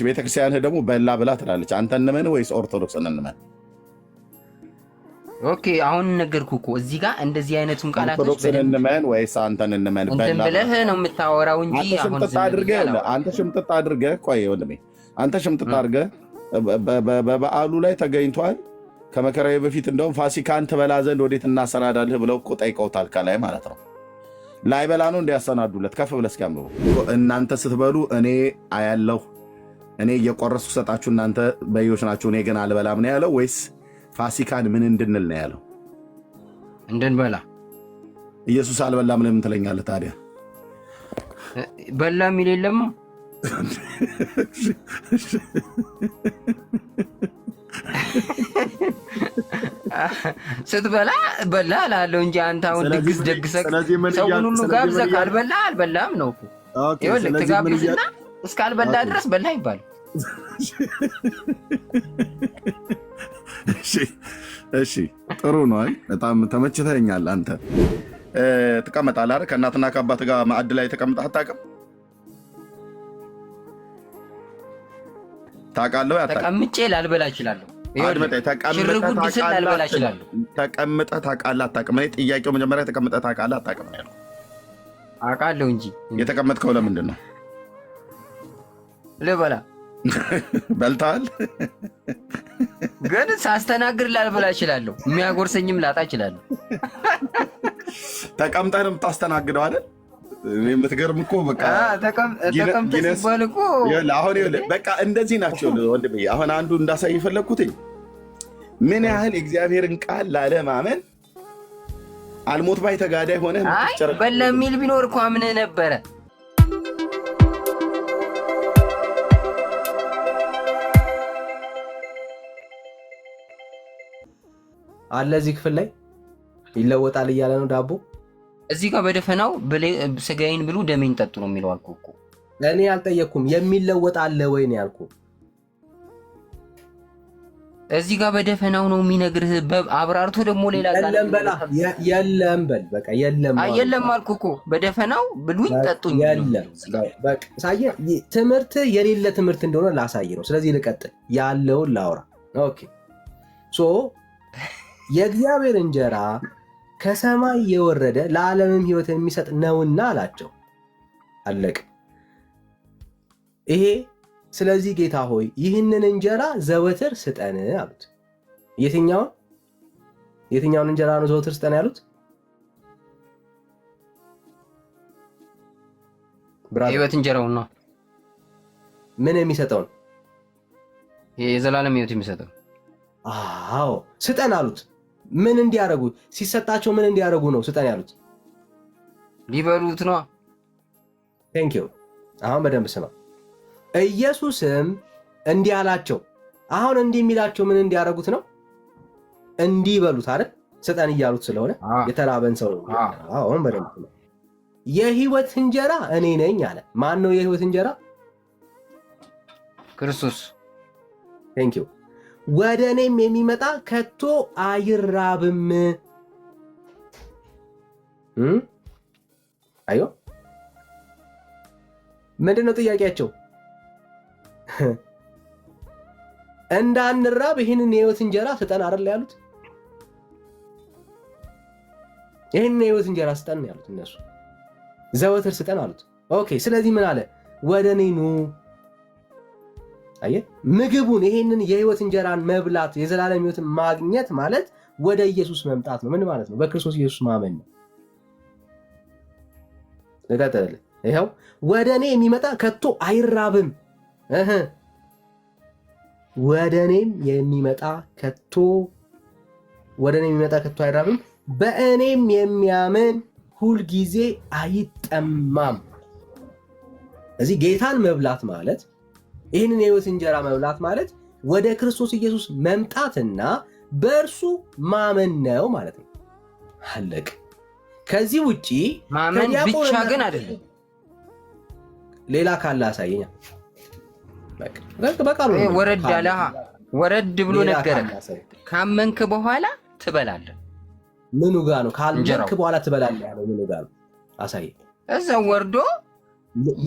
ቤተክርስቲያን ደግሞ በላ ብላ ትላለች። አንተ እንመን ወይስ ኦርቶዶክስ እንመን? ኦኬ አሁን ነገርኩህ እኮ እዚህ ጋር እንደዚህ አይነቱን ቃላቶች ኦርቶዶክስን እንመን ወይስ አንተን እንመን እንትን ብለህ ነው የምታወራው እንጂ አሁን አንተ ሽምጥጥ አድርገህ ቆይ ወንድሜ፣ አንተ ሽምጥጥ አድርገህ በበዓሉ ላይ ተገኝቷል። ከመከራዬ በፊት እንደውም ፋሲካን ትበላ ዘንድ ወዴት እናሰናዳልህ ብለው እኮ ጠይቀውታል። ከላይ ማለት ነው ላይበላ ነው እንዲያሰናዱለት። ከፍ ብለህ እስኪ አንብበው። እናንተ ስትበሉ እኔ አያለሁ፣ እኔ እየቆረስኩ ሰጣችሁ፣ እናንተ በዮች ናችሁ፣ እኔ ግን አልበላም ነው ያለው ወይስ ፋሲካን ምን እንድንል ነው ያለው? እንድንበላ። ኢየሱስ አልበላም ለምን ትለኛለህ ታዲያ? በላ የሚል የለማ። ስትበላ በላ እላለሁ እንጂ አንተ አሁን ድግስ ደግሰህ ሰውን ሁሉ ጋብዘህ አልበላም ነው እኮ። ይኸውልህ ትጋብዝና እስካልበላ ድረስ በላ ይባል። እሺ ጥሩ ነው። በጣም ተመችተኛል። አንተ ትቀመጣለህ አይደል? ከእናትና ከአባት ጋር ማዕድ ላይ ተቀምጠህ አታውቅም? ታውቃለህ? ተቀምጬ ላልበላ እችላለሁ። ተቀምጠህ ታውቃለህ አታውቅም? እኔ ጥያቄው መጀመሪያ ተቀምጠህ ታውቃለህ አታውቅም ነው ያለው። አውቃለሁ እንጂ። የተቀመጥከው ለምንድን ነው? ልበላ። በልተሃል? ግን ሳስተናግድ ላልበላ እችላለሁ። የሚያጎርሰኝም ላጣ እችላለሁ። ተቀምጠህ ነው የምታስተናግደው አይደል? የምትገርም እኮ በቃ ተቀምጠህ ሲባል እኮ አሁን በቃ እንደዚህ ናቸው ወንድሜ። አሁን አንዱ እንዳሳይ የፈለግኩት ምን ያህል የእግዚአብሔርን ቃል ላለማመን አልሞት ባይ ተጋዳይ ሆነህ በላ የሚል ቢኖር እኮ አምነህ ነበረ። አለ እዚህ ክፍል ላይ ይለወጣል እያለ ነው ዳቦ። እዚህ ጋር በደፈናው ስጋዬን ብሉ ደሜን ጠጡ ነው የሚለው አልኩህ እኮ። እኔ አልጠየቅኩም። የሚለወጥ አለ ወይ ነው ያልኩህ። እዚህ ጋር በደፈናው ነው የሚነግርህ። አብራርቶ ደግሞ ሌላ የለም በላ የለም በል በቃ የለም አልኩህ እኮ። በደፈናው ብሉኝ ጠጡኝ የለም በቃ ሳየ ትምህርት የሌለ ትምህርት እንደሆነ ላሳይ ነው። ስለዚህ ልቀጥል፣ ያለውን ላውራ። ኦኬ ሶ የእግዚአብሔር እንጀራ ከሰማይ የወረደ ለዓለምም ሕይወት የሚሰጥ ነውና አላቸው። አለቅ ይሄ። ስለዚህ ጌታ ሆይ ይህንን እንጀራ ዘወትር ስጠን አሉት። የትኛውን እንጀራ ነው ዘወትር ስጠን ያሉት? የሕይወት እንጀራውን ነው። ምን የሚሰጠውን? የዘላለም ሕይወት የሚሰጠው። አዎ ስጠን አሉት። ምን እንዲያደርጉ ሲሰጣቸው ምን እንዲያደርጉ ነው ስጠን ያሉት? ሊበሉት ነው። ቴንክ ዩ። አሁን በደንብ ስማ። ኢየሱስም እንዲህ አላቸው። አሁን እንዲህ የሚላቸው ምን እንዲያደርጉት ነው? እንዲበሉት አይደል? ስጠን እያሉት ስለሆነ የተራበን ሰው። አሁን በደንብ ስማ። የሕይወት እንጀራ እኔ ነኝ አለ። ማን ነው የሕይወት እንጀራ? ክርስቶስ። ቴንክ ዩ። ወደ እኔም የሚመጣ ከቶ አይራብም። አዮ ምንድን ነው ጥያቄያቸው? እንዳንራብ ይህንን የሕይወት እንጀራ ስጠን አይደል ያሉት? ይህንን የሕይወት እንጀራ ስጠን ያሉት እነሱ። ዘወትር ስጠን አሉት። ኦኬ ስለዚህ ምን አለ? ወደ እኔ ኑ። አየህ ምግቡን ይሄንን የሕይወት እንጀራን መብላት የዘላለም ሕይወትን ማግኘት ማለት ወደ ኢየሱስ መምጣት ነው። ምን ማለት ነው? በክርስቶስ ኢየሱስ ማመን ነው። ይኸው ወደ እኔ የሚመጣ ከቶ አይራብም። ወደ እኔም የሚመጣ ከቶ አይራብም፣ በእኔም የሚያምን ሁልጊዜ አይጠማም። እዚህ ጌታን መብላት ማለት ይህንን የሕይወት እንጀራ መብላት ማለት ወደ ክርስቶስ ኢየሱስ መምጣትና በእርሱ ማመን ነው ማለት ነው። አለቅ። ከዚህ ውጪ ማመን ብቻ ግን አይደለም። ሌላ ካለ አሳየኛ። ወረድ ብሎ ነገረ። ካመንክ በኋላ ትበላለህ። ምኑ ጋ ነው? ካመንክ በኋላ ትበላለህ ያለው ምኑ ጋ ነው? አሳየ። እዛው ወርዶ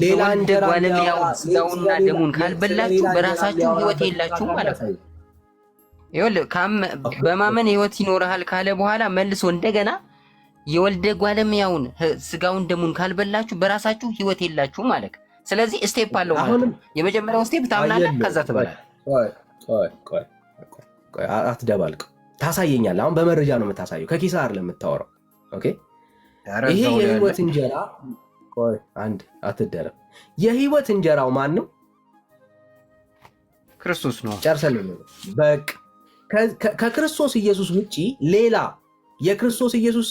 ሌላ እንጀራ ባለሙያውን ስጋውንና ደሙን ካልበላችሁ በራሳችሁ ህይወት የላችሁም ማለት ነው። ይኸውልህ በማመን ህይወት ይኖርሃል ካለ በኋላ መልሶ እንደገና የወልደ ጓለሙያውን ስጋውን ደሙን ካልበላችሁ በራሳችሁ ህይወት የላችሁም ማለት። ስለዚህ ስቴፕ አለው ማለት ነው። የመጀመሪያው ስቴፕ ታምናለህ፣ ከዛ ትበላለህ። አትደባልቅ፣ ታሳየኛለህ። አሁን በመረጃ ነው የምታሳየው፣ ከኪሳ አይደለም የምታወራው። ኦኬ ይሄ የህይወት እንጀራ አንድ አትደረም። የህይወት እንጀራው ማን ነው? ክርስቶስ ነው። ጨርሰልን። በቃ ከክርስቶስ ኢየሱስ ውጪ ሌላ የክርስቶስ ኢየሱስ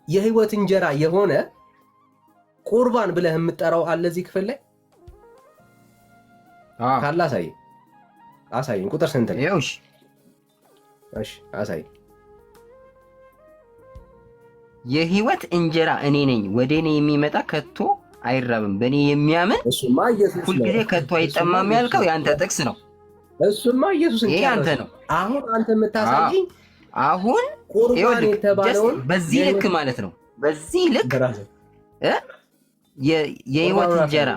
የህይወት እንጀራ የሆነ ቁርባን ብለህ የምጠራው አለ እዚህ ክፍል ላይ ካለ አሳየኝ። ቁጥር ስንት ነው? እሺ አሳየኝ። የህይወት እንጀራ እኔ ነኝ፣ ወደ እኔ የሚመጣ ከቶ አይራብም፣ በእኔ የሚያምን ሁልጊዜ ከቶ አይጠማም ያልከው የአንተ ጥቅስ ነው። እሱማ ኢየሱስ ይሄ አንተ ነው። አሁን አንተ የምታሳየኝ አሁን ቁርባን የተባለውን በዚህ ልክ ማለት ነው። በዚህ ልክ የህይወት እንጀራ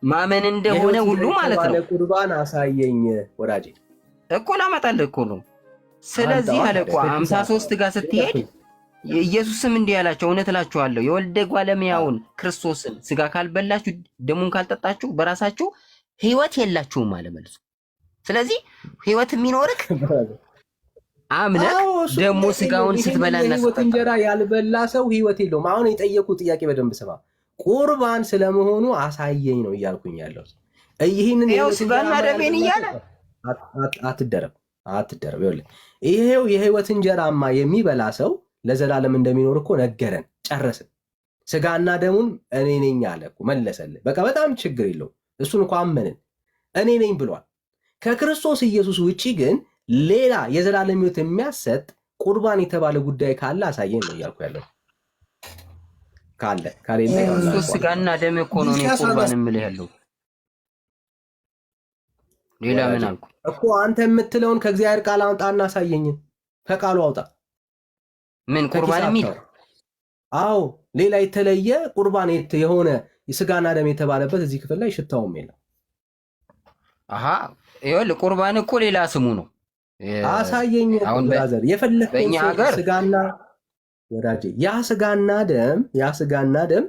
ማመን እንደሆነ ሁሉ ማለት ነው። ቁርባን አሳየኝ ወዳጄ እኮ ላመጣልህ እኮ ነው። ስለዚህ አለ እኮ 53 ጋር ስትሄድ ኢየሱስም እንዲህ ያላቸው እውነት እላችኋለሁ የወልደ ጓለሙያውን ክርስቶስን ስጋ ካልበላችሁ ደሙን ካልጠጣችሁ በራሳችሁ ህይወት የላችሁም አለ መልሶ። ስለዚህ ህይወት የሚኖርክ አምነህ ደግሞ ስጋውን ስትበላና ህይወት እንጀራ ያልበላ ሰው ህይወት የለውም። አሁን የጠየቁ ጥያቄ በደንብ ስማ። ቁርባን ስለመሆኑ አሳየኝ ነው እያልኩኝ ያለው። ይህንን ስጋና ደሜን እያለ አትደረብ። ይኸውልህ ይሄው የህይወት እንጀራማ የሚበላ ሰው ለዘላለም እንደሚኖር እኮ ነገረን፣ ጨረስን። ስጋና ደሙን እኔ ነኝ አለ እኮ መለሰልህ። በቃ በጣም ችግር የለው። እሱን እኮ አመንን፣ እኔ ነኝ ብሏል። ከክርስቶስ ኢየሱስ ውጪ ግን ሌላ የዘላለም ህይወት የሚያሰጥ ቁርባን የተባለ ጉዳይ ካለ አሳየን ነው እያልኩ ያለው። ካሌለ ክርስቶስ ስጋና ደም እኮ ነው እኔ ቁርባን የምልህ ያለው። ሌላ ምን አልኩ እኮ? አንተ የምትለውን ከእግዚአብሔር ቃል አውጣና አሳየኝ። ከቃሉ አውጣ። ምን ቁርባን የሚል? አዎ ሌላ የተለየ ቁርባን የሆነ ስጋና ደም የተባለበት እዚህ ክፍል ላይ ሽታውም የለም። ይኸውልህ ቁርባን እኮ ሌላ ስሙ ነው። አሳየኝ ብራዘር፣ የፈለከኝ ስጋና ወዳጄ፣ ያ ስጋና ደም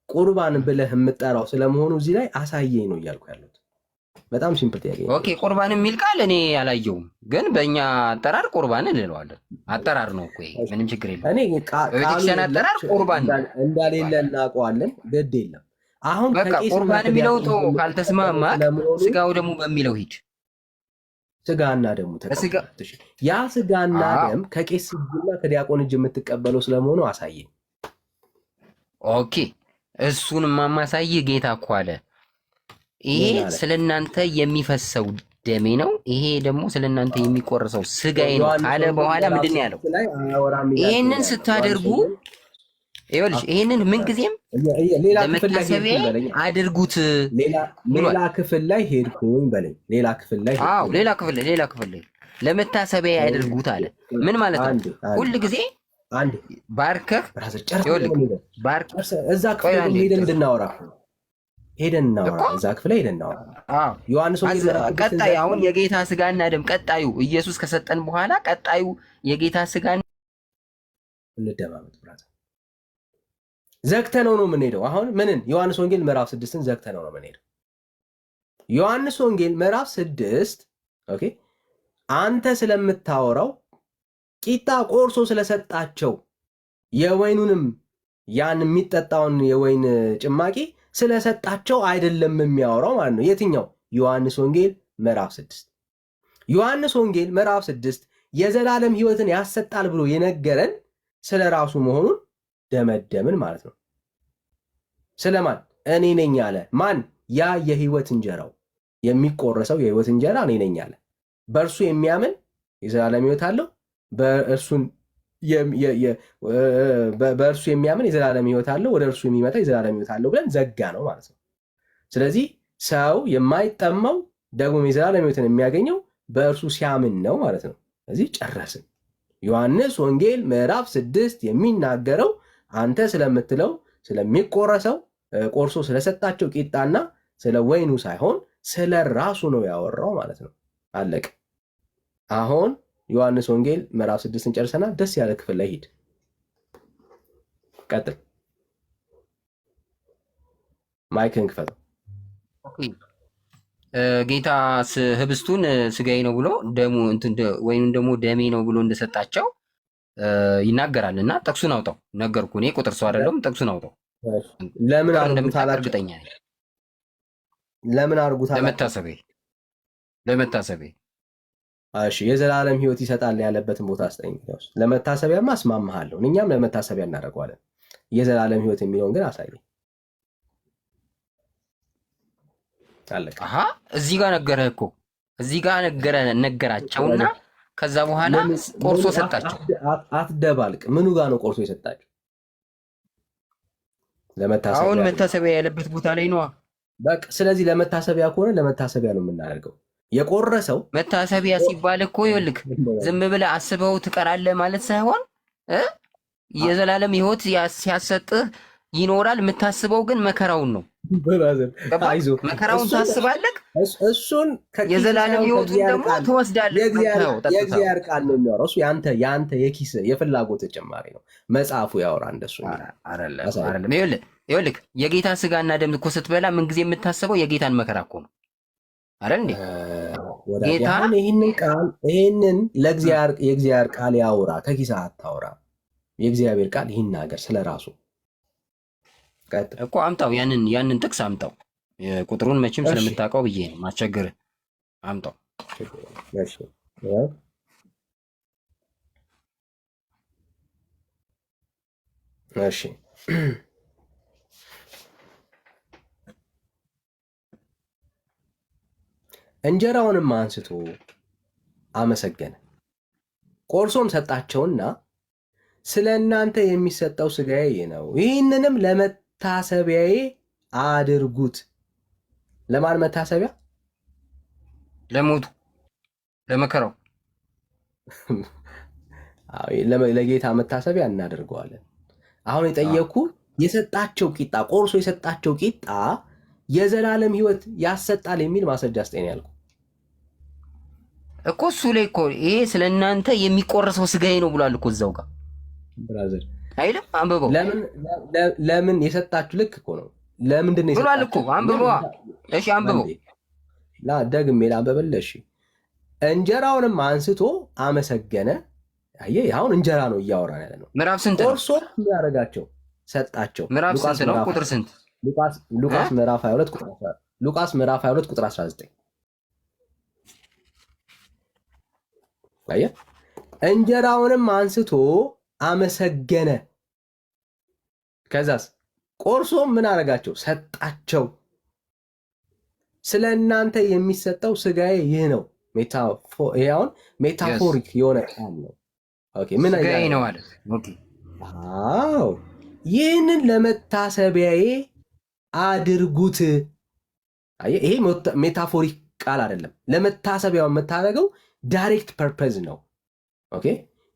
ቁርባን ብለህ የምጠራው ስለመሆኑ እዚህ ላይ አሳየኝ ነው እያልኩ ያለሁት። በጣም ሲምፕል ጥያቄ። ኦኬ ቁርባን የሚል ቃል እኔ አላየውም፣ ግን በእኛ አጠራር ቁርባን እንለዋለን። አጠራር ነው እኮ ምንም ችግር የለም። ቤተክርስቲያን አጠራር ቁርባን እንዳሌለ እናውቀዋለን። ግድ የለም። አሁን በቃ ቁርባን የሚለው ካልተስማማ ስጋው ደግሞ በሚለው ሂድ። ስጋና ደሙ ያ ስጋና ደም ከቄስ እጅና ከዲያቆን እጅ የምትቀበለው ስለመሆኑ አሳየኝ። ኦኬ እሱን ማማሳይ ጌታ እኮ አለ ይሄ ስለናንተ የሚፈሰው ደሜ ነው፣ ይሄ ደግሞ ስለናንተ የሚቆርሰው ስጋዬ ነው አለ። በኋላ ምንድን ነው ያለው? ይሄንን ስታደርጉ ይኸውልሽ ይሄንን ምንጊዜም ለመታሰቢያ አድርጉት። ሌላ ክፍል ላይ ሄድኩኝ በለኝ። ሌላ ክፍል ላይ ለመታሰቢያ ያድርጉት አለ። ምን ማለት ነው? ሁል ጊዜ ባርከህ እዛ ክፍል ሄደን እንድናወራ እዛ ክፍል ሄደን እናወራ። ዮሐንስ ቀጣይ አሁን የጌታ ስጋና ደም ቀጣዩ ኢየሱስ ከሰጠን በኋላ ቀጣዩ የጌታ ስጋና እንደማመጥ ብራዘር ዘግተነው ነው የምንሄደው። አሁን ምንን ዮሐንስ ወንጌል ምዕራፍ 6ን ዘግተነው ነው የምንሄደው። ዮሐንስ ወንጌል ምዕራፍ 6 ኦኬ፣ አንተ ስለምታወራው ቂጣ ቆርሶ ስለሰጣቸው የወይኑንም ያን የሚጠጣውን የወይን ጭማቂ ስለሰጣቸው አይደለም የሚያወራው ማለት ነው። የትኛው? ዮሐንስ ወንጌል ምዕራፍ 6። ዮሐንስ ወንጌል ምዕራፍ 6 የዘላለም ሕይወትን ያሰጣል ብሎ የነገረን ስለ ራሱ መሆኑን ደመደምን ማለት ነው። ስለማን? እኔ ነኝ አለ። ማን? ያ የሕይወት እንጀራው የሚቆረሰው የሕይወት እንጀራ እኔ ነኝ አለ። በእርሱ የሚያምን የዘላለም ሕይወት አለው፣ በእርሱ የሚያምን የዘላለም ሕይወት አለው፣ ወደ እርሱ የሚመጣ የዘላለም ሕይወት አለው ብለን ዘጋ ነው ማለት ነው። ስለዚህ ሰው የማይጠማው ደግሞ የዘላለም ሕይወትን የሚያገኘው በእርሱ ሲያምን ነው ማለት ነው። ስለዚህ ጨረስን። ዮሐንስ ወንጌል ምዕራፍ 6 የሚናገረው አንተ ስለምትለው ስለሚቆረሰው ቆርሶ ስለሰጣቸው ቂጣና ስለ ወይኑ ሳይሆን ስለ ራሱ ነው ያወራው ማለት ነው። አለቀ። አሁን ዮሐንስ ወንጌል ምዕራፍ 6ን ጨርሰናል። ደስ ያለ ክፍል ላይ ሂድ፣ ቀጥል። ማይክን ክፈተው። ጌታ ህብስቱን ስጋዬ ነው ብሎ ደሙ ወይም ደግሞ ደሜ ነው ብሎ እንደሰጣቸው ይናገራል። እና ጥቅሱን አውጣው። ነገርኩ እኔ ቁጥር ሰው አይደለም። ጥቅሱን አውጣው። ለምን አርጉታላችሁ? እርግጠኛ ነኝ። ለምን አርጉታላችሁ? ለመታሰቤ። እሺ፣ የዘላለም ህይወት ይሰጣል ያለበትን ቦታ አስጠኝ። ለመታሰቢያማ አስማማሃለሁ። እኛም ለመታሰቢያ እናደርገዋለን። የዘላለም ህይወት የሚለውን ግን አሳየኝ። አሃ እዚህ ጋር ነገረህ እኮ እዚህ ጋር ነገራቸውና ከዛ በኋላ ቆርሶ ሰጣቸው። አትደባልቅ። ምኑ ጋር ነው ቆርሶ የሰጣቸው? ለመታሰቢያ። አሁን መታሰቢያ ያለበት ቦታ ላይ ነዋ። በቃ ስለዚህ ለመታሰቢያ ከሆነ ለመታሰቢያ ነው የምናደርገው። የቆረሰው መታሰቢያ ሲባል እኮ ይኸውልህ ዝም ብለህ አስበው ትቀራለህ ማለት ሳይሆን የዘላለም ህይወት ሲያሰጥህ ይኖራል። የምታስበው ግን መከራውን ነው። መከራውን ታስባለህ። እሱን የዘላለም ህይወቱን ደግሞ ትወስዳለህ። የእግዚአብሔር ቃል ነው የሚያወራው። እሱ የአንተ የኪስ የፍላጎት ጭማሪ ነው። መጽሐፉ ያወራ እንደሱ አይደለም። ይኸውልህ የጌታ ስጋና ደም እኮ ስትበላ ምንጊዜ የምታስበው የጌታን መከራ እኮ ነው አይደል እንዴ? ጌታ ይህንን የእግዚአብሔር ቃል ያውራ፣ ከኪስህ አታውራ። የእግዚአብሔር ቃል ይናገር ስለራሱ እኮ አምጣው። ያንን ጥቅስ አምጣው። ቁጥሩን መቼም ስለምታውቀው ብዬ ነው ማስቸግርህ። አምጣው። እሺ እንጀራውንም አንስቶ አመሰገነ፣ ቆርሶም ሰጣቸውና ስለ እናንተ የሚሰጠው ሥጋዬ ይህ ነው፣ ይህንንም ለመታሰቢያዬ አድርጉት። ለማን መታሰቢያ? ለሞቱ ለመከራው። ለጌታ መታሰቢያ እናደርገዋለን። አሁን የጠየኩ የሰጣቸው ቂጣ ቆርሶ የሰጣቸው ቂጣ የዘላለም ሕይወት ያሰጣል የሚል ማስረጃ ስጠኝ ያልኩ እኮ እሱ ላይ እኮ ይሄ ስለ እናንተ የሚቆረሰው ሥጋዬ ነው ብሏል እኮ እዛው ጋር ብራዘር አይደለም? አንብበው። ለምን የሰጣችሁ ልክ እኮ ነው። ለምንድን ነው ብሏል እኮ አንብበው። እሺ አንብበው። ደግሜ ላንብብልህ። እሺ እንጀራውንም አንስቶ አመሰገነ። አየህ፣ አሁን እንጀራ ነው እያወራን ያለ ነው። ምዕራፍ ስንት ነው? ቆርሶ ያደረጋቸው ሰጣቸው። ምዕራፍ ስንት ነው? ቁጥር ስንት? ሉቃስ ምዕራፍ 22 ቁጥር 19። አየህ፣ እንጀራውንም አንስቶ አመሰገነ። ከዛስ ቆርሶም ምን አደረጋቸው? ሰጣቸው። ስለ እናንተ የሚሰጠው ሥጋዬ ይህ ነው። ይሄ አሁን ሜታፎሪክ የሆነ ቃል ነው። ምን ሥጋዬ ነው ማለት? አዎ፣ ይህንን ለመታሰቢያዬ አድርጉት። ይሄ ሜታፎሪክ ቃል አይደለም። ለመታሰቢያው የምታደርገው ዳይሬክት ፐርፐዝ ነው። ኦኬ፣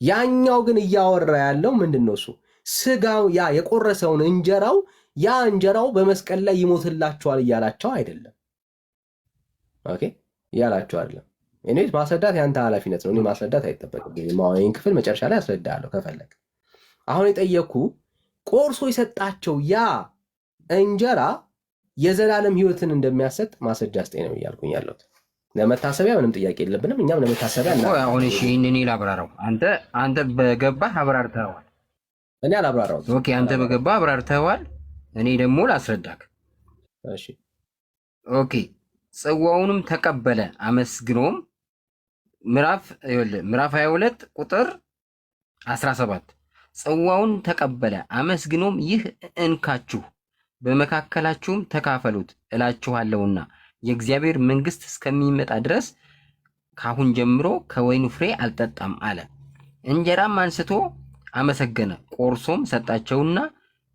ያኛው ግን እያወራ ያለው ምንድን ነው? እሱ ስጋው ያ የቆረሰውን እንጀራው ያ እንጀራው በመስቀል ላይ ይሞትላቸዋል እያላቸው አይደለም። ኦኬ፣ እያላቸው አይደለም። እኔ ማስረዳት ያንተ ኃላፊነት ነው። እኔ ማስረዳት አይጠበቅብኝም። ይህን ክፍል መጨረሻ ላይ አስረዳለሁ ከፈለግ። አሁን የጠየቅኩ ቆርሶ የሰጣቸው ያ እንጀራ የዘላለም ሕይወትን እንደሚያሰጥ ማስረጃ ስጠኝ ነው እያልኩኝ ያለሁት። ለመታሰቢያ ምንም ጥያቄ የለብንም። እኛም ለመታሰቢያ አሁን እሺ፣ ይህንን ላብራራው። አንተ በገባህ አብራርተኸዋል። እኔ አላብራራሁት። ኦኬ፣ አንተ በገባህ አብራርተኸዋል። እኔ ደግሞ ላስረዳክ። እሺ፣ ኦኬ። ጽዋውንም ተቀበለ አመስግኖም፣ ምዕራፍ 22 ቁጥር 17 ጽዋውን ተቀበለ አመስግኖም፣ ይህ እንካችሁ በመካከላችሁም ተካፈሉት እላችኋለሁና የእግዚአብሔር መንግሥት እስከሚመጣ ድረስ ካሁን ጀምሮ ከወይኑ ፍሬ አልጠጣም አለ። እንጀራም አንስቶ አመሰገነ፣ ቆርሶም ሰጣቸውና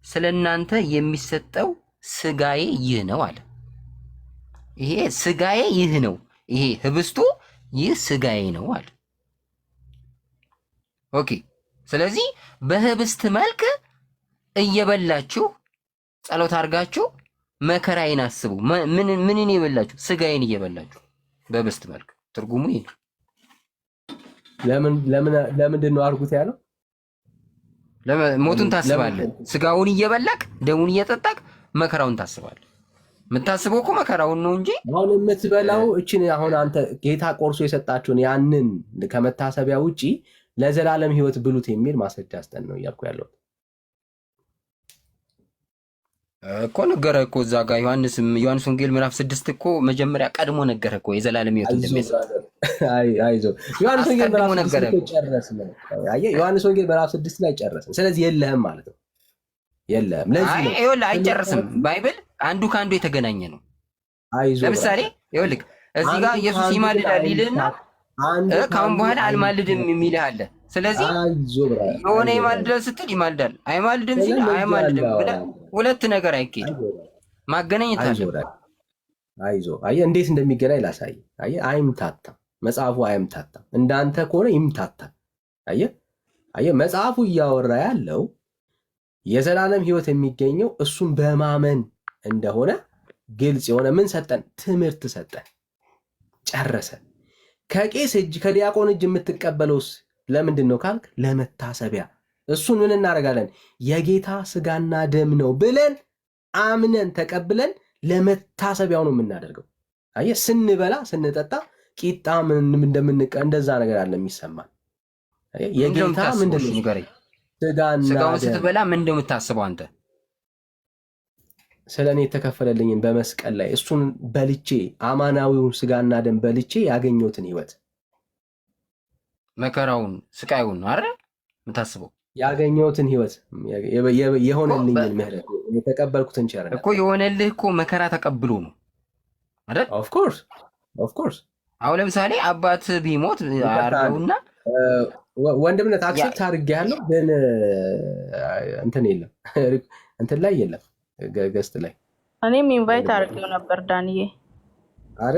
ስለ እናንተ የሚሰጠው ሥጋዬ ይህ ነው አለ። ይሄ ሥጋዬ ይህ ነው፣ ይሄ ህብስቱ ይህ ሥጋዬ ነው አለ። ኦኬ። ስለዚህ በህብስት መልክ እየበላችሁ ጸሎት አድርጋችሁ መከራዬን አስቡ። ምንን የበላችሁ? ስጋዬን እየበላችሁ በብስት መልክ። ትርጉሙ ይሄ ነው። ለምንድን ነው አድርጉት ያለው? ሞቱን ታስባለህ። ስጋውን እየበላክ ደሙን እየጠጣክ መከራውን ታስባለህ። የምታስበው እኮ መከራውን ነው እንጂ አሁን የምትበላው እችን አሁን አንተ ጌታ ቆርሶ የሰጣችሁን ያንን ከመታሰቢያ ውጪ ለዘላለም ሕይወት ብሉት የሚል ማስረጃ አስጠን ነው እያልኩ ያለው እኮ። ነገረ እኮ እዛ ጋር ዮሐንስ ወንጌል ምዕራፍ 6 እኮ መጀመሪያ ቀድሞ ነገረ እኮ የዘላለም ሕይወት እንደሚሰጥ። አይዞህ ዮሐንስ ወንጌል ምዕራፍ 6 ጨረስን። አየህ ዮሐንስ ወንጌል ምዕራፍ 6 ላይ ጨረስን። ስለዚህ የለህም ማለት ነው። የለህም። ለዚህ ነው ይኸውልህ፣ አይጨርስም። ባይብል አንዱ ከአንዱ የተገናኘ ነው። አይዞህ ለምሳሌ ይኸውልህ እዚህ ጋር ኢየሱስ ይማልዳል ይልህና ከአሁን በኋላ አልማልድም የሚልህ አለ። ስለዚህ የሆነ ይማልዳል ስትል ይማልዳል፣ አይማልድም ሲል አይማልድም ብለህ ሁለት ነገር አይኬድም። ማገናኘት አለ። አይዞህ አየህ እንዴት እንደሚገናኝ ላሳይ። አየህ አይምታታም፣ መጽሐፉ አይምታታም። እንዳንተ ከሆነ ይምታታል። አየህ መጽሐፉ እያወራ ያለው የዘላለም ሕይወት የሚገኘው እሱን በማመን እንደሆነ ግልጽ የሆነ ምን ሰጠን? ትምህርት ሰጠን። ጨረሰ። ከቄስ እጅ ከዲያቆን እጅ የምትቀበለውስ ለምንድን ነው ካልክ፣ ለመታሰቢያ። እሱን ምን እናደርጋለን? የጌታ ስጋና ደም ነው ብለን አምነን ተቀብለን ለመታሰቢያው ነው የምናደርገው። አየህ ስንበላ ስንጠጣ ቂጣ እንደዛ ነገር አለ የሚሰማን። የጌታ ምንድን ነው ስጋውን ስትበላ ምን እንደምታስበው አንተ? ስለ እኔ የተከፈለልኝን በመስቀል ላይ እሱን በልቼ አማናዊውን ስጋና ደም በልቼ ያገኘሁትን ሕይወት መከራውን ስቃዩን ነው አይደል የምታስበው? ያገኘሁትን ሕይወት የሆነልኝን ምህረት የተቀበልኩትን ቸርነት እኮ የሆነልህ እኮ መከራ ተቀብሎ ነው አይደል? ኦፍኮርስ አሁን ለምሳሌ አባት ቢሞት አርደውና ወንድምነት አክሴፕት አድርጌያለሁ፣ ግን እንትን የለም እንትን ላይ የለም ገስት ላይ እኔም ኢንቫይት አድርጌው ነበር ዳንዬ። አረ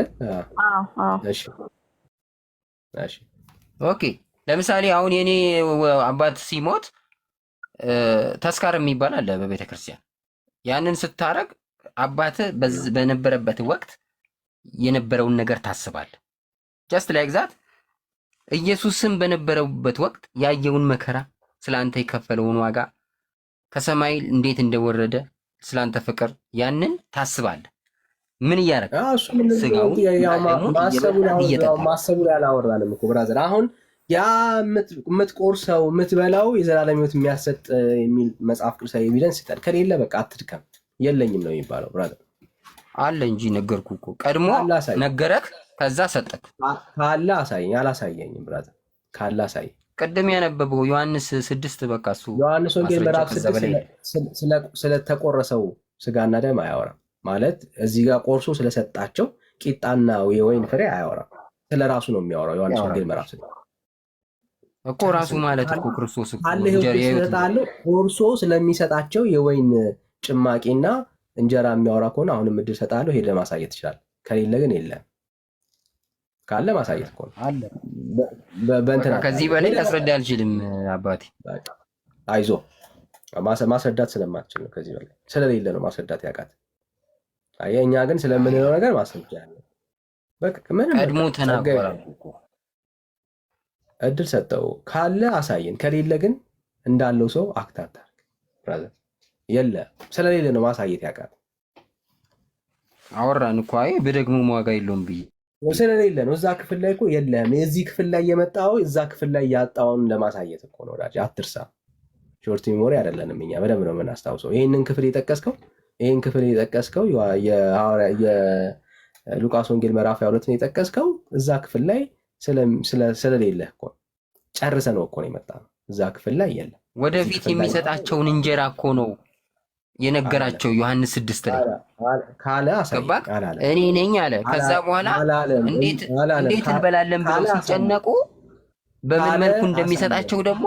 እሺ ኦኬ። ለምሳሌ አሁን የኔ አባት ሲሞት ተስካር የሚባል አለ በቤተ ክርስቲያን። ያንን ስታረግ አባት በነበረበት ወቅት የነበረውን ነገር ታስባለህ። ጀስት ላይክ ዛት ኢየሱስም በነበረበት ወቅት ያየውን መከራ፣ ስላንተ የከፈለውን ዋጋ፣ ከሰማይ እንዴት እንደወረደ ስላንተ ፍቅር፣ ያንን ታስባለህ። ምን እያደረግ ማሰቡን ያላወራንም እኮ ብራዘር። አሁን ያ የምትቆርሰው የምትበላው የዘላለም ሕይወት የሚያሰጥ የሚል መጽሐፍ ቅዱሳዊ ኤቪደንስ ይታል። ከሌለ በቃ አትድከም። የለኝም ነው የሚባለው ብራዘር። አለ እንጂ ነገርኩ እኮ ቀድሞ ነገረክ፣ ከዛ ሰጠክ። ካለ አሳየኝ። አላሳየኝም ብራዘር። ካለ አሳየኝ። ቅድም ያነበበው ዮሐንስ 6 በቃ እሱ ዮሐንስ ወንጌል ምዕራፍ 6 ስለተቆረሰው ስጋና ደም አያወራም። ማለት እዚህ ጋር ቆርሶ ስለሰጣቸው ቂጣና የወይን ፍሬ አያወራም። ስለ ራሱ ነው የሚያወራው ዮሐንስ ወንጌል ምዕራፍ 6 እኮ ራሱ ማለት እኮ ክርስቶስ እኮ ቆርሶ ስለሚሰጣቸው የወይን ጭማቂና እንጀራ የሚያወራ ከሆነ አሁንም እድል ሰጣለሁ፣ ሄደህ ማሳየት ትችላለህ። ከሌለ ግን የለም። ካለ ማሳየት እኮ ነው አለ። ከዚህ በላይ ላስረዳ አልችልም አባቴ። አይዞህ ማስረዳት ስለማትችል ነው። ከዚህ በላይ ስለሌለ ነው ማስረዳት ያቃት። አየህ እኛ ግን ስለምንለው ነገር ማስረጃ ያለ በቃ ምንም ቀድሞ ተናገራል እኮ እድል ሰጠው። ካለ አሳየን፣ ከሌለ ግን እንዳለው ሰው አክታታ ብራዘር። የለ ስለሌለ ነው ማሳየት ያቃት። አወራን እኮ አይ በደግሞ ዋጋ የለውም ብዬ ስለሌለ ነው። እዛ ክፍል ላይ እኮ የለም። እዚህ ክፍል ላይ የመጣው እዛ ክፍል ላይ ያጣውን ለማሳየት እኮ ነው። ወዳጅ አትርሳ። ሾርት ሜሞሪ አይደለንም እኛ፣ በደንብ ነው የምናስታውሰው። ይህን ክፍል የጠቀስከው የሉቃስ ወንጌል ምዕራፍ 22 የጠቀስከው እዛ ክፍል ላይ ስለሌለ እኮ ጨርሰ ነው እኮ ነው የመጣው። እዛ ክፍል ላይ የለም። ወደፊት የሚሰጣቸውን እንጀራ እኮ ነው የነገራቸው ዮሐንስ 6 ላይ ካለ አሳየኝ አላለ። እኔ ነኝ አለ። ከዛ በኋላ እንዴት እንበላለን ብለው ሲጨነቁ በምን መልኩ እንደሚሰጣቸው ደግሞ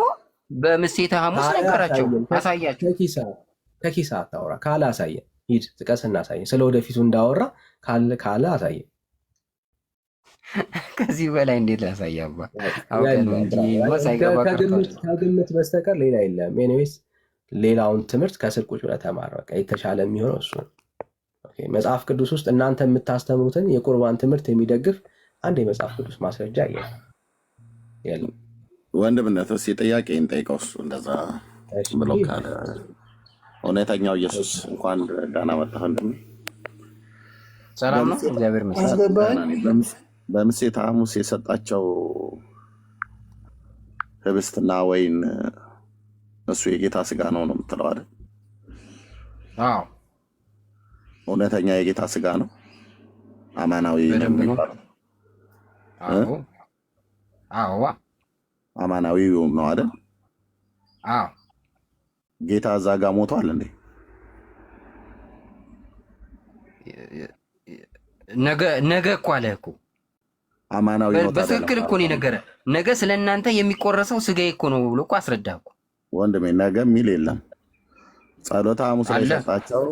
በምሴተ ሐሙስ ነገራቸው፣ አሳያቸው። ከኪሳ አታውራ። ካለ አሳየን። ሂድ ጥቀስና አሳየን። ስለ ወደፊቱ እንዳወራ ካለ አሳየን። ከዚህ በላይ እንዴት ላሳያባ? ከግምት በስተቀር ሌላ የለም። ኤኒዌይስ ሌላውን ትምህርት ከስር ቁጭ ብለህ ተማር። በቃ የተሻለ የሚሆነው እሱ ነው። መጽሐፍ ቅዱስ ውስጥ እናንተ የምታስተምሩትን የቁርባን ትምህርት የሚደግፍ አንድ የመጽሐፍ ቅዱስ ማስረጃ የለም። ወንድምነት እስኪ ጥያቄን ጠይቀው። እሱ እንደዛ ብሎ ካለ እውነተኛው ኢየሱስ እንኳን ደህና መጣህ ወንድሜ። ሰላም ነው፣ እግዚአብሔር ይመስገን። በምሴተ ሐሙስ የሰጣቸው ህብስትና ወይን እሱ የጌታ ስጋ ነው የምትለው አይደል? አዎ፣ እውነተኛ የጌታ ስጋ ነው፣ አማናዊ ነው የሚባለው። አዎ፣ አማናዊ ነው አይደል? አዎ። ጌታ እዛ ጋር ሞቷል እንዴ? ነገ እኮ አለ እኮ አማናዊ ነው። በትክክል እኮ ነው የነገረ። ነገ ስለ እናንተ የሚቆረሰው ስጋዬ እኮ ነው ብሎ እኮ አስረዳ እኮ ወንድሜ። ነገ የሚል የለም። ጸሎተ ሐሙስ ላይ ሰጣቸው።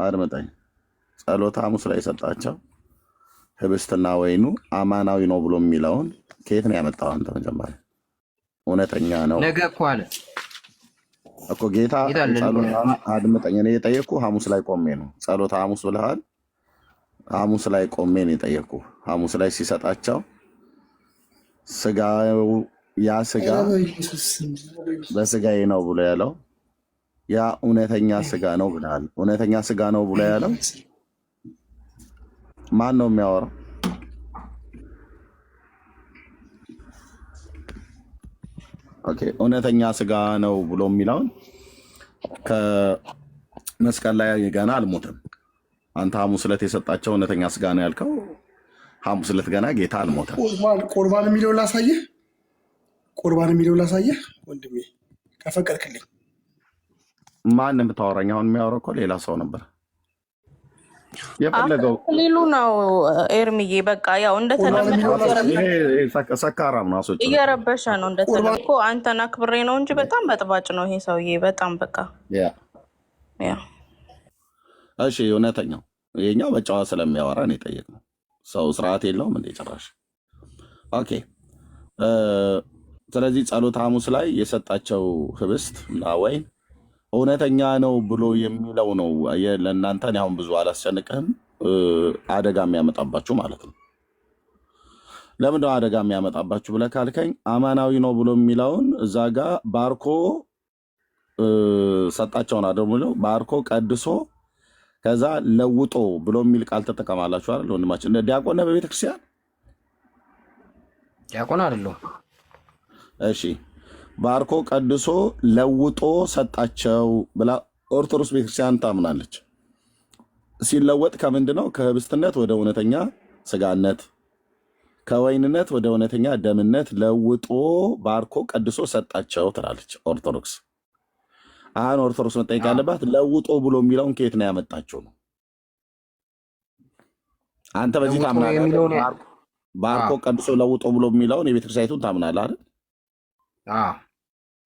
አድምጠኝ። ጸሎተ ሐሙስ ላይ ሰጣቸው ህብስትና ወይኑ አማናዊ ነው ብሎ የሚለውን ከየት ነው ያመጣው አንተ? መጀመሪያ እውነተኛ ነው ነገ እኮ አለ እኮ ጌታ። አድምጠኝ። እኔ የጠየቅኩህ ሐሙስ ላይ ቆሜ ነው። ጸሎተ ሐሙስ ብለሃል። ሐሙስ ላይ ቆሜ ነው የጠየቅኩህ። ሐሙስ ላይ ሲሰጣቸው ስጋው ያ ስጋ በስጋዬ ነው ብሎ ያለው ያ እውነተኛ ስጋ ነው ብለሃል። እውነተኛ ስጋ ነው ብሎ ያለው ማን ነው የሚያወራው? ኦኬ፣ እውነተኛ ስጋ ነው ብሎ የሚለውን ከመስቀል ላይ ገና አልሞተም። አንተ ሐሙስ ዕለት የሰጣቸው እውነተኛ ስጋ ነው ያልከው፣ ሐሙስ ዕለት ገና ጌታ አልሞተም። ቁርባን የሚለውን ላሳየህ፣ ቁርባን የሚለውን ላሳየህ ወንድሜ ከፈቀድክልኝ። ማን የምታወራኝ? አሁን የሚያወራው እኮ ሌላ ሰው ነበር የፈለገው ሊሉ ነው። ኤርሚዬ በቃ ያው እንደተለመደው ሰካራም ነው፣ እየረበሸ ነው እንደተለመደው እኮ። አንተን አክብሬ ነው እንጂ በጣም በጥባጭ ነው ይሄ ሰውዬ በጣም በቃ። እሺ እውነተኛው ይሄኛው በጨዋ ስለሚያወራ ነው የጠየቅነው። ሰው ስርዓት የለውም እንዴ ጭራሽ። ኦኬ፣ ስለዚህ ጸሎተ ሐሙስ ላይ የሰጣቸው ህብስት እና ወይን እውነተኛ ነው ብሎ የሚለው ነው ለእናንተ። አሁን ብዙ አላስጨንቅህም፣ አደጋ የሚያመጣባችሁ ማለት ነው። ለምንድነው አደጋ የሚያመጣባችሁ ብለህ ካልከኝ አማናዊ ነው ብሎ የሚለውን እዛ ጋር ባርኮ ሰጣቸውን አደሙለው ባርኮ ቀድሶ ከዛ ለውጦ ብሎ የሚል ቃል ተጠቀማላችሁ አይደል? ወንድማችን ዲያቆን ነህ በቤተክርስቲያን? ዲያቆን አይደለሁም። እሺ፣ ባርኮ ቀድሶ ለውጦ ሰጣቸው ብላ ኦርቶዶክስ ቤተክርስቲያን ታምናለች። ሲለወጥ ከምንድነው? ከህብስትነት ወደ እውነተኛ ስጋነት፣ ከወይንነት ወደ እውነተኛ ደምነት ለውጦ ባርኮ ቀድሶ ሰጣቸው ትላለች ኦርቶዶክስ። አሁን ኦርቶዶክስ መጠየቅ ያለባት ለውጦ ብሎ የሚለውን ከየት ነው ያመጣቸው ነው። አንተ በዚህ ታምናለህ? ባርኮ ቀድሶ ለውጦ ብሎ የሚለውን የቤተክርስቲያኒቱን ታምናለህ አይደል?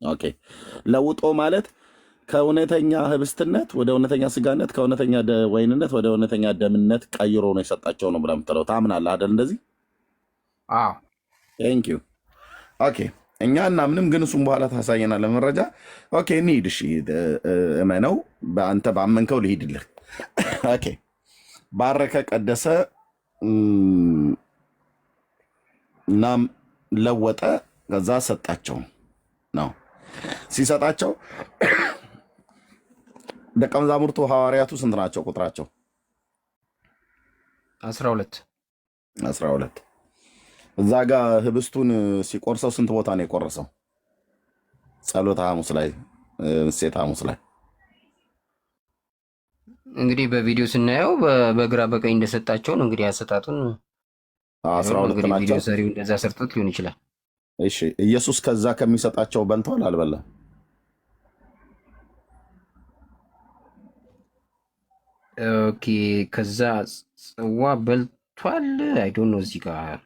ኦኬ፣ ለውጦ ማለት ከእውነተኛ ህብስትነት ወደ እውነተኛ ስጋነት፣ ከእውነተኛ ወይንነት ወደ እውነተኛ ደምነት ቀይሮ ነው የሰጣቸው ነው ብላ የምትለው ታምናለህ አይደል? እንደዚህ ቴንክ ዩ። ኦኬ፣ እኛ እናምንም፣ ግን እሱም በኋላ ታሳየናለህ መረጃ። ኦኬ፣ እንሂድ። እሺ፣ እመነው፣ በአንተ ባመንከው ልሂድልህ። ኦኬ፣ ባረከ፣ ቀደሰ፣ እናም ለወጠ፣ ከዛ ሰጣቸው ነው። ሲሰጣቸው ደቀ መዛሙርቱ ሐዋርያቱ ስንት ናቸው ቁጥራቸው? 12። እዛ ጋር ህብስቱን ሲቆርሰው ስንት ቦታ ነው የቆረሰው? ጸሎተ ሐሙስ ላይ፣ ምሴተ ሐሙስ ላይ እንግዲህ በቪዲዮ ስናየው በግራ በቀኝ እንደሰጣቸው ነው። እንግዲህ አሰጣጡን 12 ናቸው። ቪዲዮ ሰሪው እንደዛ ሰርቶት ሊሆን ይችላል። እሺ፣ ኢየሱስ ከዛ ከሚሰጣቸው በልቷል አልበላም? ኦኬ፣ ከዛ ጽዋ በልቷል። አይ ዶንት ኖ እዚህ ጋር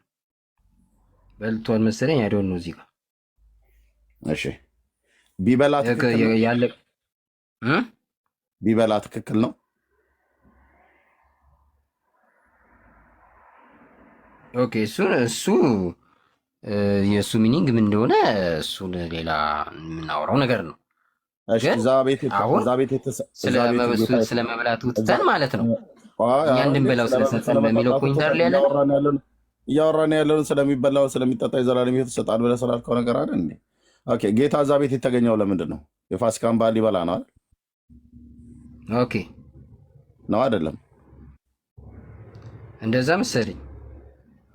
በልቷል መሰለኝ። አይ ዶንት ኖ እዚህ ጋር። እሺ፣ ቢበላ ትክክል ነው። ኦኬ፣ እሱ የእሱ ሚኒንግ ምን እንደሆነ እሱን ሌላ የምናወራው ነገር ነው። ግን አሁን ስለ መብላቱ ትተን ማለት ነው እኛ እንድንበላው ስለሰጠን በሚለው ፖይንተር ላይ ያለ እያወራን ያለውን ስለሚበላው ስለሚጠጣ የዘላለም ሕይወት ይሰጣል ብለህ ስላልከው ነገር አይደል እንዴ? ኦኬ ጌታ እዛ ቤት የተገኘው ለምንድን ነው? የፋሲካን በዓል ሊበላ ነው አይደል? ኦኬ ነው አይደለም? እንደዛ መሰለኝ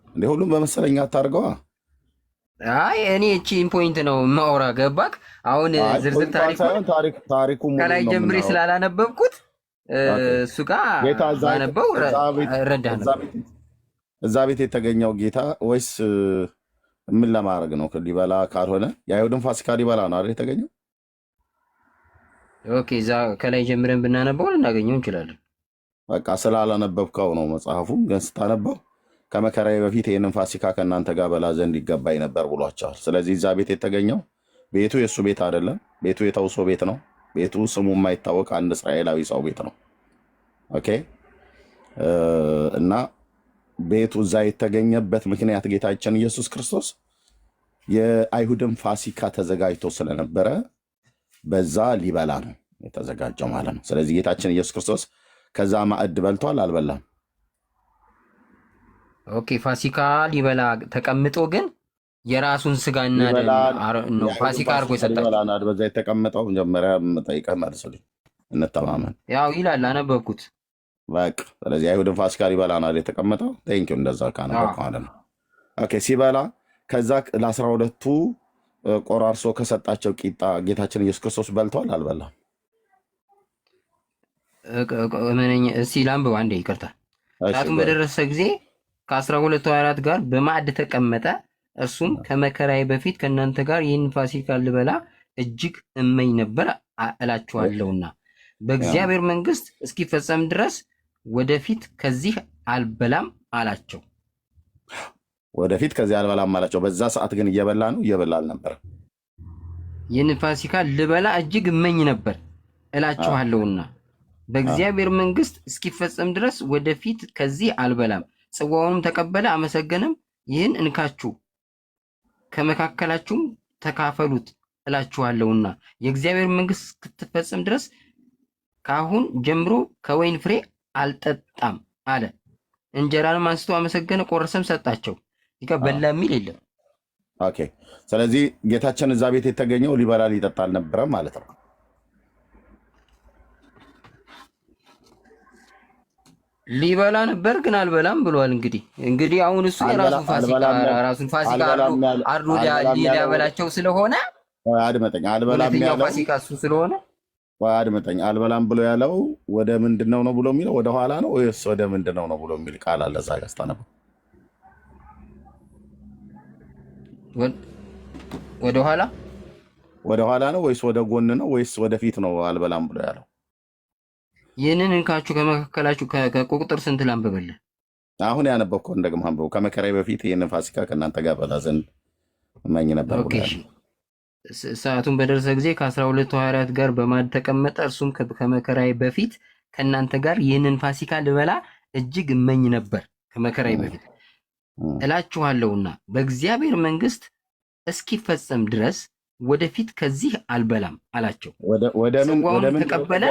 እንዴ። ሁሉም በመሰለኝ አታርገዋ። አይ እኔ እቺን ፖይንት ነው ማውራ ገባክ? አሁን ዝርዝር ታሪኩ ከላይ ጀምሬ ስላላነበብኩት እሱ ጋር ባነበው ረዳ ነው። እዛ ቤት የተገኘው ጌታ ወይስ ምን ለማድረግ ነው? ሊበላ ካልሆነ የአይሁድን ፋሲካ ሊበላ ነው አይደል የተገኘው? ኦኬ እዛ ከላይ ጀምረን ብናነበው ልናገኘው እንችላለን። በቃ ስላላነበብከው ነው። መጽሐፉ ግን ስታነበው ከመከራዬ በፊት ይህንን ፋሲካ ከእናንተ ጋር በላ ዘንድ ይገባኝ ነበር ብሏቸዋል። ስለዚህ እዛ ቤት የተገኘው ቤቱ የእሱ ቤት አይደለም። ቤቱ የተውሶ ቤት ነው። ቤቱ ስሙ የማይታወቅ አንድ እስራኤላዊ ሰው ቤት ነው። ኦኬ እና ቤቱ እዛ የተገኘበት ምክንያት ጌታችን ኢየሱስ ክርስቶስ የአይሁድን ፋሲካ ተዘጋጅቶ ስለነበረ በዛ ሊበላ ነው የተዘጋጀው ማለት ነው። ስለዚህ ጌታችን ኢየሱስ ክርስቶስ ከዛ ማዕድ በልቷል አልበላም? ኦኬ ፋሲካ ሊበላ ተቀምጦ ግን የራሱን ስጋና ነው ፋሲካ አድርጎ ይሰጣል። በዛ የተቀመጠው መጀመሪያ ጠይቀህ መልስልኝ፣ እንተማመን። ያው ይላል አነበብኩት። በቃ ስለዚህ አይሁድን ፋሲካ ሊበላ ነው የተቀመጠው። ቴንኪው እንደዛ ካነበብክ ማለት ነው። ኦኬ ሲበላ ከዛ ለ12ቱ ቆራርሶ ከሰጣቸው ቂጣ ጌታችን ኢየሱስ ክርስቶስ በልቷል አልበላም? እስኪ ላንብብ አንዴ፣ ይቅርታ። ሰዓቱን በደረሰ ጊዜ ከ12 ሐዋርያት ጋር በማዕድ ተቀመጠ። እርሱም ከመከራዬ በፊት ከእናንተ ጋር ይህን ፋሲካ ልበላ እጅግ እመኝ ነበር እላችኋለሁና በእግዚአብሔር መንግሥት እስኪፈጸም ድረስ ወደፊት ከዚህ አልበላም አላቸው። ወደፊት ከዚህ አልበላም አላቸው። በዛ ሰዓት ግን እየበላ ነው እየበላ አልነበረም? ይህን ፋሲካ ልበላ እጅግ እመኝ ነበር እላችኋለሁና በእግዚአብሔር መንግሥት እስኪፈጸም ድረስ ወደፊት ከዚህ አልበላም። ጽዋውንም ተቀበለ፣ አመሰገነም፣ ይህን እንካችሁ ከመካከላችሁም ተካፈሉት እላችኋለሁና የእግዚአብሔር መንግሥት እስክትፈጸም ድረስ ከአሁን ጀምሮ ከወይን ፍሬ አልጠጣም አለ። እንጀራንም አንስቶ አመሰገነ፣ ቆረሰም፣ ሰጣቸው። ይጋ በላ የሚል የለም። ኦኬ ስለዚህ ጌታችን እዛ ቤት የተገኘው ሊበላ ሊጠጣ አልነበረም ማለት ነው። ሊበላ ነበር ግን አልበላም ብሏል። እንግዲህ አሁን እሱ የራሱን ፋሲካ አርዶ ሊያበላቸው ስለሆነ አድመጠኝ፣ አልበላም ያለው ፋሲካ እሱ ስለሆነ አድመጠኝ። አልበላም ብሎ ያለው ወደ ምንድነው ነው ብሎ የሚለው ወደ ኋላ ነው ወይስ ወደ ምንድነው ነው ብሎ የሚል ቃል አለ እዛ ጋር ስታነበው? ወደ ኋላ ነው ወይስ ወደ ጎን ነው ወይስ ወደፊት ነው አልበላም ብሎ ያለው? ይህንን እንካችሁ ከመካከላችሁ ከቁጥር ስንት ላንብብልህ? አሁን ያነበብከውን ደግሞ አንብበው። ከመከራዬ በፊት ይህንን ፋሲካ ከእናንተ ጋር በላ ዘንድ እመኝ ነበር ብሎ ያለው። ሰዓቱን በደረሰ ጊዜ ከ12 ሐዋርያት ጋር በማዕድ ተቀመጠ። እርሱም ከመከራዬ በፊት ከእናንተ ጋር ይህንን ፋሲካ ልበላ እጅግ እመኝ ነበር ከመከራዬ በፊት እላችኋለሁና በእግዚአብሔር መንግሥት እስኪፈጸም ድረስ ወደፊት ከዚህ አልበላም አላቸው። ጽዋውን ተቀበለ።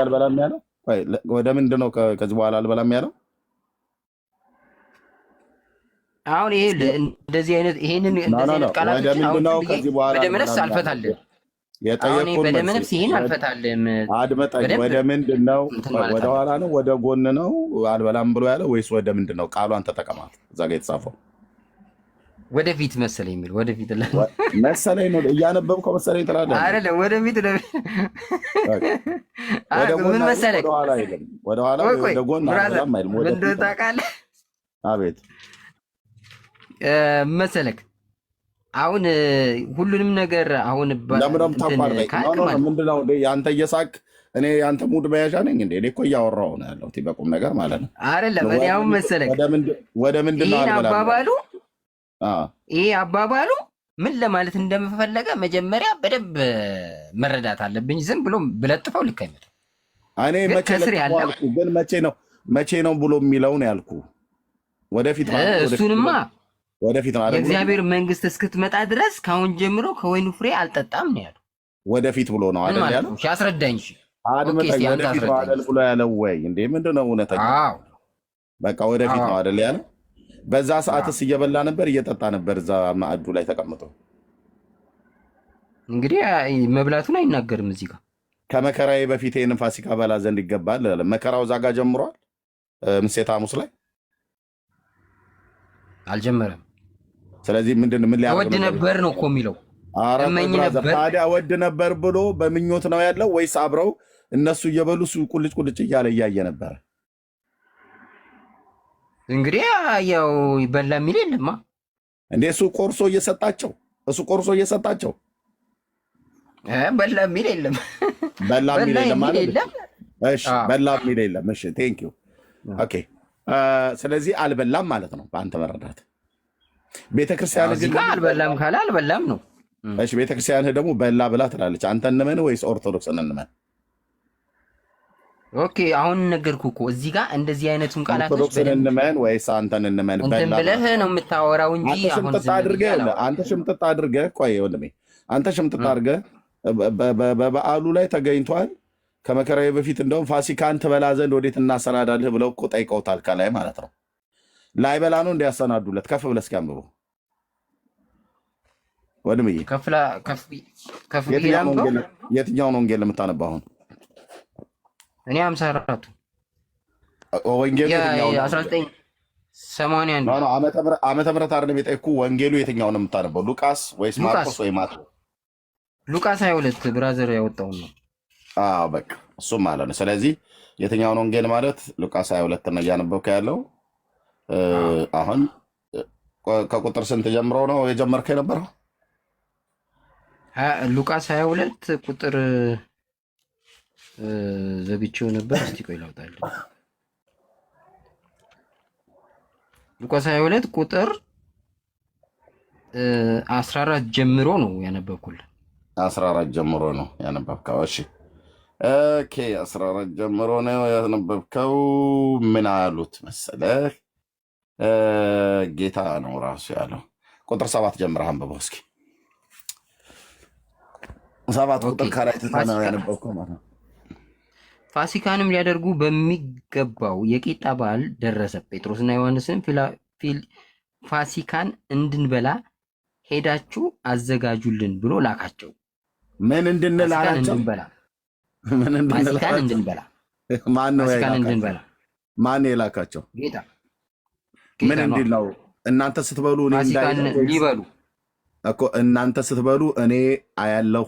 ወደ ምንድን ነው ከዚህ በኋላ አልበላም ያለው? አሁን ይሄ እንደዚህ አይነት ቃላቶችን በደመነፍስ አልፈታልም። በደመነፍስ ይሄን አልፈታልም። አድመጠኝ። ወደ ምንድን ነው? ወደ ኋላ ነው ወደ ጎን ነው አልበላም ብሎ ያለው ወይስ ወደ ምንድን ነው? ቃሏን ተጠቀማት። እዛ ጋ የተጻፈው ወደፊት መሰለኝ የሚል ወደፊት መሰለኝ ነው እያነበብከው መሰለኝ ትላለህ አይደለም? ወደፊት ምን መሰለህ? ወደ ኋላ ወደ ጎን አልበላም አይልም። ወደ ታውቃለህ? አቤት መሰለክ አሁን ሁሉንም ነገር አሁን ምንድነው የአንተ እየሳቅ እኔ የአንተ ሙድ መያዣ ነኝ እንዴ? እኔ እኮ እያወራሁ ነው ያለሁት በቁም ነገር ማለት ነው። አይደለም እኔ አሁን መሰለክ ወደ ምንድን ነው ይሄ አባባሉ ምን ለማለት እንደምፈለገ መጀመሪያ በደንብ መረዳት አለብኝ። ዝም ብሎ ብለጥፈው ልክ አይመጣም። እኔ መቼ ነው ብሎ የሚለው ነው ያልኩ። ወደፊት እሱንማ ወደፊት ነው የእግዚአብሔር መንግስት እስክትመጣ ድረስ ከአሁን ጀምሮ ከወይኑ ፍሬ አልጠጣም ነው ያለው። ወደፊት ብሎ ነው ምን አይደል ማለት ያለው? ነው? አስረዳኝ። ኦኬ አድምጠኝ። እስቲ አንተ ወደፊት ነው አስረዳኝ። አይደል ብሎ ያለው ወይ እንዴ? ምንድነው እውነተኛ? አዎ በቃ ወደፊት ነው አዎ አይደል ያለው? በዛ አዎ። ሰዓትስ እየበላ ነበር እየጠጣ ነበር እዛ ማዕዱ ላይ ተቀምጦ? እንግዲህ መብላቱን አይናገርም እዚህ ጋር። ከመከራዬ በፊት ይህንን ፋሲካ በላ ዘንድ ይገባል አለ። መከራው እዛ ጋር ጀምሯል። ምሴተ ሐሙስ ላይ አልጀመረም። ስለዚህ ምን ሊያደርግ እወድ ነበር ነው እኮ የሚለው። ኧረ ቆይ እመኝ ብራዘር፣ ነበር። ታዲያ ወድ ነበር ብሎ በምኞት ነው ያለው ወይስ አብረው እነሱ እየበሉ እሱ ቁልጭ ቁልጭ እያለ እያየ ነበረ? እንግዲህ ያው በላ የሚል የለማ እንዴ እሱ ቆርሶ እየሰጣቸው በላ የሚል የለም። በላ የሚል በላ የለም የሚል ማለት የለም። እሺ፣ በላ የሚል የለም። እሺ ቴንክ ዩ ኦኬ። ስለዚህ አልበላም ማለት ነው በአንተ መረዳት። ቤተክርስቲያን እዚህ ግን ጋር አልበላም ካለ አልበላም ነው። እሺ፣ ቤተክርስቲያን ደግሞ በላ ብላ ትላለች። አንተ እንመን ወይስ ኦርቶዶክስ እንመን? ኦኬ አሁን ነገርኩህ እኮ እዚህ ጋር እንደዚህ አይነቱን ቃላቶች ኦርቶዶክስን እንመን ወይስ አንተን እንመን? እንትን በላ ብለህ ነው የምታወራው እንጂ አንተ አሁን ሽምጥጥ ዝም አድርገህ ብለህ ይኸውልህ፣ አንተ ሽምጥጥ አድርገህ ቆይ ወንድሜ፣ አንተ ሽምጥጥ አድርገህ በበዓሉ ላይ ተገኝቷል። ከመከራዬ በፊት እንደውም ፋሲካን ትበላ ዘንድ ወዴት እናሰናዳልህ ብለው እኮ ጠይቀውታል። ከላይ ማለት ነው ላይበላ ነው እንዲያሰናዱለት። ከፍ ብለህ እስኪ አንብበው ወንድምዬ። ከፍ ብዬ አንብበው። የትኛውን ወንጌል የምታነባው አሁን? እኔ 54 ወንጌሉ የትኛው ነው? 1981 ነው ዓመተ ምህረት አይደለም የጠየኩህ። ወንጌሉ የትኛው ነው የምታነበው? ሉቃስ ወይስ ማርቆስ ወይ ማቴዎስ? ሉቃስ 22 ብራዘር ያወጣውን ነው። አዎ በቃ እሱም ማለት ነው። ስለዚህ የትኛውን ወንጌል ማለት ሉቃስ 22 ነው እያነበብክ ያለው። አሁን ከቁጥር ስንት ጀምሮ ነው የጀመርከው የነበረው? ሉቃስ 22 ቁጥር ዘግቼው ነበር። እስቲ ቆይ ላውጣልህ። ሉቃስ 22 ቁጥር 14 ጀምሮ ነው ያነበብኩልህ። 14 ጀምሮ ነው ያነበብከው? እሺ ኦኬ፣ 14 ጀምሮ ነው ያነበብከው። ምን አሉት መሰለህ? ጌታ ነው ራሱ ያለው። ቁጥር 7 ጀምረህ አንብበው እስኪ። 7 ቁጥር ከላይ ነው ያነበብከው ማለት ነው። ፋሲካንም ሊያደርጉ በሚገባው የቂጣ በዓል ደረሰ። ጴጥሮስና ዮሐንስን ፋሲካን እንድንበላ ሄዳችሁ አዘጋጁልን ብሎ ላካቸው። ምን እንድንል አላቸው? ፋሲካን እንድንበላ። ማን የላካቸው? ጌታ። ምን እንዲል ነው? እናንተ ስትበሉ እኔ ሊበሉ እኮ እናንተ ስትበሉ እኔ አያለሁ፣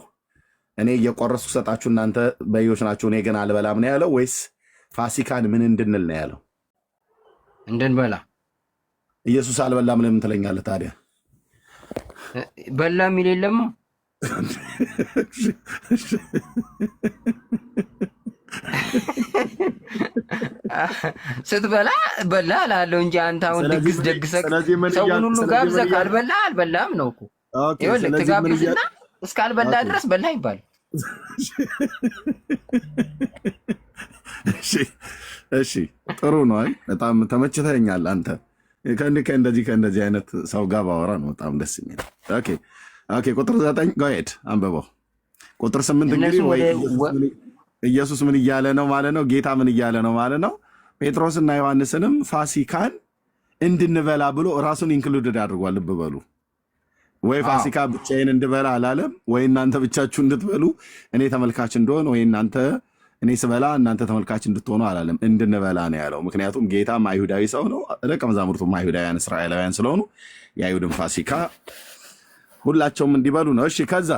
እኔ እየቆረስኩ ሰጣችሁ፣ እናንተ በዮች ናችሁ፣ እኔ ግን አልበላም ነው ያለው? ወይስ ፋሲካን ምን እንድንል ነው ያለው? እንድንበላ። ኢየሱስ አልበላም ለምን ትለኛለህ ታዲያ? በላ የሚል የለማ። ስትበላ በላ እላለሁ እንጂ አንተ አሁን ድግስ ደግሰህ ሰውን ሁሉ ጋብዘህ ካልበላ አልበላም ነው እኮ። ይኸውልህ ትጋብዝና እስካልበላ ድረስ በላ ይባል። እሺ ጥሩ ነው። አይ በጣም ተመችተኛል አንተ። ከእንደዚህ አይነት ሰው ጋር ባወራ ነው በጣም ደስ የሚል። ኦኬ ቁጥር 9 ጋሄድ አንብበው። ቁጥር 8 እንግዲህ ወይ ኢየሱስ ምን እያለ ነው ማለት ነው? ጌታ ምን እያለ ነው ማለት ነው? ጴጥሮስና ዮሐንስንም ፋሲካን እንድንበላ ብሎ ራሱን ኢንክሉድድ አድርጓል። ልብ በሉ። ወይ ፋሲካ ብቻዬን እንድበላ አላለም፣ ወይ እናንተ ብቻችሁ እንድትበሉ እኔ ተመልካች እንደሆን፣ ወይ እኔ ስበላ እናንተ ተመልካች እንድትሆኑ አላለም። እንድንበላ ነው ያለው። ምክንያቱም ጌታም አይሁዳዊ ሰው ነው፣ ደቀ መዛሙርቱም አይሁዳውያን እስራኤላውያን ስለሆኑ የአይሁድን ፋሲካ ሁላቸውም እንዲበሉ ነው። እሺ ከዛ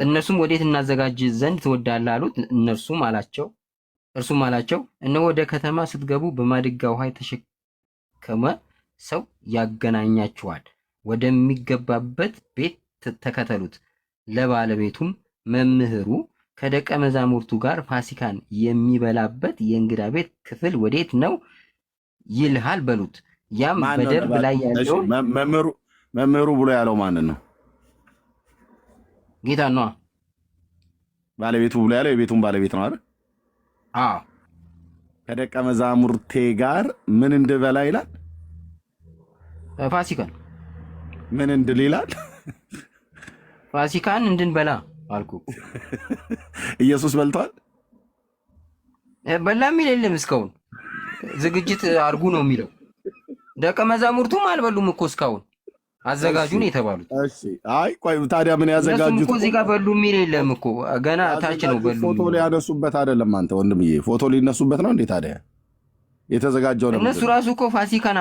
እነሱም ወዴት እናዘጋጅ ዘንድ ትወዳለህ አሉት። እርሱም አላቸው እነሆ ወደ ከተማ ስትገቡ በማድጋ ውሃ የተሸከመ ሰው ያገናኛችኋል፣ ወደሚገባበት ቤት ተከተሉት። ለባለቤቱም መምህሩ ከደቀ መዛሙርቱ ጋር ፋሲካን የሚበላበት የእንግዳ ቤት ክፍል ወዴት ነው ይልሃል በሉት። ያም በደርብ ላይ ያለው መምህሩ ብሎ ያለው ማንን ነው? ጌታ ነዋ። ባለቤቱ ብሎ ያለው የቤቱን ባለቤት ነው አይደል? አዎ። ከደቀ መዛሙርቴ ጋር ምን እንድበላ ይላል? ፋሲካን ምን እንድል ይላል? ፋሲካን እንድንበላ አልኩ። ኢየሱስ በልቷል። በላ የሚል የለም እስካሁን። ዝግጅት አድርጉ ነው የሚለው። ደቀ መዛሙርቱም አልበሉም እኮ እስካሁን። አዘጋጁ ነው የተባሉት። እሺ አይ ቆይ ታዲያ ምን ያዘጋጁት እኮ እዚህ ጋር በሉ የሚል የለም እኮ ገና ታች ነው በሉ። ፎቶ ሊያነሱበት አይደለም አንተ ወንድምዬ፣ ፎቶ ሊነሱበት ነው እንዴ ታዲያ? የተዘጋጀው ነው። እነሱ ራሱ እኮ ፋሲካን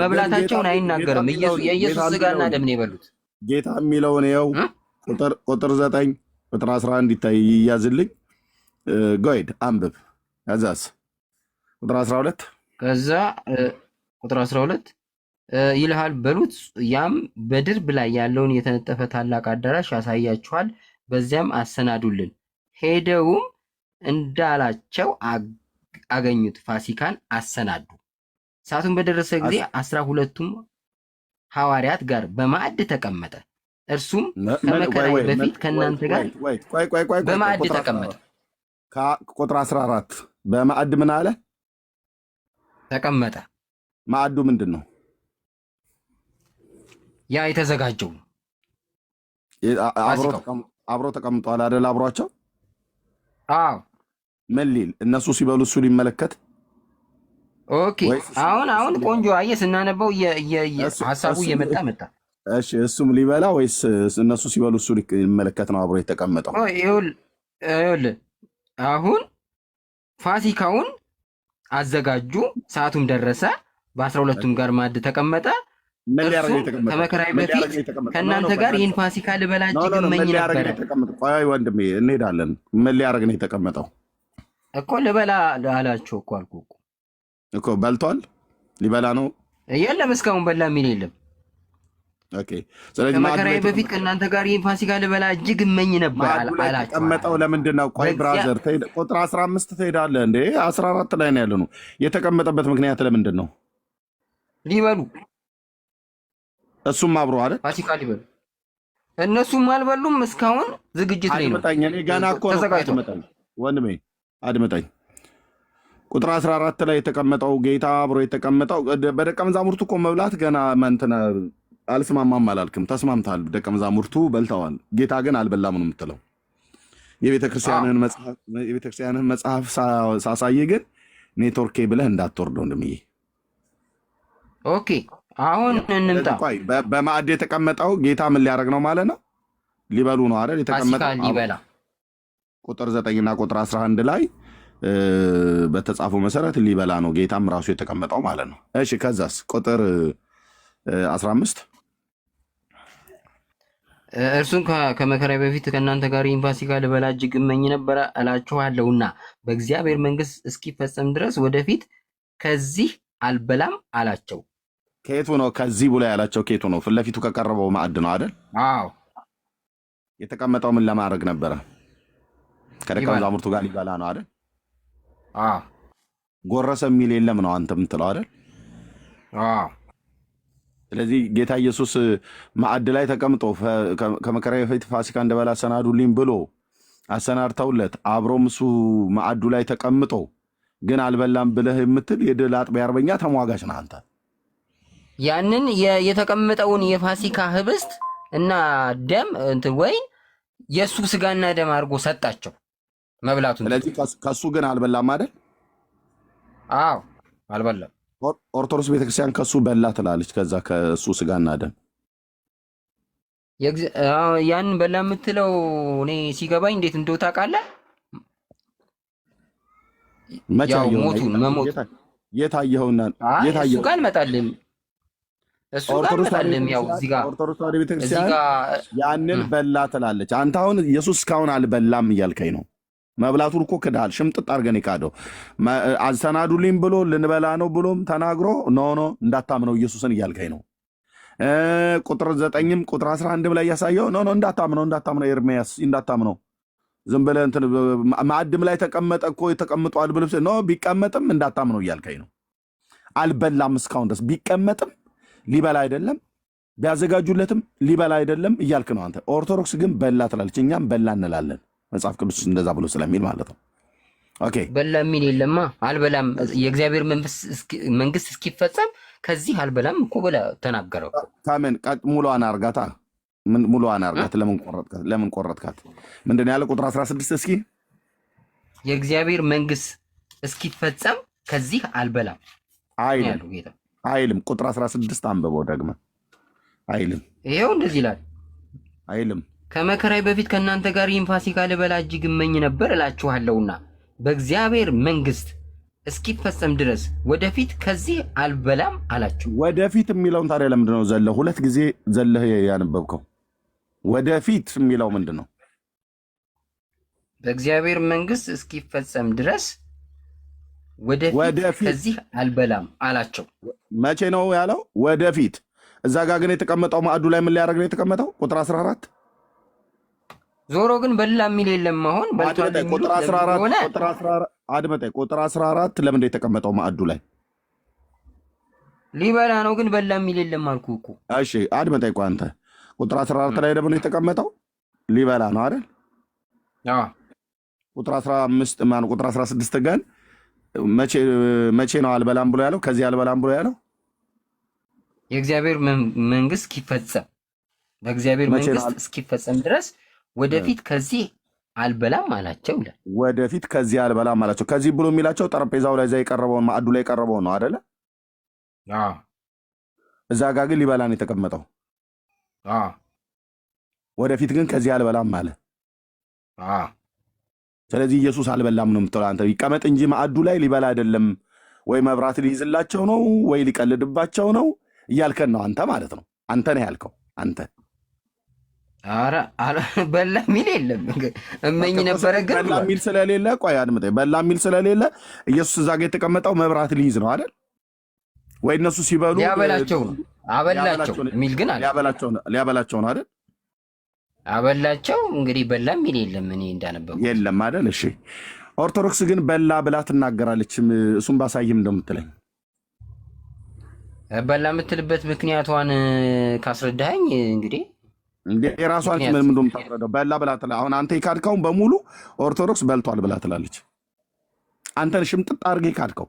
መብላታቸውን አይናገርም። የኢየሱስ ስጋና ደም ነው የበሉት። ጌታ የሚለውን ይኸው ቁጥር 9 ቁጥር 11 ይታይ ይያዝልኝ። ጎይድ አንብብ። ከዛስ ቁጥር 12 ከዛ ቁጥር 12 ይልሃል በሉት። ያም በድርብ ላይ ያለውን የተነጠፈ ታላቅ አዳራሽ ያሳያችኋል፣ በዚያም አሰናዱልን። ሄደውም እንዳላቸው አገኙት፣ ፋሲካን አሰናዱ። ሰዓቱን በደረሰ ጊዜ 12ቱም ሐዋርያት ጋር በማዕድ ተቀመጠ። እርሱም ከመከራዬ በፊት ከእናንተ ጋር በማዕድ ተቀመጠ። ቁጥር 14 በማዕድ ምን አለ? ተቀመጠ። ማዕዱ ምንድን ነው? ያ የተዘጋጀው አብሮ ተቀምጧል አይደል? አብሯቸው። አዎ። ምን ሊል እነሱ ሲበሉ እሱ ሊመለከት። ኦኬ። አሁን ቆንጆ አየህ፣ ስናነበው ሀሳቡ እየመጣ መጣ። እሺ እሱም ሊበላ ወይስ እነሱ ሲበሉ እሱ ሊመለከት ነው አብሮ የተቀመጠው? ይኸውልህ አሁን ፋሲካውን አዘጋጁ፣ ሰዓቱም ደረሰ፣ በ12ቱም ጋር ማዕድ ተቀመጠ። ከመከራዬ በፊት ከእናንተ ጋር ይህን ፋሲካ ልበላ እጅግ እመኝ ነበረ። ቆይ ወንድሜ እንሄዳለን። ምን ሊያደርግ ነው የተቀመጠው? እኮ ልበላ አላቸው እኮ አልኩህ እኮ። በልቷል? ሊበላ ነው? የለም እስካሁን በላ የሚል የለም። ከመከራዬ በፊት ከእናንተ ጋር ይህን ፋሲካ ልበላ እጅግ እመኝ ነበር አላቸው። የተቀመጠው ለምንድን ነው? ቆይ ብራዘር፣ ቁጥር 15 ትሄዳለህ እንዴ? 14 ላይ ነው ያለ ነው። የተቀመጠበት ምክንያት ለምንድን ነው? ሊበሉ። እሱም አብሮ አለ ፋሲካ ሊበሉ። እነሱም አልበሉም እስካሁን። ዝግጅት ላይ ነው። ገና እኮ ወንድሜ አድምጠኝ። ቁጥር 14 ላይ የተቀመጠው ጌታ አብሮ የተቀመጠው በደቀ መዛሙርቱ እኮ መብላት ገና መንትነ አልስማማም አላልክም። ተስማምታል። ደቀ መዛሙርቱ በልተዋል። ጌታ ግን አልበላም ነው የምትለው። የቤተክርስቲያንህን መጽሐፍ ሳሳይ ግን ኔትወርኬ ብለህ እንዳትወርደው እንደምዬ። ኦኬ አሁን እንምጣ። በማዕድ የተቀመጠው ጌታ ምን ሊያደርግ ነው ማለት ነው? ሊበሉ ነው አይደል? የተቀመጠው ሊበላ። ቁጥር 9 እና ቁጥር 11 ላይ በተጻፈው መሰረት ሊበላ ነው ጌታም ራሱ የተቀመጠው ማለት ነው። እሺ ከዛስ ቁጥር 15 እርሱም ከመከራዬ በፊት ከእናንተ ጋር ይህን ፋሲካ ልበላ እጅግ እመኝ ነበረ እላችኋለሁና በእግዚአብሔር መንግሥት እስኪፈጸም ድረስ ወደፊት ከዚህ አልበላም አላቸው። ከየቱ ነው ከዚህ ብሎ ያላቸው? ከየቱ ነው? ፊት ለፊቱ ከቀረበው ማዕድ ነው አይደል? አዎ። የተቀመጠው ምን ለማድረግ ነበረ? ከደቀ መዛሙርቱ ጋር ሊበላ ነው አይደል? አዎ። ጎረሰ የሚል የለም ነው አንተ የምትለው አይደል? አዎ። ስለዚህ ጌታ ኢየሱስ ማዕድ ላይ ተቀምጦ ከመከራዬ በፊት ፋሲካ እንደበላ አሰናዱልኝ ብሎ አሰናድተውለት አብሮም እሱ ማዕዱ ላይ ተቀምጦ ግን አልበላም ብለህ የምትል የድል አጥቢያ አርበኛ ተሟጋች ነህ አንተ። ያንን የተቀመጠውን የፋሲካ ህብስት እና ደም እንትን ወይን የእሱ ስጋና ደም አድርጎ ሰጣቸው መብላቱን። ስለዚህ ከእሱ ግን አልበላም አይደል? አዎ አልበላም። ኦርቶዶክስ ቤተክርስቲያን ከሱ በላ ትላለች። ከዛ ከሱ ስጋና ደም ያንን በላ የምትለው እኔ ሲገባኝ እንዴት እንደው ታውቃለህ? ያው ሞቱን መሞት የታየውና እሱ ጋር አልመጣልም። ያው እዚህ ጋር ኦርቶዶክስ ቤተክርስቲያን ያንን በላ ትላለች። አንተ አሁን ኢየሱስ እስካሁን አልበላም እያልከኝ ነው። መብላቱን እኮ ክዳል። ሽምጥጥ አድርገን የካደው አሰናዱልኝ ብሎ ልንበላ ነው ብሎም ተናግሮ ኖ እንዳታምነው ኢየሱስን እያልከኝ ነው። ቁጥር 9ም ቁጥር 11ም ላይ ያሳየው ኖ እንዳታምነው ኤርሚያስ እንዳታምነው ዝም ብለህ እንትን ማዕድም ላይ ተቀመጠ እኮ ተቀምጧል ብለህ ኖ ቢቀመጥም እንዳታምነው እያልከኝ ነው። አልበላም እስካሁን ድረስ ቢቀመጥም ሊበላ አይደለም ቢያዘጋጁለትም ሊበላ አይደለም እያልክ ነው አንተ። ኦርቶዶክስ ግን በላ ትላለች። እኛም በላ እንላለን። መጽሐፍ ቅዱስ እንደዛ ብሎ ስለሚል ማለት ነው። ኦኬ በላ የሚል የለማ። አልበላም የእግዚአብሔር መንግስት እስኪፈጸም ከዚህ አልበላም እኮ ብለህ ተናገረው። ከምን ሙሉዋን አርጋታ ምን ሙሉዋን አድርጋት። ለምን ቆረጥካት? ምንድን ነው ያለ ቁጥር 16 እስኪ የእግዚአብሔር መንግስት እስኪፈጸም ከዚህ አልበላም አይልም። ቁጥር 16 አንብበው ደግመ አይልም። ይሄው እንደዚህ ይላል አይልም። ከመከራዬ በፊት ከእናንተ ጋር ይህን ፋሲካ ልበላ እጅግ እመኝ ነበር እላችኋለሁና በእግዚአብሔር መንግስት እስኪፈጸም ድረስ ወደፊት ከዚህ አልበላም አላችሁ። ወደፊት የሚለውን ታዲያ ለምንድን ነው ዘለህ ሁለት ጊዜ ዘለህ ያነበብከው? ወደፊት የሚለው ምንድን ነው? በእግዚአብሔር መንግስት እስኪፈጸም ድረስ ወደፊት ከዚህ አልበላም አላቸው። መቼ ነው ያለው? ወደፊት። እዛ ጋር ግን የተቀመጠው ማዕዱ ላይ ምን ሊያደርግ ነው የተቀመጠው? ቁጥር 14 ዞሮ ግን በላ የሚል የለም። አሁን ቁጥር 14 ለምን የተቀመጠው ማዕዱ ላይ? ሊበላ ነው ግን በላ የሚል የለም አልኩ እኮ። እሺ አድመጠኝ። ቆይ አንተ ቁጥር 14 ላይ ለምን የተቀመጠው? ሊበላ ነው አይደል? አዎ። ቁጥር 15 ማን ቁጥር 16 ግን መቼ ነው አልበላም ብሎ ያለው? ከዚህ አልበላም ብሎ ያለው የእግዚአብሔር መንግስት እስኪፈጸም በእግዚአብሔር መንግስት እስኪፈጸም ድረስ ወደፊት ከዚህ አልበላም አላቸው ይላል። ወደፊት ከዚህ አልበላም አላቸው። ከዚህ ብሎ የሚላቸው ጠረጴዛው ላይ የቀረበውን ማዕዱ ላይ የቀረበውን ነው አይደለ? አዎ። እዛ ጋር ግን ሊበላ ነው የተቀመጠው። አዎ። ወደፊት ግን ከዚህ አልበላም አለ። አዎ። ስለዚህ ኢየሱስ አልበላም ነው የምትለው አንተ። ይቀመጥ እንጂ ማዕዱ ላይ ሊበላ አይደለም። ወይ መብራት ሊይዝላቸው ነው ወይ ሊቀልድባቸው ነው እያልከን ነው አንተ ማለት ነው። አንተ ነህ ያልከው አንተ። ኧረ በላ የሚል የለም። እመኝ ነበረ ግን በላ የሚል ስለሌለ፣ ቆይ አድምጠኝ። በላ የሚል ስለሌለ ኢየሱስ እዛ ጋር የተቀመጠው መብራት ሊይዝ ነው አይደል? ወይ እነሱ ሲበሉ ሊያበላቸው ነው አበላቸው የሚል ግን አለ። ሊያበላቸው ነው አይደል? አበላቸው። እንግዲህ በላ የሚል የለም። እኔ እንዳነበው የለም አይደል? እሺ ኦርቶዶክስ ግን በላ ብላ ትናገራለች። እሱም ባሳይም እንደምትለኝ በላ የምትልበት ምክንያቷን ካስረዳኸኝ እንግዲህ የራሷን ምን እንደምታስረዳው በላ ብላ ትላለች። አሁን አንተ የካድከውን በሙሉ ኦርቶዶክስ በልቷል ብላ ትላለች። አንተን ሽምጥጥ አድርጌ ካድከው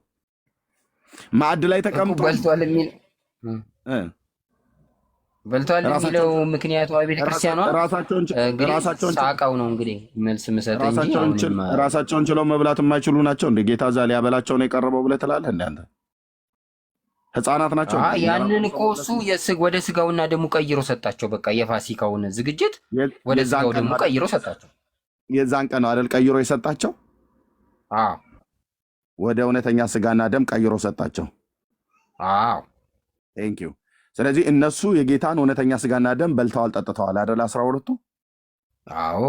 ማዕድ ላይ ተቀምጦ በልቷል የሚል በልቷል የሚለው ምክንያቷ ቤተክርስቲያኗ ራሳቸውን ሳቃው ነው እንግዲህ መልስ መሰጠኝ እንጂ ራሳቸውን ችለው መብላት የማይችሉ ናቸው እንደ ጌታ እዛ ሊያበላቸው ነው የቀረበው ብለህ ትላለህ እንደ አንተ ህፃናት ናቸው። ያንን እኮ እሱ ወደ ስጋውና ደሙ ቀይሮ ሰጣቸው። በቃ የፋሲካውን ዝግጅት ወደ ስጋው ደሙ ቀይሮ ሰጣቸው። የዛን ቀን ነው አይደል ቀይሮ የሰጣቸው? አዎ ወደ እውነተኛ ስጋና ደም ቀይሮ ሰጣቸው። አዎ ቴንክ ዩ። ስለዚህ እነሱ የጌታን እውነተኛ ስጋና ደም በልተዋል ጠጥተዋል አይደል? 12ቱ። አዎ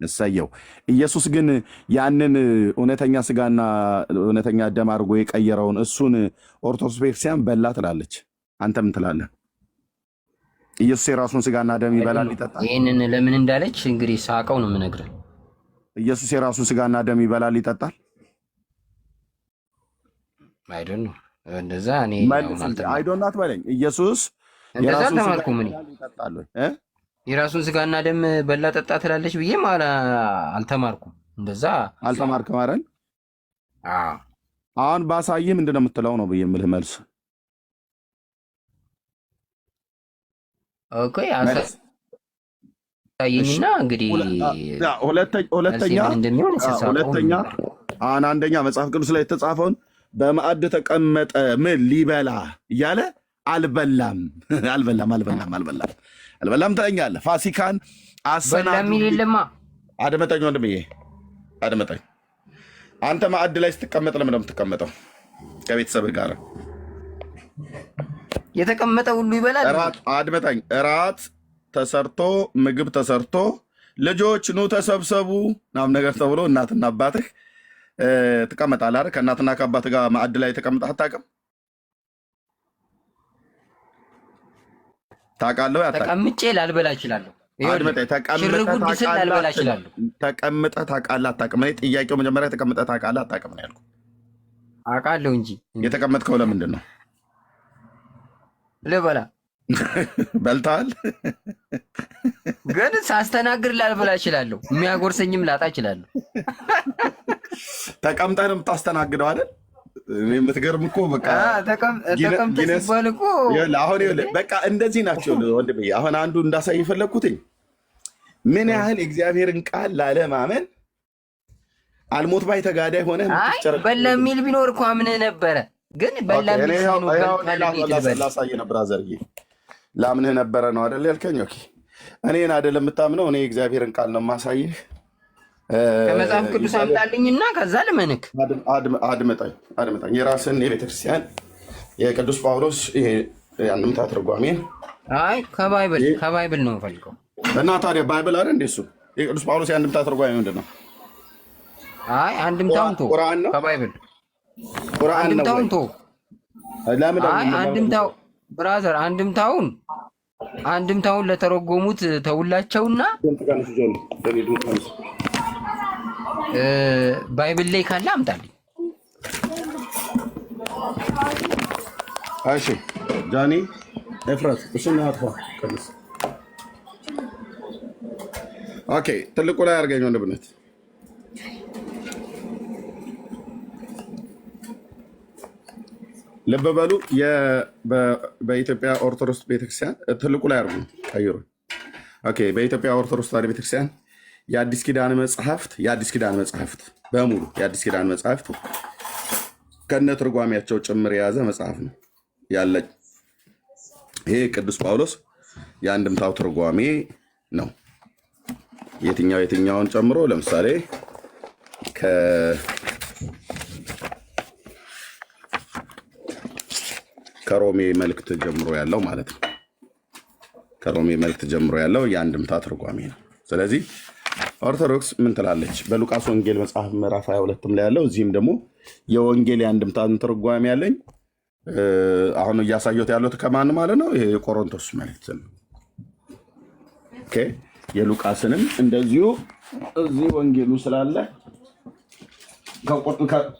እሰየው። ኢየሱስ ግን ያንን እውነተኛ ስጋና እውነተኛ ደም አድርጎ የቀየረውን እሱን ኦርቶዶክስ ቤተክርስቲያን በላ ትላለች። አንተ ምን ትላለህ? ኢየሱስ የራሱን ስጋና ደም ይበላል ይጠጣል? ይህንን ለምን እንዳለች እንግዲህ ሳቀው ነው የምነግርህ። ኢየሱስ የራሱን ስጋና ደም ይበላል ይጠጣል? አይዶን ነው እንደዛ። እኔ አይዶን ናት በለኝ። ኢየሱስ የራሱን ስጋና ደም ይጠጣል ወይ? የራሱን ስጋና ደም በላ ጠጣ ትላለች ብዬም አልተማርኩም። እንደዛ አልተማርክም አይደል? አሁን ባሳይህ ምንድን ነው የምትለው ነው ብዬ የምልህ መልስ። ኦኬ አሳየኝና እንግዲህ ሁለተኛ አንደኛ መጽሐፍ ቅዱስ ላይ የተጻፈውን በማዕድ ተቀመጠ ምን ሊበላ እያለ አልበላም ትለኛለህ። ፋሲካን አሰናዱ የለማ። አድመጠኝ ወንድምዬ አድመጠኝ። አንተ ማዕድ ላይ ስትቀመጥ ለምን ነው የምትቀመጠው? ከቤተሰብህ ጋር የተቀመጠ ሁሉ ይበላል። አድመጠኝ። እራት ተሰርቶ ምግብ ተሰርቶ ልጆች ኑ ተሰብሰቡ ናም ነገር ተብሎ እናትና አባትህ ትቀመጣለህ አይደል? ከእናትና ከአባትህ ጋር ማዕድ ላይ ተቀምጠህ አታውቅም? ታውቃለህ? ተቀምጬ ላልበላ እችላለሁ። ሽርጉድ ስል ላልበላ እችላለሁ። ተቀምጠህ ታውቃለህ አታውቅም? እኔ ጥያቄው መጀመሪያ ተቀምጠህ ታውቃለህ አታውቅም ነው ያልኩህ። አውቃለሁ እንጂ። የተቀመጥከው ለምንድን ነው? ልበላ። በልተሃል? ግን ሳስተናግድ ላልበላ እችላለሁ። የሚያጎርሰኝም ላጣ እችላለሁ። ተቀምጠህ ነው የምታስተናግደው አይደል? የምትገርም እኮ በቃ ተቀምጠህ ሲባል እኮ አሁን በቃ እንደዚህ ናቸው ወንድሜ። አሁን አንዱ እንዳሳይ የፈለግኩትኝ ምን ያህል እግዚአብሔርን ቃል ላለማመን አልሞት ባይ ተጋዳይ ሆነ በላ የሚል ቢኖር እኮ አምነህ ነበረ። ግን በላ ላሳየ ነበር አዘርዬ ላምንህ ነበረ ነው አይደል ያልከኝ? ኦኬ እኔን አይደለም የምታምነው፣ እኔ እግዚአብሔርን ቃል ነው የማሳይህ። ከመጽሐፍ ቅዱስ አምጣልኝና ከዛ ልመንክ። አድምጣኝ። የራስን የቤተክርስቲያን የቅዱስ ጳውሎስ ይሄ አንድምታ ትርጓሜን አይ ከባይብል ነው የምፈልገው። እና ታዲያ ባይብል አይደል እንዴ? እሱ የቅዱስ ጳውሎስ የአንድምታ ትርጓሜ ምንድን ነው? አይ አንድምታውን ቶ ቁርአን ነው ከባይብል ቁርአን ነው። አንድምታውን ቶ ለምን አንድምታው ብራዘር አንድምታውን ለተረጎሙት ተውላቸውና ባይብል ላይ ካለ አምጣልኝ። እሺ ጃኒ ኤፍራት እሱን አጥፋ ቀንስ። ኦኬ ትልቁ ላይ አድርገኝ ወንድምነት። ልብ በሉ በኢትዮጵያ ኦርቶዶክስ ቤተክርስቲያን ትልቁ ላይ አድርጉ ቀይሩ። ኦኬ በኢትዮጵያ ኦርቶዶክስ ተዋሕዶ ቤተክርስቲያን የአዲስ ኪዳን መጽሐፍት በሙሉ የአዲስ ኪዳን መጽሐፍት ከነ ትርጓሜያቸው ጭምር የያዘ መጽሐፍ ነው ያለኝ። ይሄ ቅዱስ ጳውሎስ የአንድምታው ትርጓሜ ነው። የትኛውን ጨምሮ ለምሳሌ ከሮሜ መልእክት ጀምሮ ያለው ማለት ነው። ከሮሜ መልእክት ጀምሮ ያለው የአንድምታ ትርጓሜ ነው። ስለዚህ ኦርቶዶክስ ምን ትላለች? በሉቃስ ወንጌል መጽሐፍ ምዕራፍ 22 ላይ ያለው፣ እዚህም ደግሞ የወንጌል የአንድምታ ትርጓሜ ያለኝ። አሁን እያሳየሁት ያለሁት ከማን ማለት ነው? ይሄ የቆሮንቶስ መልእክት ነው። ኦኬ የሉቃስንም እንደዚሁ እዚህ ወንጌሉ ስላለ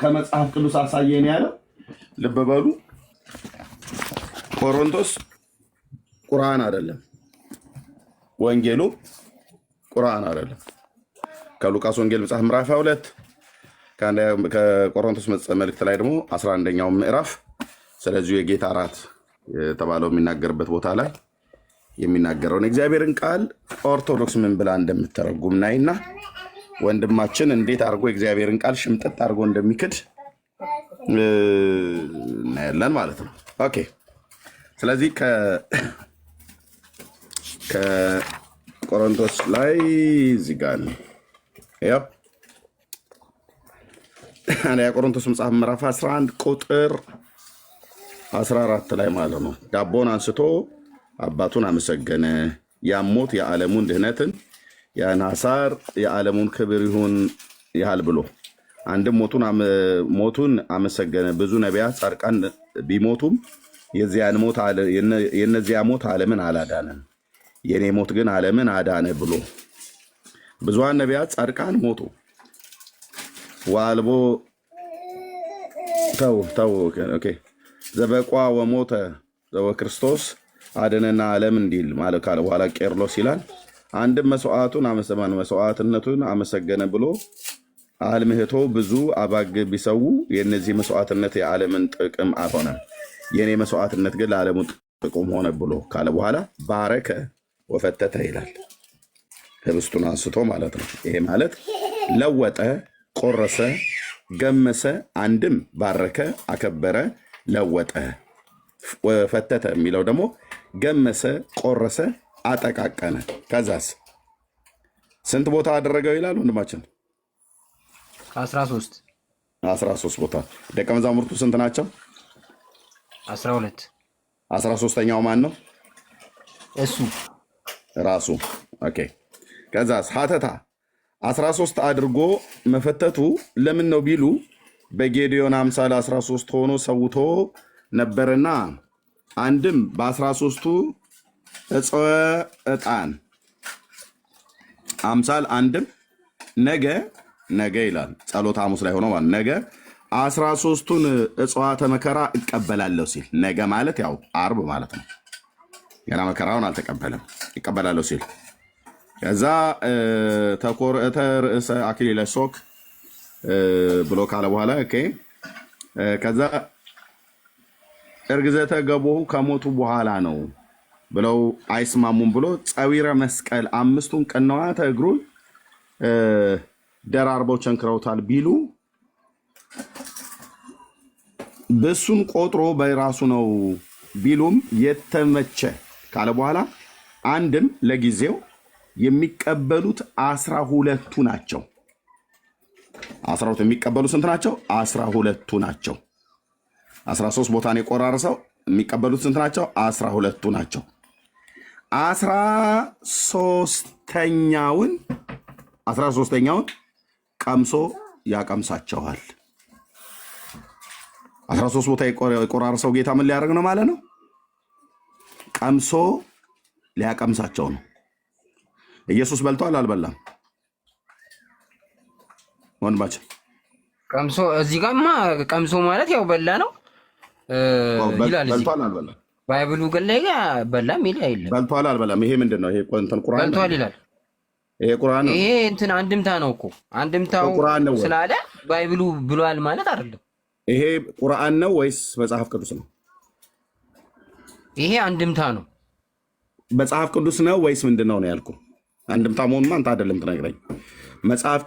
ከመጽሐፍ ቅዱስ አሳየን ያለው። ልብ በሉ ቆሮንቶስ ቁርአን አይደለም፣ ወንጌሉ ቁርአን አይደለም። ከሉቃስ ወንጌል መጽሐፍ ምዕራፍ 22 ከቆሮንቶስ መልእክት ላይ ደግሞ 11ኛው ምዕራፍ ስለዚሁ የጌታ እራት የተባለው የሚናገርበት ቦታ ላይ የሚናገረውን እግዚአብሔርን ቃል ኦርቶዶክስ ምን ብላ እንደምትተረጉም ናይና ወንድማችን እንዴት አድርጎ እግዚአብሔርን ቃል ሽምጥጥ አድርጎ እንደሚክድ እናያለን ማለት ነው። ኦኬ ስለዚህ ከቆሮንቶስ ላይ እዚህ ጋር ያው ቆሮንቶስ መጽሐፍ ምዕራፍ 11 ቁጥር 14 ላይ ማለት ነው። ዳቦን አንስቶ አባቱን አመሰገነ፣ ያሞት የዓለሙን ድህነትን የናሳር የዓለሙን ክብር ይሁን ያህል ብሎ አንድም ሞቱን አመሰገነ። ብዙ ነቢያት ጻድቃን ቢሞቱም የነዚያ ሞት ዓለምን አላዳነም፣ የኔ ሞት ግን ዓለምን አዳነ ብሎ ብዙሃን ነቢያት ጻድቃን ሞቱ ዋልቦ ተው ዘበቋ ወሞተ ዘበክርስቶስ አደነና ዓለም እንዲል ማለት ካለ በኋላ ቄርሎስ ይላል። አንድም መስዋዕትነቱን አመሰገነ ብሎ አልምህቶ ብዙ አባግ ቢሰዉ የእነዚህ መስዋዕትነት የዓለምን ጥቅም አልሆነ፣ የእኔ መስዋዕትነት ግን ለዓለሙ ጥቅም ሆነ ብሎ ካለ በኋላ ባረከ ወፈተተ ይላል። ህብስቱን አንስቶ ማለት ነው። ይሄ ማለት ለወጠ፣ ቆረሰ፣ ገመሰ። አንድም ባረከ፣ አከበረ፣ ለወጠ። ፈተተ የሚለው ደግሞ ገመሰ፣ ቆረሰ፣ አጠቃቀነ። ከዛስ ስንት ቦታ አደረገው ይላል ወንድማችን? 13 ቦታ። ደቀ መዛሙርቱ ስንት ናቸው? 12። 13ኛው ማን ነው? እሱ ራሱ። ኦኬ ከዛስ ሀተታ 13 አድርጎ መፈተቱ ለምን ነው ቢሉ በጌዲዮን አምሳል 13 ሆኖ ሰውቶ ነበርና፣ አንድም በ13ቱ እፀወ ዕጣን አምሳል፣ አንድም ነገ ይላል ጸሎተ ሐሙስ ላይ ሆኖ ማለት ነገ 13ቱን እጽዋተ መከራ እቀበላለሁ ሲል፣ ነገ ማለት ያው አርብ ማለት ነው። ገና መከራውን አልተቀበለም፣ ይቀበላለሁ ሲል ከዛ ተኮርዕተ ርእሰ አክሊለ ሦክ ብሎ ካለ በኋላ ኦኬ ከዛ እርግዘተ ገቦሁ ከሞቱ በኋላ ነው ብለው አይስማሙም ብሎ ጸዊረ መስቀል 5ቱን ቅንዋተ እግሩን ደራርበው ቸንክረውታል ቢሉ በሱን ቆጥሮ በራሱ ነው ቢሉም የተመቸ ካለ በኋላ አንድም ለጊዜው የሚቀበሉት 12ቱ ናቸው። 12 የሚቀበሉ ስንት ናቸው? 12ቱ ናቸው። 13 ቦታን የቆራረሰው የሚቀበሉት ስንት ናቸው? 12ቱ ናቸው። 13ኛውን ቀምሶ ያቀምሳቸዋል። 13 ቦታ የቆራረሰው ጌታ ምን ሊያደርግ ነው ማለት ነው? ቀምሶ ሊያቀምሳቸው ነው። ኢየሱስ በልቷል አልበላም? ወንድማችን ቀምሶ እዚህ ጋርማ ቀምሶ ማለት ያው በላ ነው ይላል። በልቷል አልበላም? ባይብሉ ግን ላይ በላም ይላል አይደለም? በልቷል አልበላም? ይሄ ምንድነው? ይሄ እንትን ቁርአን በልቷል ይላል። ይሄ ቁርአን ነው። ይሄ እንትን አንድምታ ነው እኮ አንድምታው ስላለ ባይብሉ ብሏል ማለት አይደለም። ይሄ ቁርአን ነው ወይስ መጽሐፍ ቅዱስ ነው? ይሄ አንድምታ ነው። መጽሐፍ ቅዱስ ነው ወይስ ምንድነው ነው ያልኩ? አንድምታ መሆኑን አንተ አይደለም ትነግረኝ። የመጽሐፍ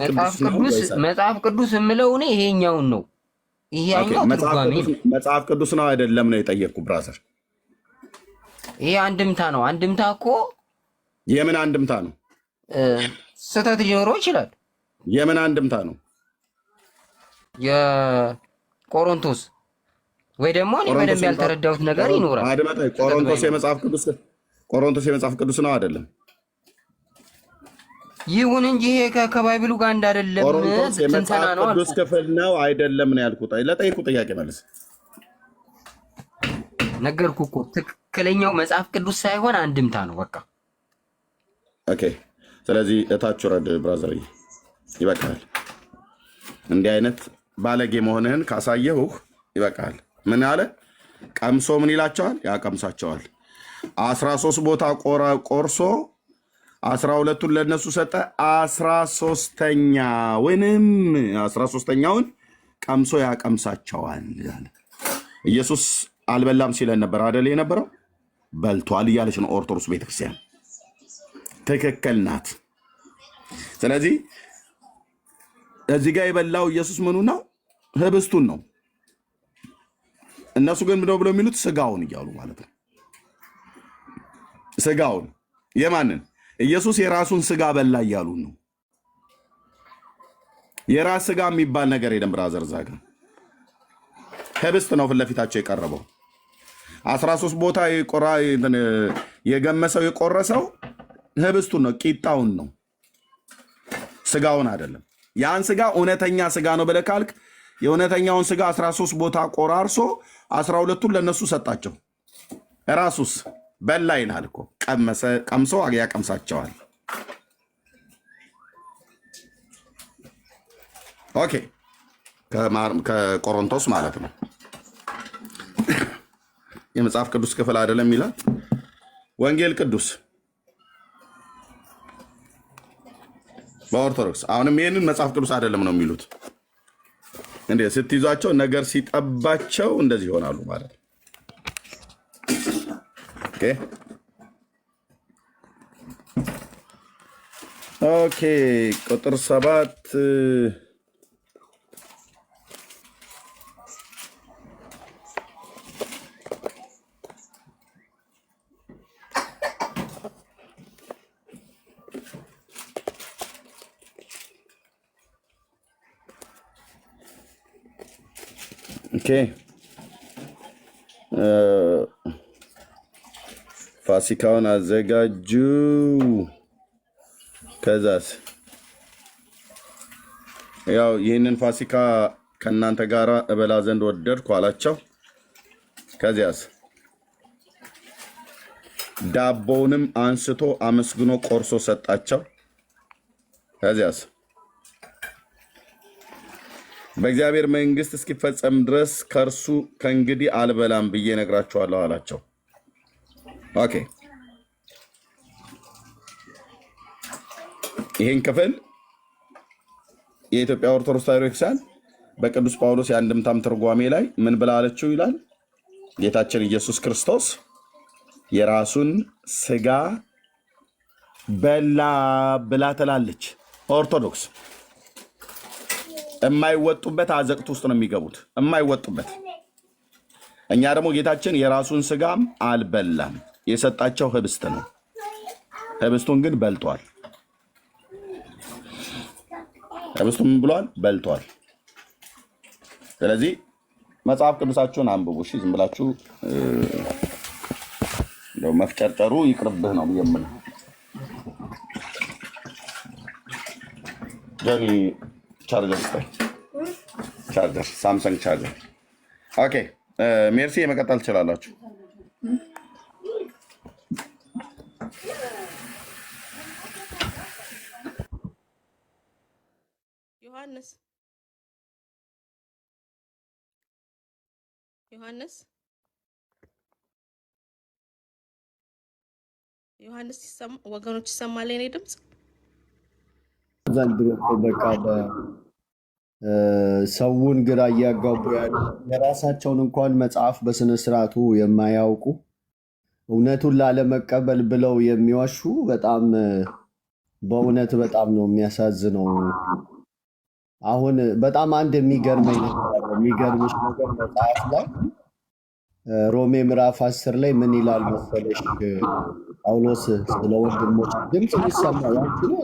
ቅዱስ ነው ወይስ መጽሐፍ ቅዱስ የምለው እኔ ይሄኛውን ነው። ይሄኛው ትርጓሜ መጽሐፍ ቅዱስ ነው አይደለም ነው የጠየቅኩ ብራዘር። ይሄ አንድምታ ነው። አንድምታ እኮ የምን አንድምታ ነው? ስህተት ሊኖረው ይችላል። የምን አንድምታ ነው? የቆሮንቶስ ወይ ደግሞ እኔ በደንብ ያልተረዳሁት ነገር ይኖራል። አድመጣይ ቆሮንቶስ የመጽሐፍ ቅዱስ ነው አይደለም? ይሁን እንጂ ይሄ ከባይብሉ ጋር እንዳይደለም ትንተና ነው። ቅዱስ ክፍል ነው አይደለም ነው ያልኩት። ለጠይቁ ጥያቄ መልስ ነገርኩ እኮ ትክክለኛው መጽሐፍ ቅዱስ ሳይሆን አንድምታ ነው። በቃ ኦኬ። ስለዚህ እታች ወረድ ብራዘር፣ ይበቃል። እንዲህ አይነት ባለጌ መሆንህን ካሳየሁህ ይበቃል። ምን አለ? ቀምሶ ምን ይላቸዋል? ያቀምሳቸዋል። 13 ቦታ ቆርሶ 12ቱን ለነሱ ሰጠ። 13ኛውን ቀምሶ ያቀምሳቸዋል። ኢየሱስ አልበላም ሲለን ነበር አይደል? የነበረው በልቷል እያለች ነው ኦርቶዶክስ ቤተክርስቲያን። ትክክል ናት። ስለዚህ እዚህ ጋር የበላው ኢየሱስ ምኑ ነው? ህብስቱን ነው። እነሱ ግን ምንድነው ብለው የሚሉት? ስጋውን እያሉ ማለት ነው። ስጋውን የማንን? ኢየሱስ የራሱን ስጋ በላ እያሉ ነው። የራስ ስጋ የሚባል ነገር የለም ብራዘር። ዛጋ ህብስት ነው ፊት ለፊታቸው የቀረበው። 13 ቦታ የገመሰው የቆረሰው ህብስቱን ነው፣ ቂጣውን ነው፣ ስጋውን አይደለም። ያን ስጋ እውነተኛ ስጋ ነው ብለህ ካልክ የእውነተኛውን ስጋ 13 ቦታ ቆራርሶ 12ቱን ለነሱ ሰጣቸው። ራሱስ በላ ይልሃል እኮ። ቀምሶ ያቀምሳቸዋል። ኦኬ፣ ከቆሮንቶስ ማለት ነው። የመጽሐፍ ቅዱስ ክፍል አይደለም ይላል ወንጌል ቅዱስ በኦርቶዶክስ። አሁንም ይህንን መጽሐፍ ቅዱስ አይደለም ነው የሚሉት። እንዴ ስትይዟቸው ነገር ሲጠባቸው እንደዚህ ይሆናሉ ማለት ነው። ኦኬ ቁጥር 7 ኦኬ ፋሲካውን አዘጋጁ። ከዛስ ያው ይህንን ፋሲካ ከእናንተ ጋር እበላ ዘንድ ወደድኩ አላቸው። ከዚያስ ዳቦውንም አንስቶ አመስግኖ ቆርሶ ሰጣቸው። ከዚያስ በእግዚአብሔር መንግሥት እስኪፈጸም ድረስ ከእርሱ ከእንግዲህ አልበላም ብዬ ነግራችኋለሁ አላቸው። ኦኬ ይህን ክፍል የኢትዮጵያ ኦርቶዶክስ ተዋሕዶ ቤተክርስቲያን በቅዱስ ጳውሎስ የአንድምታም ትርጓሜ ላይ ምን ብላ አለችው ይላል? ጌታችን ኢየሱስ ክርስቶስ የራሱን ስጋ በላ ብላ ትላለች። ኦርቶዶክስ የማይወጡበት አዘቅት ውስጥ ነው የሚገቡት፣ የማይወጡበት። እኛ ደግሞ ጌታችን የራሱን ስጋም አልበላም፣ የሰጣቸው ህብስት ነው። ህብስቱን ግን በልቷል። ህብስቱን ምን ብሏል? በልቷል። ስለዚህ መጽሐፍ ቅዱሳችሁን አንብቡ። እሺ ዝም ብላችሁ እንደው መፍጨርጨሩ ይቅርብህ ነው የምልህ። ጀኒ ቻርጀር ሳምሰንግ ቻርጀር። ኦኬ ሜርሲ፣ የመቀጠል ትችላላችሁ። ዮሐንስ ወገኖች ይሰማል የኔ ድምፅ? ዘንድሮ እኮ በቃ ሰውን ግራ እያጋቡ ያሉ የራሳቸውን እንኳን መጽሐፍ በስነ ስርዓቱ የማያውቁ እውነቱን ላለመቀበል ብለው የሚዋሹ በጣም በእውነት በጣም ነው የሚያሳዝነው። አሁን በጣም አንድ የሚገርመኝ የሚገርምሽ ነገር መጽሐፍ ላይ ሮሜ ምዕራፍ 10 ላይ ምን ይላል መሰለሽ? ጳውሎስ ስለ ወንድሞች ድምፅ የሚሰማው ያንቺ ነው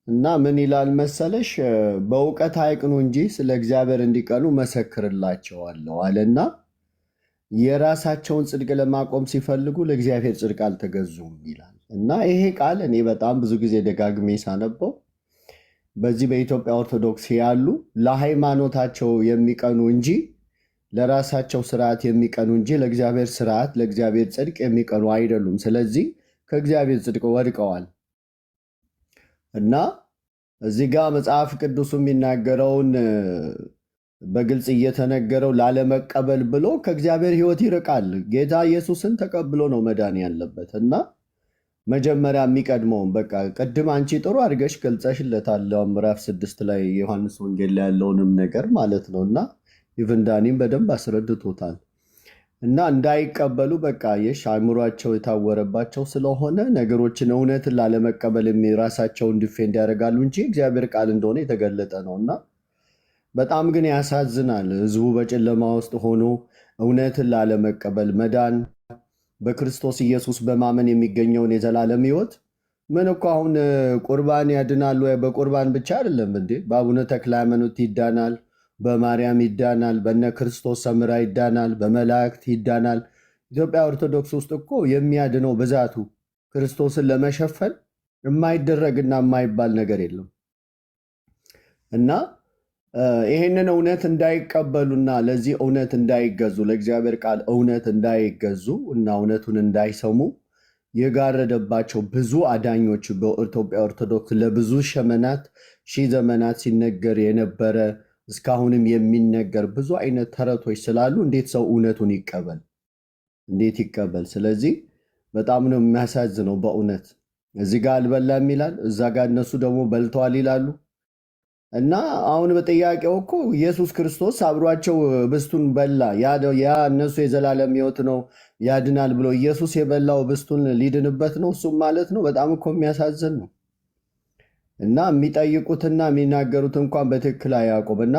እና ምን ይላል መሰለሽ? በእውቀት አይቅኑ እንጂ ስለ እግዚአብሔር እንዲቀኑ መሰክርላቸዋለሁ አለና የራሳቸውን ጽድቅ ለማቆም ሲፈልጉ ለእግዚአብሔር ጽድቅ አልተገዙም ይላል። እና ይሄ ቃል እኔ በጣም ብዙ ጊዜ ደጋግሜ ሳነበው በዚህ በኢትዮጵያ ኦርቶዶክስ ያሉ ለሃይማኖታቸው የሚቀኑ እንጂ ለራሳቸው ስርዓት የሚቀኑ እንጂ ለእግዚአብሔር ስርዓት ለእግዚአብሔር ጽድቅ የሚቀኑ አይደሉም። ስለዚህ ከእግዚአብሔር ጽድቅ ወድቀዋል። እና እዚህ ጋር መጽሐፍ ቅዱሱ የሚናገረውን በግልጽ እየተነገረው ላለመቀበል ብሎ ከእግዚአብሔር ሕይወት ይርቃል። ጌታ ኢየሱስን ተቀብሎ ነው መዳን ያለበት። እና መጀመሪያ የሚቀድመውን በቃ ቅድም አንቺ ጥሩ አድርገሽ ገልጸሽለታል። ምዕራፍ 6 ላይ ዮሐንስ ወንጌል ላይ ያለውንም ነገር ማለት ነው። እና ኢቭን ዳኒም በደንብ አስረድቶታል። እና እንዳይቀበሉ በቃ የሽ አእምሯቸው የታወረባቸው ስለሆነ ነገሮችን እውነትን ላለመቀበል ራሳቸውን ዲፌንድ ያደርጋሉ እንጂ እግዚአብሔር ቃል እንደሆነ የተገለጠ ነው። እና በጣም ግን ያሳዝናል። ህዝቡ በጨለማ ውስጥ ሆኖ እውነትን ላለመቀበል መዳን በክርስቶስ ኢየሱስ በማመን የሚገኘውን የዘላለም ህይወት ምን እኮ አሁን ቁርባን ያድናሉ? በቁርባን ብቻ አይደለም እንዴ? በአቡነ ተክለ ሃይማኖት ይዳናል፣ በማርያም ይዳናል፣ በነ ክርስቶስ ሰምራ ይዳናል፣ በመላእክት ይዳናል። ኢትዮጵያ ኦርቶዶክስ ውስጥ እኮ የሚያድነው ብዛቱ ክርስቶስን ለመሸፈን የማይደረግና የማይባል ነገር የለም። እና ይህንን እውነት እንዳይቀበሉና ለዚህ እውነት እንዳይገዙ ለእግዚአብሔር ቃል እውነት እንዳይገዙ እና እውነቱን እንዳይሰሙ የጋረደባቸው ብዙ አዳኞች በኢትዮጵያ ኦርቶዶክስ ለብዙ ሺህ ዘመናት ሲነገር የነበረ እስካሁንም የሚነገር ብዙ አይነት ተረቶች ስላሉ እንዴት ሰው እውነቱን ይቀበል? እንዴት ይቀበል? ስለዚህ በጣም ነው የሚያሳዝነው በእውነት። እዚህ ጋር አልበላም ይላል፣ እዛ ጋር እነሱ ደግሞ በልተዋል ይላሉ። እና አሁን በጥያቄው እኮ ኢየሱስ ክርስቶስ አብሯቸው ህብስቱን በላ። ያ እነሱ የዘላለም ህይወት ነው ያድናል ብሎ ኢየሱስ የበላው ህብስቱን ሊድንበት ነው እሱም ማለት ነው። በጣም እኮ የሚያሳዝን ነው። እና የሚጠይቁትና የሚናገሩት እንኳን በትክክል አያውቁም። እና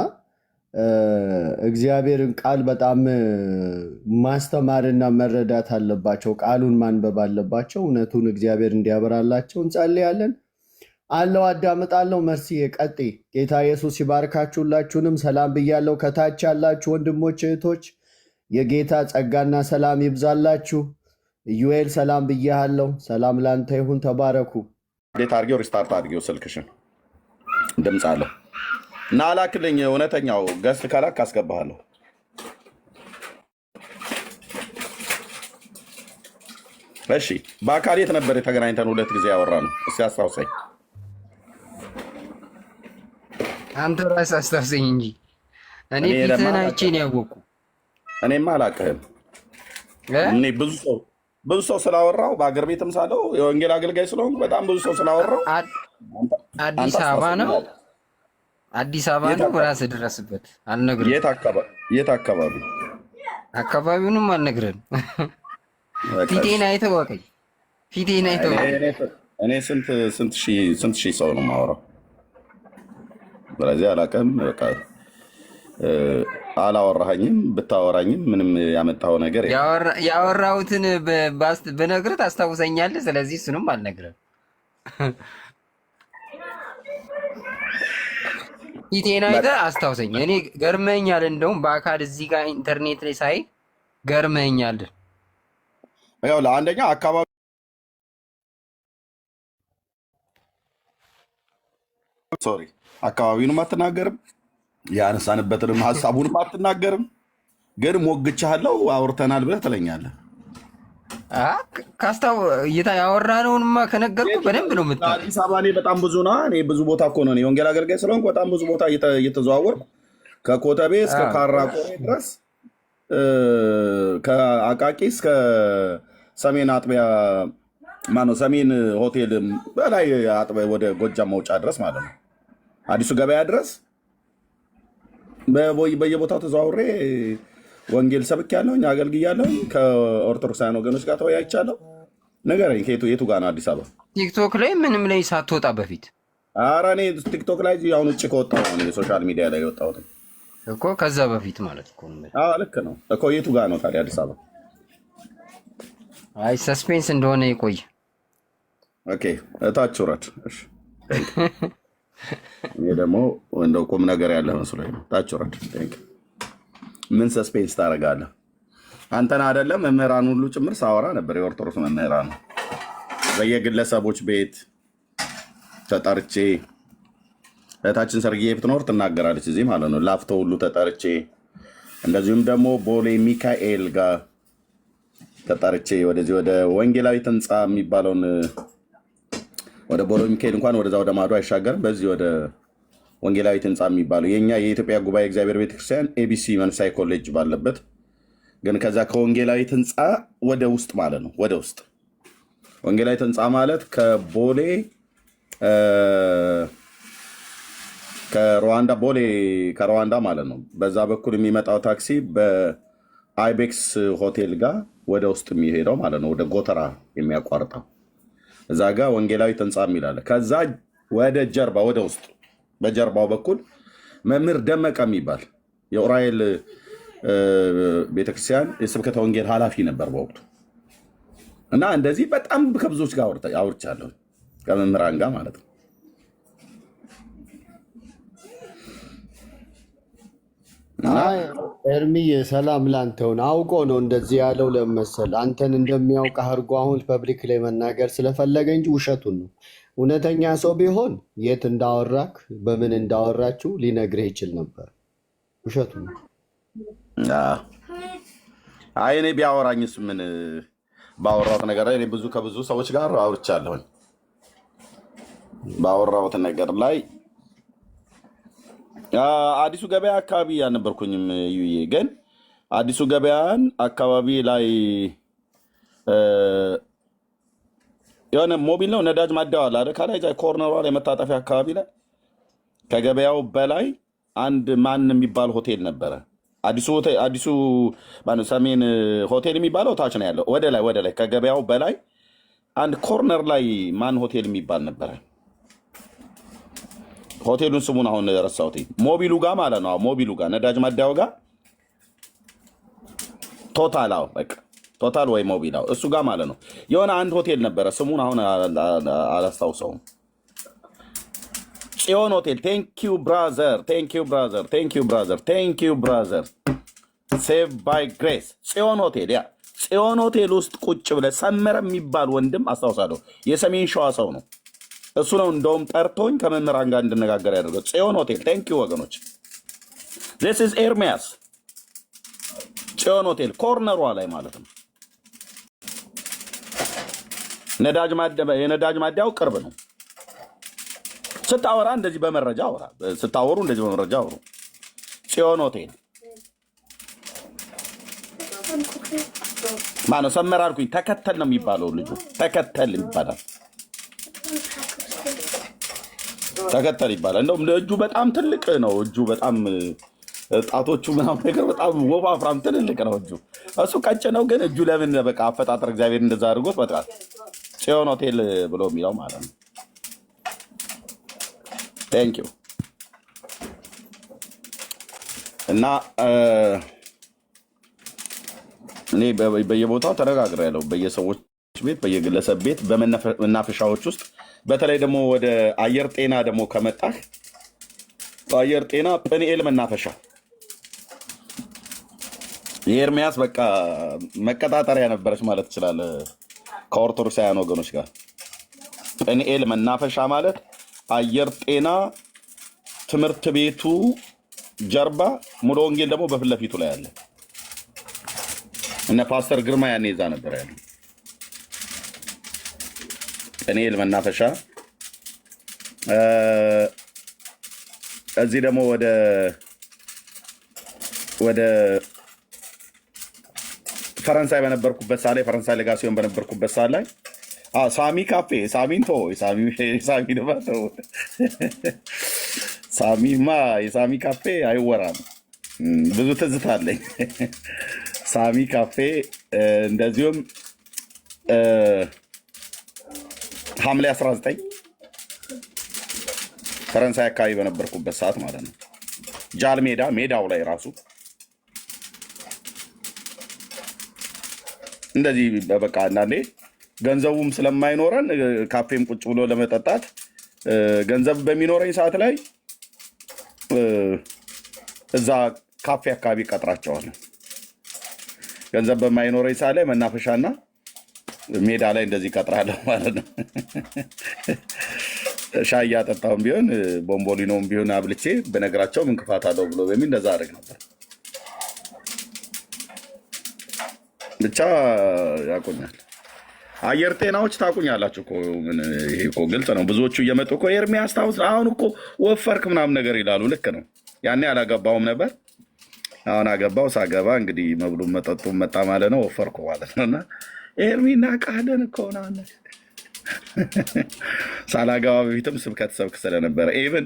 እግዚአብሔርን ቃል በጣም ማስተማርና መረዳት አለባቸው። ቃሉን ማንበብ አለባቸው። እውነቱን እግዚአብሔር እንዲያበራላቸው እንጸልያለን። አለው አዳምጣለሁ። መርሲ ቀጤ ጌታ ኢየሱስ ይባርካችሁላችሁንም ሰላም ብያለሁ። ከታች ያላችሁ ወንድሞች እህቶች የጌታ ጸጋና ሰላም ይብዛላችሁ። ኢዩኤል ሰላም ብያለሁ። ሰላም ላንተ ይሁን። ተባረኩ። እንዴት አድርጌው ሪስታርት አድርጌው ስልክሽን ድምፅ አለው እና ላክልኝ። እውነተኛው ገስት ከላክ አስገባሃለሁ። እሺ በአካል የት ነበር የተገናኝተን? 2 ጊዜ ያወራ ነው። እስኪ አስታውሰኝ። አንተ ራስህ አስታውሰኝ እንጂ እኔ ፊትህን አይቼ ነው ያወቅኩ። እኔማ አላውቅህም። እኔ ብዙ ሰው ስላወራው በአገር ቤትም ሳለው የወንጌል አገልጋይ ስለሆንኩ በጣም ብዙ ሰው ስላወራው አዲስ አበባ ነው። አዲስ አበባ ነው። ራስህ ድረስበት። አልነግርህም። የት አካባቢ? አካባቢውንም አልነግርህም። ፊቴን አይተህ ወቀኝ። ፊቴን አይተህ ወቀኝ። እኔ ስንት ሺህ ሰው ነው የማወራው። ስለዚህ አላውቅም። በቃ አላወራኸኝም። ብታወራኝም ምንም ያመጣው ነገር ያወራሁትን በነግርህ ታስታውሰኛለህ። ስለዚህ እሱንም አልነግርህም። ፊቴን አይተህ አስታውሰኝ። እኔ ገርመኛል። እንደውም በአካል እዚህ ጋር ኢንተርኔት ላይ ሳይ ገርመኛል። ያው ለአንደኛ አካባቢ አካባቢውንም አትናገርም፣ ያነሳንበትንም ሀሳቡንም አትናገርም። ግን ሞግቻለሁ አውርተናል ብለህ ትለኛለህ። ያወራነውንማ ከነገርኩ በደንብ ነው የምታ አዲስ አበባ እኔ በጣም ብዙ ነው። እኔ ብዙ ቦታ እኮ ነው የወንጌል አገልጋይ ስለሆንኩ በጣም ብዙ ቦታ እየተዘዋወርኩ ከኮተቤ እስከ ካራቆሬ ድረስ ከአቃቂ እስከ ሰሜን አጥቢያ ማነው ሰሜን ሆቴል በላይ አጥቢያ ወደ ጎጃም መውጫ ድረስ ማለት ነው አዲሱ ገበያ ድረስ በየቦታው ተዘዋውሬ ወንጌል ሰብኬያለሁኝ፣ አገልግያለሁኝ። ከኦርቶዶክሳውያን ወገኖች ጋር ተወያይቻለሁ። ንገረኝ፣ የቱ ጋር ነው አዲስ አበባ? ቲክቶክ ላይ ምንም ላይ ሳትወጣ በፊት? ኧረ እኔ ቲክቶክ ላይ አሁን ውጭ ከወጣሁ ነው ሶሻል ሚዲያ ላይ የወጣሁት እኮ። ከዛ በፊት ማለት እኮ ነው። ልክ ነው እኮ። የቱ ጋር ነው ታዲያ አዲስ አበባ? አይ ሰስፔንስ እንደሆነ ይቆይ። ኦኬ፣ እታች ውረድ። እሺ፣ እኔ ደግሞ እንደው ቁም ነገር ያለ መስሎኝ ነው። እታች ውረድ። ምን ሰስፔንስ ታደርጋለህ? አንተን አይደለም መምህራን ሁሉ ጭምር ሳወራ ነበር። የኦርቶዶክስ መምህራን በየግለሰቦች ቤት ተጠርቼ እህታችን ሰርጌ ብትኖር ትናገራለች እዚህ ማለት ነው። ላፍቶ ሁሉ ተጠርቼ፣ እንደዚሁም ደግሞ ቦሌ ሚካኤል ጋር ተጠርቼ ወደዚህ ወደ ወንጌላዊት ህንፃ የሚባለውን ወደ ቦሌ ሚካኤል እንኳን ወደዛ ወደ ማዶ አይሻገርም። በዚህ ወደ ወንጌላዊት ህንፃ የሚባለው የኛ የኢትዮጵያ ጉባኤ እግዚአብሔር ቤተክርስቲያን ኤቢሲ መንፈሳዊ ኮሌጅ ባለበት ግን ከዛ ከወንጌላዊት ህንፃ ወደ ውስጥ ማለት ነው። ወደ ውስጥ ወንጌላዊት ህንፃ ማለት ከቦሌ ከሩዋንዳ ቦሌ ከሩዋንዳ ማለት ነው። በዛ በኩል የሚመጣው ታክሲ በአይቤክስ ሆቴል ጋር ወደ ውስጥ የሚሄደው ማለት ነው። ወደ ጎተራ የሚያቋርጠው እዛ ጋር ወንጌላዊት ህንፃ የሚላለ። ከዛ ወደ ጀርባ ወደ ውስጥ በጀርባው በኩል መምህር ደመቀ የሚባል የኡራኤል ቤተክርስቲያን የስብከተ ወንጌል ኃላፊ ነበር በወቅቱ እና እንደዚህ በጣም ከብዙዎች ጋር አውርቻለሁ ከመምህራን ጋር ማለት ነው። ኤርሚዬ ሰላም ላንተውን አውቆ ነው እንደዚህ ያለው። ለመሰል አንተን እንደሚያውቅ አድርጎ አሁን ፐብሊክ ላይ መናገር ስለፈለገ እንጂ ውሸቱን ነው። እውነተኛ ሰው ቢሆን የት እንዳወራክ በምን እንዳወራችሁ ሊነግርህ ይችል ነበር። ውሸቱን ነው። አይ እኔ ቢያወራኝስ ምን ባወራሁት ነገር ላይ እኔ ከብዙ ሰዎች ጋር አውርቻለሁኝ። ባወራሁት ነገር ላይ አዲሱ ገበያ አካባቢ አልነበርኩኝም ዩዬ፣ ግን አዲሱ ገበያን አካባቢ ላይ የሆነ ሞቢል ነው ነዳጅ ማደያዋል አይደል? ከላይ ኮርነሯ ላይ መታጠፊያ አካባቢ ላይ ከገበያው በላይ አንድ ማን የሚባል ሆቴል ነበረ። አዲሱ ሰሜን ሆቴል የሚባለው ታች ነው ያለው። ወደ ላይ ከገበያው በላይ አንድ ኮርነር ላይ ማን ሆቴል የሚባል ነበረ። ሆቴሉን ስሙን አሁን ረሳሁት። ሞቢሉ ጋር ማለት ነው። ሞቢሉ ጋር ነዳጅ ማደያው ጋር ቶታል፣ በቃ ቶታል ወይ ሞቢል እሱ ጋር ማለት ነው። የሆነ አንድ ሆቴል ነበረ፣ ስሙን አሁን አላስታውሰውም። ጽዮን ሆቴል። ቴንኪው ብራዘር፣ ቴንኪው ብራዘር፣ ቴንኪው ብራዘር፣ ቴንኪው ብራዘር። ሴቭ ባይ ግሬስ ጽዮን ሆቴል። ያ ጽዮን ሆቴል ውስጥ ቁጭ ብለህ ሰመረ የሚባል ወንድም አስታውሳለሁ። የሰሜን ሸዋ ሰው ነው እሱ ነው። እንደውም ጠርቶኝ ከመምህራን ጋር እንድነጋገር ያደርገው ጽዮን ሆቴል። ቴንኪው ወገኖች። ዚስ ኢዝ ኤርሚያስ። ጽዮን ሆቴል ኮርነሯ ላይ ማለት ነው። የነዳጅ ማደያው ቅርብ ነው። ስታወራ እንደዚህ በመረጃ አውራ፣ ስታወሩ እንደዚህ በመረጃ አውሩ። ጽዮን ሆቴል ማነው? ሰመር አልኩኝ። ተከተል ነው የሚባለው ልጁ፣ ተከተል ይባላል። ተከተል ይባላል። እንደውም እጁ በጣም ትልቅ ነው። እጁ በጣም ጣቶቹ ምናምን ነገር በጣም ወፋፍራም ትልልቅ ነው እጁ። እሱ ቀጭ ነው፣ ግን እጁ ለምን በቃ አፈጣጠር እግዚአብሔር እንደዛ አድርጎት በቃ ጽዮን ሆቴል ብሎ የሚለው ማለት ነው። ቴንክ ዩ እና እኔ በየቦታው ተነጋግሬያለሁ፣ በየሰዎች ቤት፣ በየግለሰብ ቤት፣ በመናፈሻዎች ውስጥ በተለይ ደግሞ ወደ አየር ጤና ደግሞ ከመጣህ አየር ጤና ጵንኤል መናፈሻ የኤርሚያስ በቃ መቀጣጠሪያ ነበረች ማለት ትችላለህ ከኦርቶዶክሳውያን ወገኖች ጋር። ጵንኤል መናፈሻ ማለት አየር ጤና ትምህርት ቤቱ ጀርባ፣ ሙሉ ወንጌል ደግሞ በፊት ለፊቱ ላይ አለ። እነ ፓስተር ግርማ ያኔ እዛ ነበር ያሉ። ጵንኤል መናፈሻ እዚህ ደግሞ ወደ ፈረንሳይ በነበርኩበት ሰዓት ላይ ፈረንሳይ ሌጋሲዮን በነበርኩበት ሰዓት ላይ ሳሚ ካፌ ሳሚማ የሳሚ ካፌ አይወራም። ብዙ ትዝታ አለኝ። ሳሚ ካፌ እንደዚሁም ሐምሌ 19 ፈረንሳይ አካባቢ በነበርኩበት ሰዓት ማለት ነው። ጃል ሜዳው ላይ ራሱ እንደዚህ በቃ አንዳንዴ ገንዘቡም ስለማይኖረን ካፌም ቁጭ ብሎ ለመጠጣት ገንዘብ በሚኖረኝ ሰዓት ላይ እዛ ካፌ አካባቢ ቀጥራቸዋለሁ። ገንዘብ በማይኖረኝ ሰዓት ላይ መናፈሻና ሜዳ ላይ እንደዚህ ቀጥራለሁ ማለት ነው። ሻይ እያጠጣሁም ቢሆን ቦምቦሊኖም ቢሆን አብልቼ በነገራቸው ምን ክፋት አለው ብሎ በሚል እንደዛ አደረግ ነበር። ብቻ ያቁኛል። አየር ጤናዎች ታቁኛላችሁ እኮ ምን ይሄ እኮ ግልጽ ነው። ብዙዎቹ እየመጡ እኮ ኤርሚያስ ታውስ አሁን እኮ ወፈርክ ምናምን ነገር ይላሉ። ልክ ነው። ያኔ አላገባውም ነበር። አሁን አገባው። ሳገባ እንግዲህ መብሉ መጠጡ መጣ ማለት ነው። ወፈርኩ ማለት ነውና ኤርሚና ቃለን እኮ ነው ሳላገባ በፊትም ስብከት ሰብክ ስለነበረ ኢቭን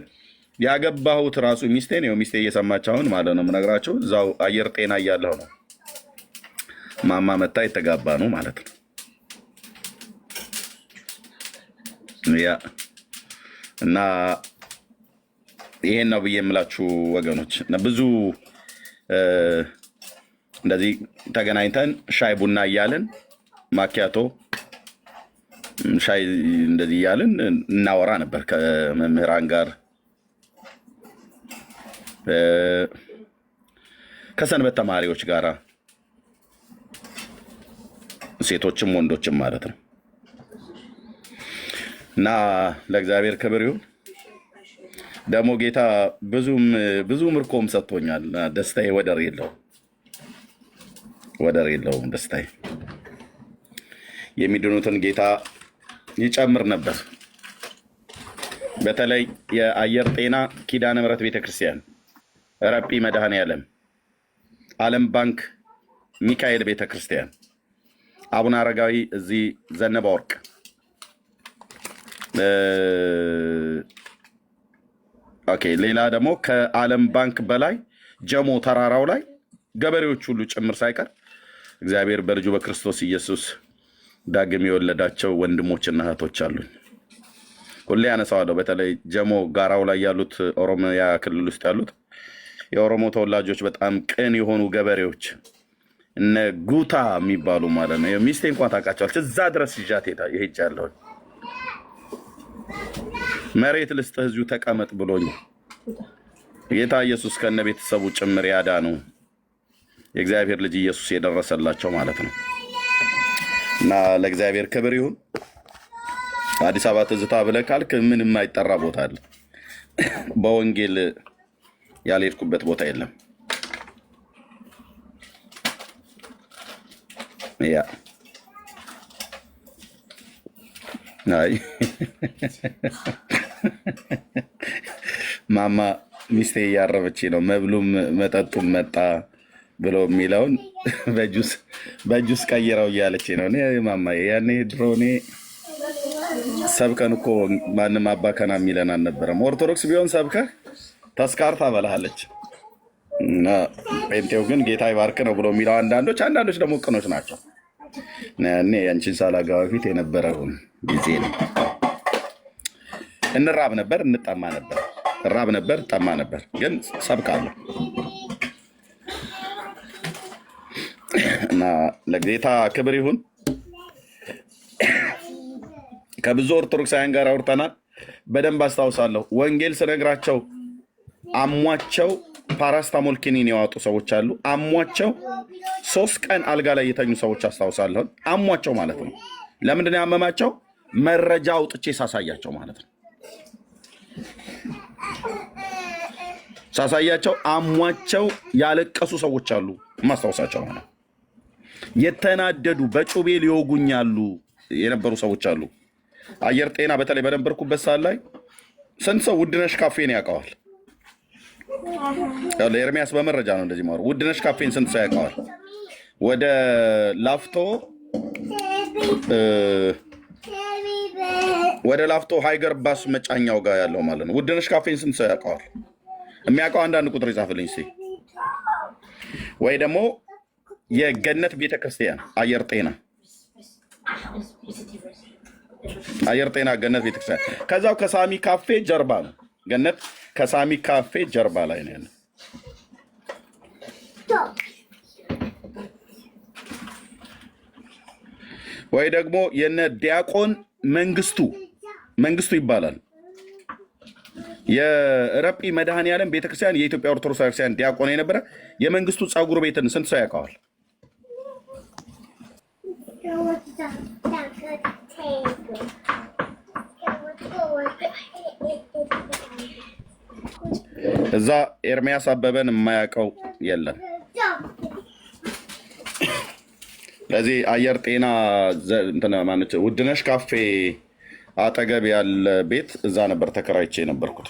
ያገባሁት ራሱ ሚስቴ ነው። ሚስቴ እየሰማች አሁን ማለት ነው የምነግራቸው እዛው አየር ጤና እያለሁ ነው ማማ መታ የተጋባ ነው ማለት ነው። ያ እና ይሄን ነው ብዬ የምላችሁ ወገኖች። ብዙ እንደዚህ ተገናኝተን ሻይ ቡና እያልን ማኪያቶ ሻይ እንደዚህ እያልን እናወራ ነበር ከመምህራን ጋር ከሰንበት ተማሪዎች ጋር ሴቶችም ወንዶችም ማለት ነው። እና ለእግዚአብሔር ክብር ይሁን። ደግሞ ጌታ ብዙ ምርኮም ሰጥቶኛል። ደስታዬ ወደር የለውም ደስታዬ። የሚድኑትን ጌታ ይጨምር ነበር። በተለይ የአየር ጤና ኪዳነ ምሕረት ቤተክርስቲያን፣ ረጲ መድኃኔዓለም፣ ዓለም ባንክ ሚካኤል ቤተክርስቲያን፣ አቡነ አረጋዊ እዚህ ዘነበ ወርቅ፣ ሌላ ደግሞ ከዓለም ባንክ በላይ ጀሞ ተራራው ላይ ገበሬዎች ሁሉ ጭምር ሳይቀር እግዚአብሔር በልጁ በክርስቶስ ኢየሱስ ዳግም የወለዳቸው ወንድሞችና እህቶች አሉኝ። ሁሌ ያነሳዋለሁ። በተለይ ጀሞ ጋራው ላይ ያሉት ኦሮሚያ ክልል ውስጥ ያሉት የኦሮሞ ተወላጆች በጣም ቅን የሆኑ ገበሬዎች እነ ጉታ የሚባሉ ማለት ነው። ሚስቴ እንኳን ታውቃቸዋለች። እዛ ድረስ ይዣት ሄጃለሁ። መሬት ልስጥህ እዚሁ ተቀመጥ ብሎኝ ጌታ ኢየሱስ ከነ ቤተሰቡ ጭምር ያዳነው የእግዚአብሔር ልጅ ኢየሱስ የደረሰላቸው ማለት ነው። እና ለእግዚአብሔር ክብር ይሁን። አዲስ አበባ ትዝታ ብለህ ካልክ ምን የማይጠራ ቦታ አለ? በወንጌል ያልሄድኩበት ቦታ የለም። ያ አይ ማማ ሚስቴ እያረበች ነው። መብሉም መጠጡም መጣ ብሎ የሚለውን በጁስ ቀይረው እያለች ነው። ማማ ያኔ ድሮ እኔ ሰብከን እኮ ማንም አባከና የሚለን አልነበረም። ኦርቶዶክስ ቢሆን ሰብከህ ተስካር ታበላሃለች። እና ጴንጤው ግን ጌታ ይባርክ ነው ብሎ የሚለው አንዳንዶች ደግሞ ቅኖች ናቸው። እኔ ያንቺን ሳላገባ በፊት የነበረውን ጊዜ ነው። እንራብ ነበር፣ እንጠማ ነበር፣ እራብ ነበር፣ ጠማ ነበር። ግን ሰብካለሁ እና ለጌታ ክብር ይሁን። ከብዙ ኦርቶዶክሳውያን ጋር አውርተናል። በደንብ አስታውሳለሁ። ወንጌል ስነግራቸው አሟቸው ፓራስታሞል ኪኒን የዋጡ ሰዎች አሉ። አሟቸው 3 ቀን አልጋ ላይ የተኙ ሰዎች አስታውሳለሁ። አሟቸው ማለት ነው። ለምንድን ያመማቸው? መረጃ አውጥቼ ሳሳያቸው ማለት ነው። ሳሳያቸው አሟቸው ያለቀሱ ሰዎች አሉ። ማስታወሳቸው ማለት ነው። የተናደዱ በጩቤ ሊወጉኛሉ የነበሩ ሰዎች አሉ። አየር ጤና በተለይ በነበርኩበት ሰዓት ላይ ስንት ሰው ውድነሽ ካፌን ያውቀዋል? ኤርሚያስ በመረጃ ነው እንደዚህ ማሩ። ውድነሽ ካፌን ስንት ሰው ያውቀዋል? ወደ ላፍቶ ሃይገር ባስ መጫኛው ጋር ያለው ማለት ነው። ውድነሽ ካፌን ስንት ሰው ያውቀዋል? የሚያውቀው አንዳንድ ቁጥር ይጻፍልኝ እስኪ። ወይ ደግሞ የገነት ቤተክርስቲያን አየር ጤና ገነት ቤተክርስቲያን ከዛው ከሳሚ ካፌ ጀርባ ነው። ገነት ከሳሚ ካፌ ጀርባ ላይ ነው ያለው። ወይ ደግሞ የነ ዲያቆን መንግስቱ ይባላል። የረጲ መድኃኔዓለም ቤተክርስቲያን የኢትዮጵያ ኦርቶዶክስ ቤተክርስቲያን ዲያቆን የነበረ የመንግስቱ ጸጉር ቤትን ስንት ሰው ያውቀዋል? እዛ ኤርሚያስ አበበን የማያውቀው የለም። ለዚህ አየር ጤና ውድነሽ ካፌ አጠገብ ያለ ቤት እዛ ነበር ተከራይቼ የነበርኩት።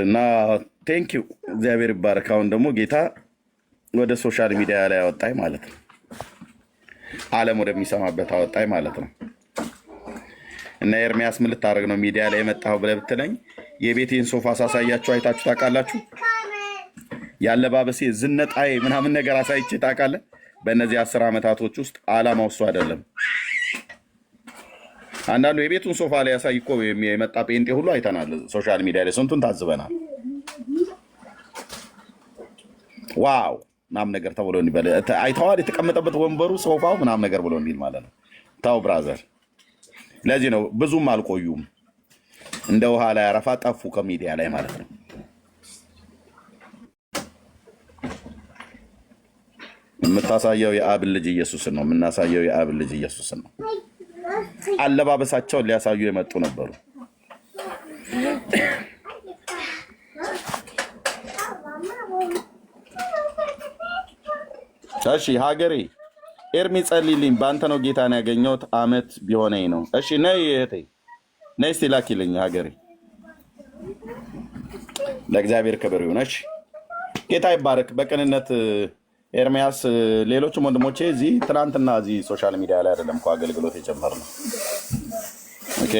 እና ቴንኪው እግዚአብሔር ይባረክ። አሁን ደግሞ ጌታ ወደ ሶሻል ሚዲያ ላይ አወጣኝ ማለት ነው። ዓለም ወደሚሰማበት አወጣኝ ማለት ነው። እና ኤርሚያስ ምን ልታደርግ ነው ሚዲያ ላይ የመጣኸው ብለህ ብትለኝ የቤቴን ሶፋ ሳሳያችሁ አይታችሁ ታውቃላችሁ? ያለባበሴ ዝነጣዬ ምናምን ነገር አሳይቼ ታውቃለህ? በእነዚህ 10 ዓመታቶች ውስጥ ዓላማው እሱ አይደለም። አንዳንዱ የቤቱን ሶፋ ላይ ያሳይ እኮ የመጣ ጴንጤ ሁሉ አይተናል። ሶሻል ሚዲያ ላይ ስንቱን ታዝበናል። ዋው ምናምን ነገር ተብሎ እንዲበል አይተዋል። የተቀመጠበት ወንበሩ ሶፋው ምናምን ነገር ብሎ እንዲል ማለት ነው። ታው ብራዘር፣ ለዚህ ነው ብዙም አልቆዩም። እንደ ውሃ ላይ አረፋ ጠፉ ከሚዲያ ላይ ማለት ነው። የምታሳየው የአብን ልጅ ኢየሱስን ነው። የምናሳየው የአብን ልጅ ኢየሱስን ነው። አለባበሳቸውን ሊያሳዩ የመጡ ነበሩ። እሺ ሀገሬ ኤርሚ ጸልይልኝ፣ በአንተ ነው ጌታን ያገኘሁት፣ አመት ቢሆነኝ ነው። እሺ ነይ እህቴ ነይ እስቲ ላኪልኝ ሀገሬ። ለእግዚአብሔር ክብር ይሁን። እሺ ጌታ ይባረክ። በቅንነት ኤርሚያስ፣ ሌሎችም ወንድሞቼ እዚህ ትናንትና እዚህ ሶሻል ሚዲያ ላይ አይደለም እኮ አገልግሎት የጀመርነው። ኦኬ።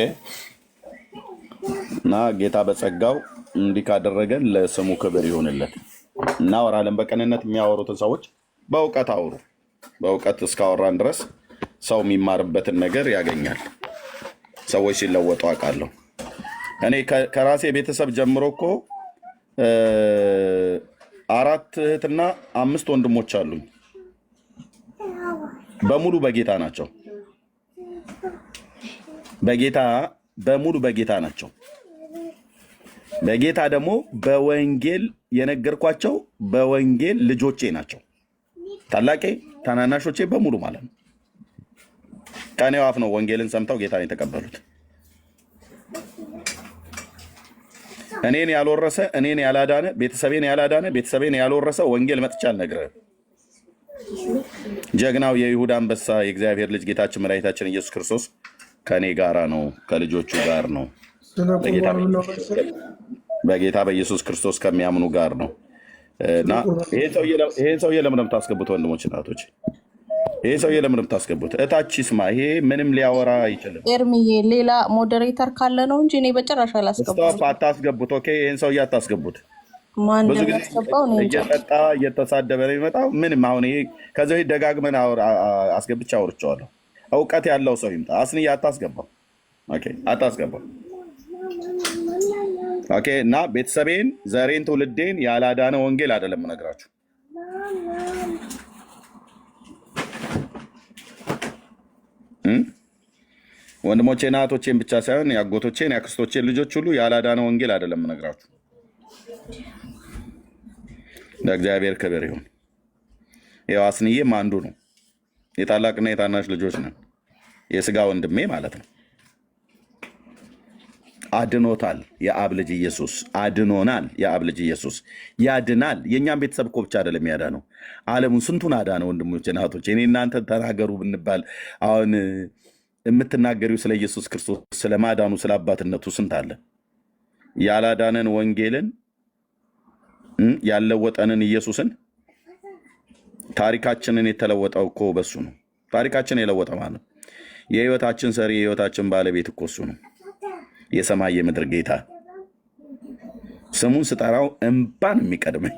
እና ጌታ በጸጋው እንዲህ ካደረገን ለስሙ ክብር ይሁንለት። እናወራለን። በቅንነት የሚያወሩትን ሰዎች በእውቀት አውሩ። በእውቀት እስካወራን ድረስ ሰው የሚማርበትን ነገር ያገኛል። ሰዎች ሲለወጡ አውቃለሁ። እኔ ከራሴ ቤተሰብ ጀምሮ እኮ 4 እህትና 5 ወንድሞች አሉኝ። በሙሉ በጌታ ናቸው። በሙሉ በጌታ ናቸው። በጌታ ደግሞ በወንጌል የነገርኳቸው በወንጌል ልጆቼ ናቸው። ታላቄ ታናናሾቼ በሙሉ ማለት ነው። ከኔው አፍ ነው ወንጌልን ሰምተው ጌታን የተቀበሉት። እኔን ያልወረሰ እኔን ያላዳነ ቤተሰቤን ያላዳነ ቤተሰቤን ያልወረሰ ወንጌል መጥቻ አልነግርህም። ጀግናው የይሁዳ አንበሳ የእግዚአብሔር ልጅ ጌታችን መድኃኒታችን ኢየሱስ ክርስቶስ ከኔ ጋራ ነው፣ ከልጆቹ ጋር ነው፣ በጌታ በኢየሱስ ክርስቶስ ከሚያምኑ ጋር ነው። እና ይሄን ሰውዬ ለምን የምታስገቡት ወንድሞች እናቶች? ይሄ ሰውዬ ለምን ብታስገቡት? እታች ይስማ። ይሄ ምንም ሊያወራ አይችልም። ኤርሚዬ ሌላ ሞዴሬተር ካለ ነው እንጂ እኔ በጭራሽ አላስገባም። ስቶፕ፣ አታስገቡት። ኦኬ፣ ይህን ሰውዬ አታስገቡት። ማን ብዙ ጊዜ እንደሚያስገባው ነው እንጂ እየጠጣ እየተሳደበ ነው የሚመጣው። ምንም አሁን ይሄ ከዚህ በፊት ደጋግመን አስገብቼ አውርቼዋለሁ። እውቀት ያለው ሰው ይምጣ። አስንዬ አታስገባው። ኦኬ፣ አታስገባው። ኦኬ። እና ቤተሰቤን፣ ዘሬን፣ ትውልዴን ያላዳነ ወንጌል አይደለም እነግራችሁ። ወንድሞቼና እህቶቼን ብቻ ሳይሆን የአጎቶቼን የአክስቶቼን ልጆች ሁሉ ያላዳነ ወንጌል አይደለም እነግራችሁ። ለእግዚአብሔር ክብር ይሁን። ይኸው አስንዬም አንዱ ነው። የታላቅና የታናሽ ልጆች ነን። የስጋ ወንድሜ ማለት ነው። አድኖታል የአብ ልጅ ኢየሱስ። አድኖናል የአብ ልጅ ኢየሱስ። ያድናል። የእኛም ቤተሰብ እኮ ብቻ አይደለም ያዳነው፣ ዓለሙን ስንቱን አዳነ። ወንድሞቼና እህቶቼ እኔ እናንተ ተናገሩ ብንባል አሁን የምትናገሪው ስለ ኢየሱስ ክርስቶስ ስለ ማዳኑ ስለ አባትነቱ ስንት አለ። ያላዳነን ወንጌልን ያለወጠንን ኢየሱስን ታሪካችንን የተለወጠው እኮ በሱ ነው። ታሪካችን የለወጠ ማለት የህይወታችን ሰሪ የህይወታችን ባለቤት እኮ እሱ ነው። የሰማይ የምድር ጌታ ስሙን ስጠራው እንባን የሚቀድመኝ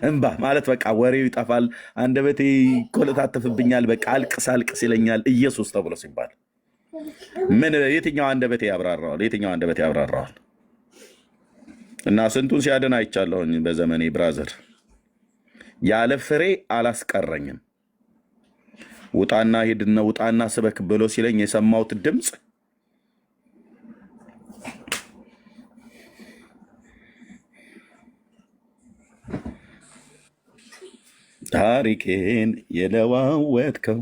እንባ ማለት በቃ ወሬው ይጠፋል፣ አንደበቴ ይኮለታተፍብኛል። በቃ አልቅስ አልቅስ ይለኛል ኢየሱስ ተብሎ ሲባል ምን የትኛው አንደበቴ ያብራራዋል? የትኛው አንደበቴ ያብራራዋል? እና ስንቱን ሲያድን አይቻለሁኝ በዘመኔ ብራዘር። ያለ ፍሬ አላስቀረኝም። ውጣና ሂድና ውጣና ስበክ ብሎ ሲለኝ የሰማሁት ድምፅ ታሪኬን የለዋወጥከው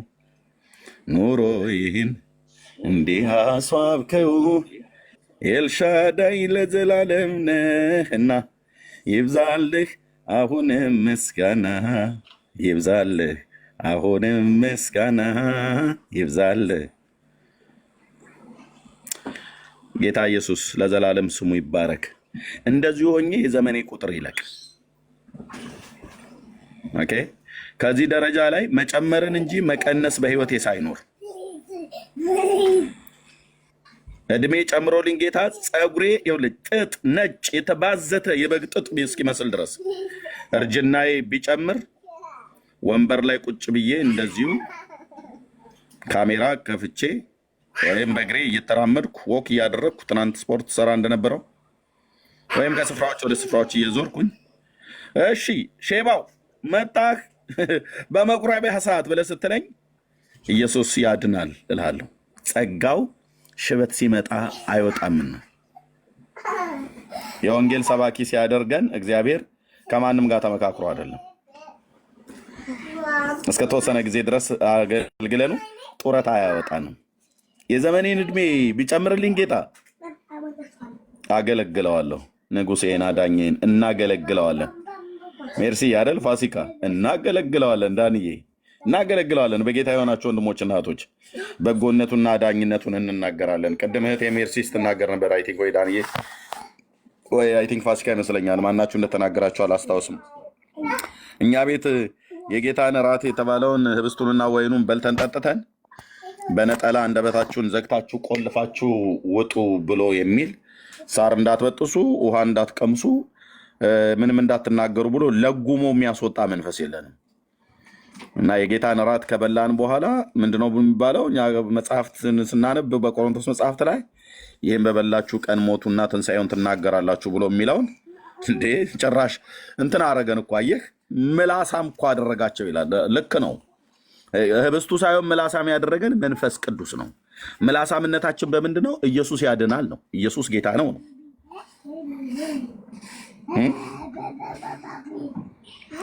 ኑሮዬን እንዲህ አስዋብከው ኤልሻዳይ ለዘላለም ነህና ይብዛልህ አሁንም ምስጋና ይብዛልህ አሁንም ምስጋና ይብዛልህ። ጌታ ኢየሱስ ለዘላለም ስሙ ይባረክ። እንደዚሁ ሆኜ የዘመኔ ቁጥር ይለቅ። ኦኬ። ከዚህ ደረጃ ላይ መጨመርን እንጂ መቀነስ በህይወቴ ሳይኖር እድሜ ጨምሮልኝ ጌታ ፀጉሬ ጥጥ ነጭ የተባዘተ የበግ ጥጥ እስኪመስል ድረስ እርጅናዬ ቢጨምር ወንበር ላይ ቁጭ ብዬ እንደዚሁ ካሜራ ከፍቼ ወይም በእግሬ እየተራመድኩ ወክ እያደረግኩ ትናንት ስፖርት ሰራ እንደነበረው ወይም ከስፍራዎች ወደ ስፍራዎች እየዞርኩኝ እሺ ሼባው መጣህ በመቁረቢያ ሰዓት ብለህ ስትለኝ ኢየሱስ ያድናል እልሃለሁ። ጸጋው ሽበት ሲመጣ አይወጣምና የወንጌል ሰባኪ ሲያደርገን እግዚአብሔር ከማንም ጋር ተመካክሮ አይደለም። እስከ ተወሰነ ጊዜ ድረስ አገልግለኑ ጡረታ አያወጣንም። የዘመኔን እድሜ ቢጨምርልኝ ጌታ አገለግለዋለሁ። ንጉሴን አዳኜን እናገለግለዋለን። ሜርሲ ያደል ፋሲካ እናገለግለዋለን። ዳንዬ እናገለግለዋለን። በጌታ የሆናቸው ወንድሞችና እህቶች በጎነቱና ዳኝነቱን እንናገራለን። ቅድም እህት የሜርሲ ስትናገር ነበር። አይ ቲንክ ወይ ዳንዬ ወይ አይ ቲንክ ፋሲካ ይመስለኛል። ማናችሁ እንደተናገራችሁ አላስታውስም። እኛ ቤት የጌታን እራት የተባለውን ህብስቱንና ወይኑን በልተን ጠጥተን በነጠላ አንደበታችሁን ዘግታችሁ ቆልፋችሁ ውጡ ብሎ የሚል ሳር እንዳትበጥሱ ውሃ እንዳትቀምሱ ምንም እንዳትናገሩ ብሎ ለጉሞ የሚያስወጣ መንፈስ የለንም። እና የጌታን እራት ከበላን በኋላ ምንድነው የሚባለው? እኛ መጽሐፍት ስናነብ በቆሮንቶስ መጽሐፍት ላይ ይህም በበላችሁ ቀን ሞቱና ትንሣኤውን ትናገራላችሁ ብሎ የሚለውን እንዴ ጭራሽ እንትን አረገን እኮ አየህ፣ ምላሳም እኮ አደረጋቸው ይላል። ልክ ነው። ህብስቱ ሳይሆን ምላሳም ያደረገን መንፈስ ቅዱስ ነው። ምላሳምነታችን በምንድን ነው? ኢየሱስ ያድናል ነው። ኢየሱስ ጌታ ነው ነው።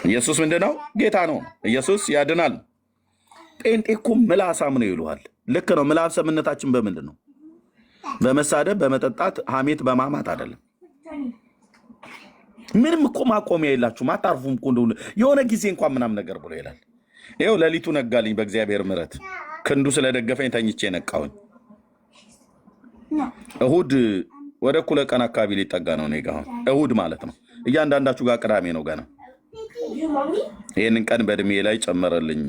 ኢየሱስ ምንድን ነው? ጌታ ነው። ኢየሱስ ያድናል። ጴንጤ እኮ ምላሳም ነው ይሉሃል። ልክ ነው። ምላሳምነታችን በምንድን ነው? በመሳደብ በመጠጣት ሐሜት በማማት አይደለም። ምንም እኮ ማቆሚያ የላችሁም። አታርፉም እኮ እንደው የሆነ ጊዜ እንኳን ምናምን ነገር ብሎ ይላል። ይኸው ሌሊቱ ነጋልኝ በእግዚአብሔር ምሕረት ክንዱ ስለደገፈኝ ተኝቼ ነቃሁኝ። እሁድ ወደ እኩለ ቀን አካባቢ ሊጠጋ ነው። እኔ ጋ አሁን እሁድ ማለት ነው። እያንዳንዳችሁ ጋር ቅዳሜ ነው ገና። ይህንን ቀን በእድሜ ላይ ጨመረልኝ።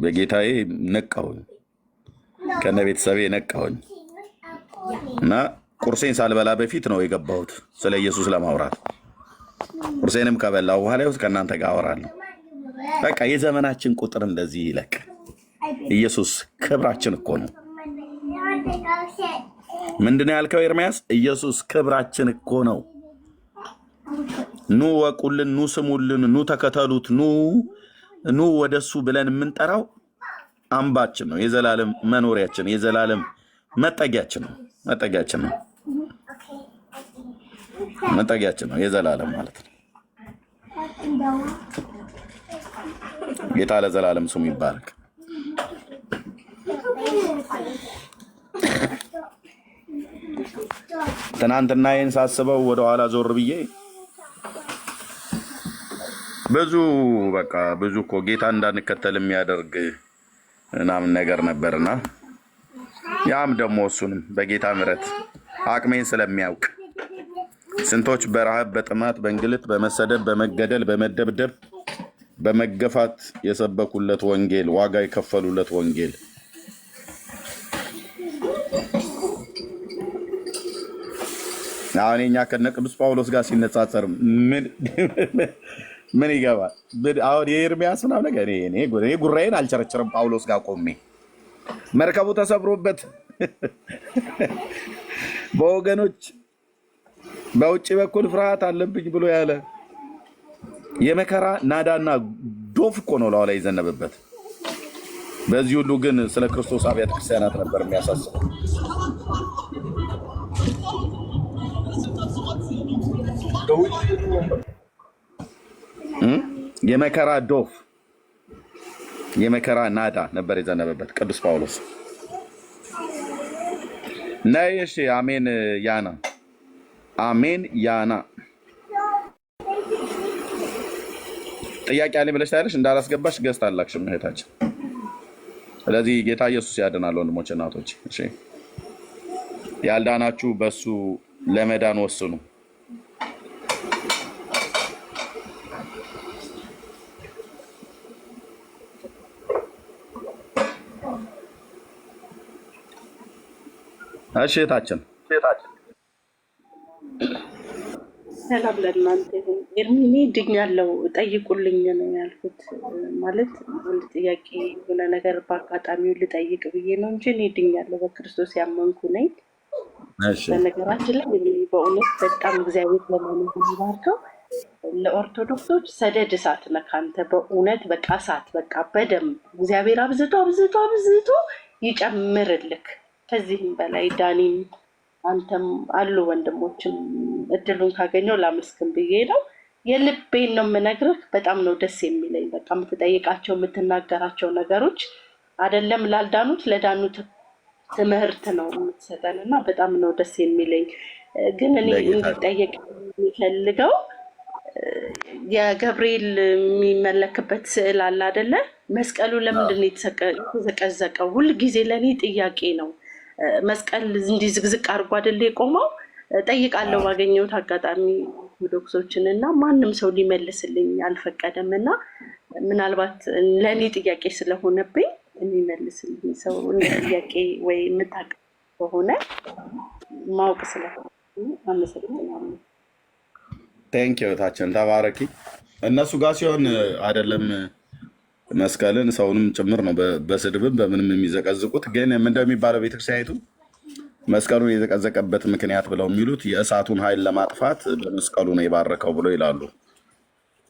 በጌታዬ ነቃሁኝ፣ ከነ ቤተሰቤ ነቃሁኝ እና ቁርሴን ሳልበላ በፊት ነው የገባሁት ስለ ኢየሱስ ለማውራት። ቁርሴንም ከበላሁ በኋላ ከእናንተ ጋር አወራለሁ። በቃ የዘመናችን ቁጥር እንደዚህ ይለቅ። ኢየሱስ ክብራችን እኮ ነው። ምንድነው ያልከው ኤርምያስ? ኢየሱስ ክብራችን እኮ ነው። ኑ ወቁልን፣ ኑ ስሙልን፣ ኑ ተከተሉት፣ ኑ ወደሱ ብለን የምንጠራው አምባችን ነው። የዘላለም መኖሪያችን፣ የዘላለም መጠጊያችን ነው። መጠጊያችን ነው። መጠጊያችን ነው። የዘላለም ማለት ነው። ጌታ ለዘላለም ስሙ ይባረክ። ትናንትና ይህን ሳስበው ወደኋላ ዞር ብዬ ብዙ እኮ ጌታ እንዳንከተል የሚያደርግ ምናምን ነገር ነበርና ያም ደግሞ እሱንም በጌታ ምሕረት አቅሜን ስለሚያውቅ ስንቶች በረሃብ፣ በጥማት፣ በእንግልት፣ በመሰደብ፣ በመገደል፣ በመደብደብ፣ በመገፋት የሰበኩለት ወንጌል፣ ዋጋ የከፈሉለት ወንጌል አሁን እኛ ከነ ቅዱስ ጳውሎስ ጋር ሲነጻጸር ምን ይገባል? አሁን የኤርምያስ ምናምን ነገር እኔ ጉራዬን አልቸረችርም። ጳውሎስ ጋር ቆሜ መርከቡ ተሰብሮበት በወገኖች በውጭ በኩል ፍርሃት አለብኝ ብሎ ያለ የመከራ ናዳና ዶፍ እኮ ነው ላው ላይ ይዘነበበት። በዚህ ሁሉ ግን ስለ ክርስቶስ አብያተ ክርስቲያናት ነበር የሚያሳስበው። የመከራ ዶፍ የመከራ ናዳ ነበር የዘነበበት ቅዱስ ጳውሎስ። ነይ እሺ፣ አሜን ያና አሜን ያና። ጥያቄ አለኝ ብለሽ ታያለሽ፣ እንዳላስገባሽ ገዝት አላክሽም እህታችን። ስለዚህ ጌታ ኢየሱስ ያድናል ወንድሞች እናቶች። እሺ፣ ያልዳናችሁ በሱ ለመዳን ወስኑ። እሺ እህታችን ሰላም ለእናንተ ይሁን። ኤርሚኔ ድኛለሁ ጠይቁልኝ ነው ያልኩት። ማለት አንድ ጥያቄ የሆነ ነገር በአጋጣሚው ልጠይቅ ብዬ ነው እንጂ እኔ ድኛለሁ፣ በክርስቶስ ያመንኩ ነኝ። በነገራችን ላይ በእውነት በጣም እግዚአብሔር ለማለት ይባርከው። ለኦርቶዶክሶች ሰደድ እሳት ነህ አንተ በእውነት በቃ እሳት በቃ በደንብ እግዚአብሔር አብዝቶ አብዝቶ አብዝቶ ይጨምርልክ። ከዚህም በላይ ዳኒም አንተም አሉ ወንድሞችም እድሉን ካገኘው ላመስግን ብዬ ነው። የልቤን ነው የምነግርህ። በጣም ነው ደስ የሚለኝ። በቃ የምትጠይቃቸው የምትናገራቸው ነገሮች አይደለም ላልዳኑት ለዳኑት ትምህርት ነው የምትሰጠን እና በጣም ነው ደስ የሚለኝ። ግን እኔ እንዲጠየቅ የሚፈልገው የገብርኤል የሚመለክበት ስዕል አለ አይደለ? መስቀሉ ለምንድን ነው የተዘቀዘቀው? ሁልጊዜ ለእኔ ጥያቄ ነው። መስቀል እንዲህ ዝግዝቅ አድርጎ አይደለ የቆመው? ጠይቃለሁ ባገኘሁት አጋጣሚ ኦርቶዶክሶችን እና ማንም ሰው ሊመልስልኝ አልፈቀደም እና ምናልባት ለእኔ ጥያቄ ስለሆነብኝ የሚመልስልኝ ሰው ጥያቄ ወይ የምታውቅ ከሆነ ማወቅ ስለሆነ አመሰግናለሁ። ቴንኪው እህታችን ተባረኪ። እነሱ ጋር ሲሆን አይደለም መስቀልን ሰውንም ጭምር ነው በስድብም በምንም የሚዘቀዝቁት። ግን እንደሚባለው ቤተክርስቲያኒቱ መስቀሉን የዘቀዘቀበት ምክንያት ብለው የሚሉት የእሳቱን ኃይል ለማጥፋት በመስቀሉ ነው የባረከው ብሎ ይላሉ።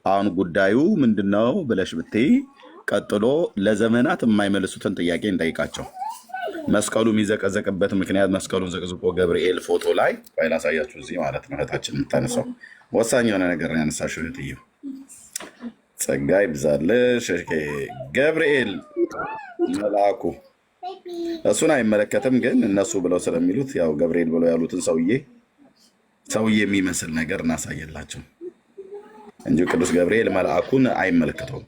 አሁን ጉዳዩ ምንድነው ብለሽ ብትይ ቀጥሎ ለዘመናት የማይመልሱትን ጥያቄ እንጠይቃቸው። መስቀሉ የሚዘቀዘቅበት ምክንያት መስቀሉን ዘቅዝቆ ገብርኤል ፎቶ ላይ ላሳያችሁ እዚህ ማለት ነው። እህታችን የምታነሳው ወሳኝ የሆነ ነገር ነው ያነሳሽው እህትዬ፣ ጸጋ ይብዛልሽ። ገብርኤል መልአኩ እሱን አይመለከትም፣ ግን እነሱ ብለው ስለሚሉት ያው ገብርኤል ብለው ያሉትን ሰውዬ የሚመስል ነገር እናሳየላቸው እንጂ ቅዱስ ገብርኤል መልአኩን አይመለከተውም።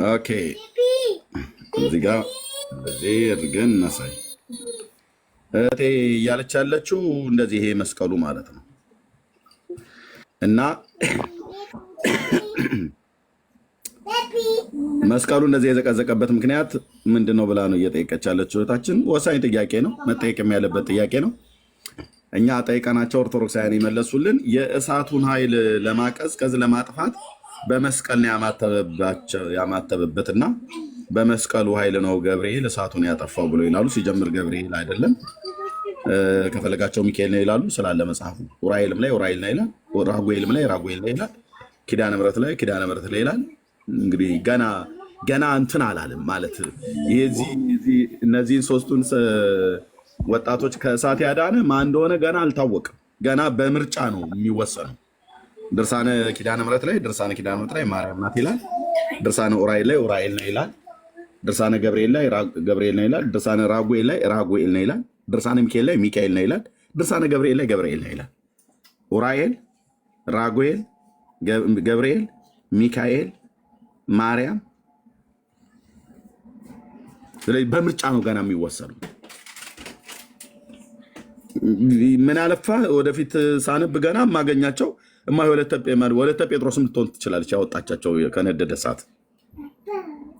ኦኬ እዚህ ጋር እንደዚህ አድርገን እናሳይ። እህቴ እያለች ያለችው እንደዚህ ይሄ መስቀሉ ማለት ነው እና መስቀሉ እንደዚህ የዘቀዘቀበት ምክንያት ምንድን ነው ብላ ነው እየጠየቀች ያለችው እህታችን። ወሳኝ ጥያቄ ነው፣ መጠየቅም ያለበት ጥያቄ ነው። እኛ ጠይቀናቸው ኦርቶዶክሳውያን የመለሱልን የእሳቱን ኃይል ለማቀዝቀዝ ለማጥፋት በመስቀል ነው ያማተበበትና በመስቀሉ ኃይል ነው ገብርኤል እሳቱን ያጠፋው ብሎ ይላሉ። ሲጀምር ገብርኤል አይደለም፣ ከፈለጋቸው ሚካኤል ነው ይላሉ ስላለ መጽሐፉ። ኡራኤልም ላይ ኡራኤል ነው ይላል፣ ራጉኤልም ላይ ራጉኤል ነው ይላል፣ ኪዳነ ምሕረት ላይ ኪዳነ ምሕረት ላይ ይላል። እንግዲህ ገና እንትን አላለም ማለት እነዚህን ሶስቱን ወጣቶች ከእሳት ያዳነ ማን እንደሆነ ገና አልታወቅም። ገና በምርጫ ነው የሚወሰነው። ድርሳነ ኪዳነ ምሕረት ላይ ማርያም ናት ይላል። ድርሳነ ኡራኤል ላይ ኡራኤል ነው ይላል። ድርሳነ ገብርኤል ላይ ገብርኤል ነው ይላል። ድርሳነ ራጉኤል ላይ ራጉኤል ነው ይላል። ድርሳነ ሚካኤል ላይ ሚካኤል ነው ይላል። ድርሳነ ገብርኤል ላይ ገብርኤል ነው ይላል። ኡራኤል፣ ራጉኤል፣ ገብርኤል፣ ሚካኤል፣ ማርያም። ስለዚህ በምርጫ ነው ገና የሚወሰነው። ምን አለፋ ወደፊት ሳነብ ገና የማገኛቸው ወለተ ጴጥሮስም ልትሆን ትችላለች፣ ያወጣቻቸው ከነደደ እሳት።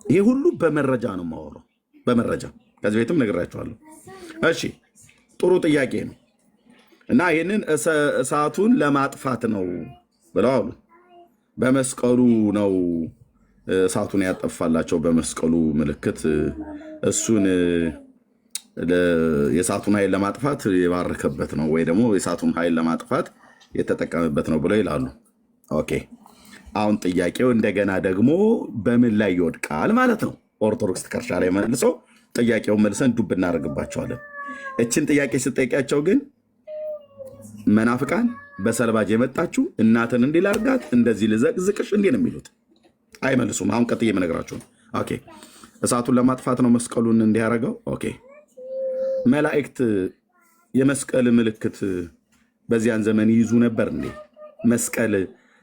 ይሄ ሁሉ በመረጃ ነው የማወራው፣ በመረጃ ከዚህ ቤትም ነግራችኋለሁ። እሺ ጥሩ ጥያቄ ነው እና ይህንን እሳቱን ለማጥፋት ነው ብለው አሉ። በመስቀሉ ነው እሳቱን ያጠፋላቸው፣ በመስቀሉ ምልክት እሱን የእሳቱን ኃይል ለማጥፋት የባረከበት ነው ወይ ደግሞ የእሳቱን ኃይል ለማጥፋት የተጠቀመበት ነው ብለው ይላሉ። ኦኬ አሁን ጥያቄው እንደገና ደግሞ በምን ላይ ይወድቃል ማለት ነው። ኦርቶዶክስ ትከሻ ላይ መልሰው ጥያቄውን መልሰን ዱብ እናደርግባቸዋለን። እችን ጥያቄ ስጠይቃቸው ግን መናፍቃን በሰልባጅ የመጣችሁ እናትን እንዲህ ላርጋት እንደዚህ ልዘቅዝቅሽ እንዲህ ነው የሚሉት። አይመልሱም። አሁን ቀጥዬ የምነግራችሁ ነው። ኦኬ እሳቱን ለማጥፋት ነው መስቀሉን እንዲህ ያደረገው። ኦኬ መላእክት የመስቀል ምልክት በዚያን ዘመን ይይዙ ነበር እንዴ? መስቀል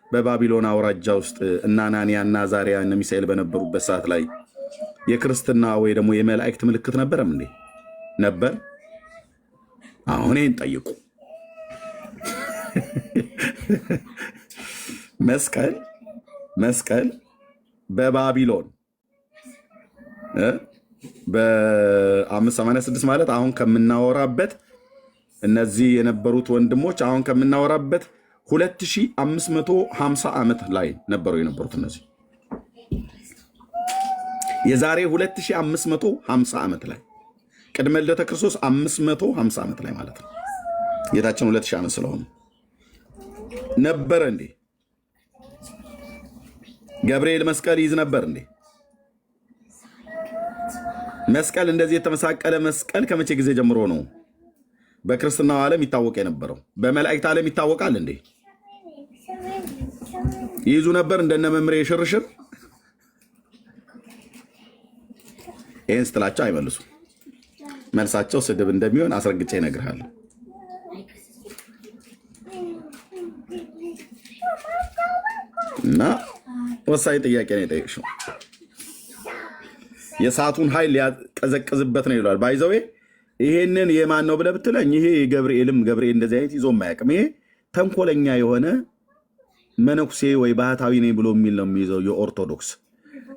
በባቢሎን አውራጃ ውስጥ እነ አናንያ እና አዛርያ እነ ሚሳኤል በነበሩበት ሰዓት ላይ የክርስትና ወይ ደግሞ የመላእክት ምልክት ነበረም እንዴ? ነበር። አሁን ይህን ጠይቁ። መስቀል በባቢሎን በ586 ማለት አሁን ከምናወራበት እነዚህ የነበሩት ወንድሞች አሁን ከምናወራበት 2550 ዓመት ላይ ነበሩ የነበሩት። እነዚህ የዛሬ 2550 ዓመት ላይ ቅድመ ልደተ ክርስቶስ 550 ዓመት ላይ ማለት ነው። ጌታችን 2000 ዓመት ስለሆኑ ነበረ እንዴ? ገብርኤል መስቀል ይዝ ነበር እንዴ? መስቀል እንደዚህ የተመሳቀለ መስቀል ከመቼ ጊዜ ጀምሮ ነው በክርስትናው ዓለም ይታወቅ የነበረው? በመላእክት ዓለም ይታወቃል እንዴ? ይይዙ ነበር እንደነ መምሬ ሽርሽር? ይህን ስትላቸው አይመልሱ። መልሳቸው ስድብ እንደሚሆን አስረግጬ እነግርሃለሁ። እና ወሳኝ ጥያቄ ነው የጠየቅሽው። የእሳቱን ኃይል ሊያቀዘቅዝበት ነው ይሏል። ባይዘዌ ይሄንን የማን ነው ብለህ ብትለኝ ይሄ ገብርኤል እንደዚህ አይነት ይዞ የማያውቅም። ይሄ ተንኮለኛ የሆነ መነኩሴ ወይ ባህታዊ ነኝ ብሎ የሚል ነው የሚይዘው የኦርቶዶክስ።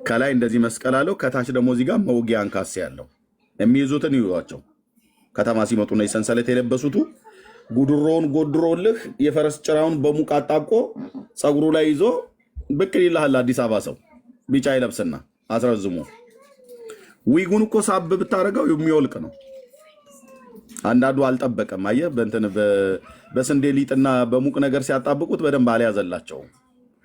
ከላይ እንደዚህ መስቀል አለው፣ ከታች ደግሞ እዚህ ጋር መውጊያ አንካሴ ያለው የሚይዙትን ይሏቸው። ከተማ ሲመጡ ነው ሰንሰለት የለበሱቱ ጉድሮውን ጎድሮልህ የፈረስ ጭራውን በሙቅ አጣብቆ ፀጉሩ ላይ ይዞ ብቅ ይልሃል። አዲስ አበባ ሰው ቢጫ ይለብስና አስረዝሞ ዊጉን እኮ ሳብ ብታደርገው የሚወልቅ ነው። አንዳንዱ አልጠበቀም። አየህ በስንዴ ሊጥና በሙቅ ነገር ሲያጣብቁት በደንብ አልያዘላቸውም።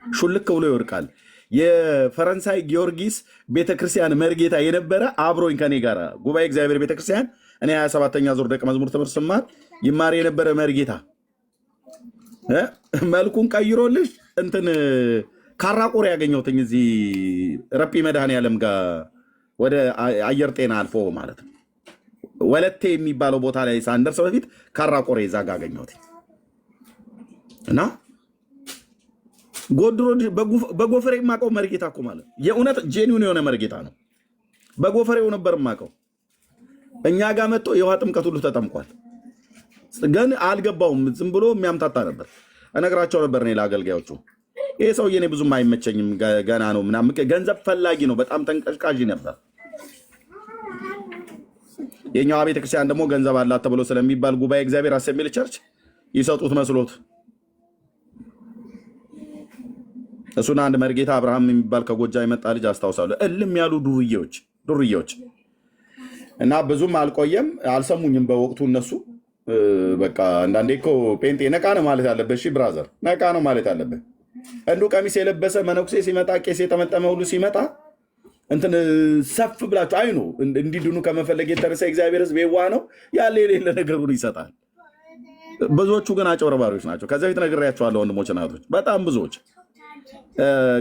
ሹልክ ብሎ ይወድቃል። የፈረንሳይ ጊዮርጊስ ቤተክርስቲያን መርጌታ የነበረ አብሮኝ ከኔ ጋር ጉባኤ እግዚአብሔር ቤተክርስቲያን እኔ 27ኛ ዙር ደቀ መዝሙር ትምህርት ስማር ይማር የነበረ መርጌታ መልኩን ቀይሮልሽ እንትን ካራቆር ያገኘሁትኝ እዚህ ረጲ መድኃኔዓለም ጋር ወደ አየር ጤና አልፎ ማለት ነው። ወለቴ የሚባለው ቦታ ላይ ሳንደርስ በፊት ካራቆሬ እዛ ጋር አገኘሁት እና ጎድሮ በጎፈሬ የማውቀው መርጌታ እኮ ማለት የእውነት ጄኒውን የሆነ መርጌታ ነው። በጎፈሬው ነበር የማውቀው። እኛ ጋር መጥቶ የውሃ ጥምቀት ሁሉ ተጠምቋል። ግን አልገባውም። ዝም ብሎ የሚያምታታ ነበር። እነግራቸው ነበር እኔ ለአገልጋዮቹ ይሄ ሰውዬ እኔ ብዙም አይመቸኝም፣ ገና ነው ምናምን፣ ገንዘብ ፈላጊ ነው፣ በጣም ተንቀሽቃዥ ነበር። የኛዋ ቤተክርስቲያን ደግሞ ገንዘብ አላት ተብሎ ስለሚባል ጉባኤ እግዚአብሔር አሰሚል ቸርች ይሰጡት መስሎት እሱና አንድ መርጌታ አብርሃም የሚባል ከጎጃ የመጣ ልጅ አስታውሳለሁ። እልም ያሉ ዱርዬዎች እና ብዙም አልቆየም፣ አልሰሙኝም በወቅቱ እነሱ። በቃ አንዳንዴ እኮ ፔንጤ ነቃ ነው ማለት ያለበት። እሺ ብራዘር ነቃ ነው ማለት ያለበት። እንዱ ቀሚስ የለበሰ መነኩሴ ሲመጣ፣ ቄስ የጠመጠመ ሁሉ ሲመጣ እንትን ሰፍ ብላችሁ አይኑ እንዲድኑ ከመፈለግ የተነሳ እግዚአብሔር ሕዝብ የዋህ ነው ያለ የሌለ ነገር ሁሉ ይሰጣል። ብዙዎቹ ግን አጭበርባሪዎች ናቸው። ከዚ በፊት ነግሬያቸዋለሁ ወንድሞች እናቶች፣ በጣም ብዙዎች።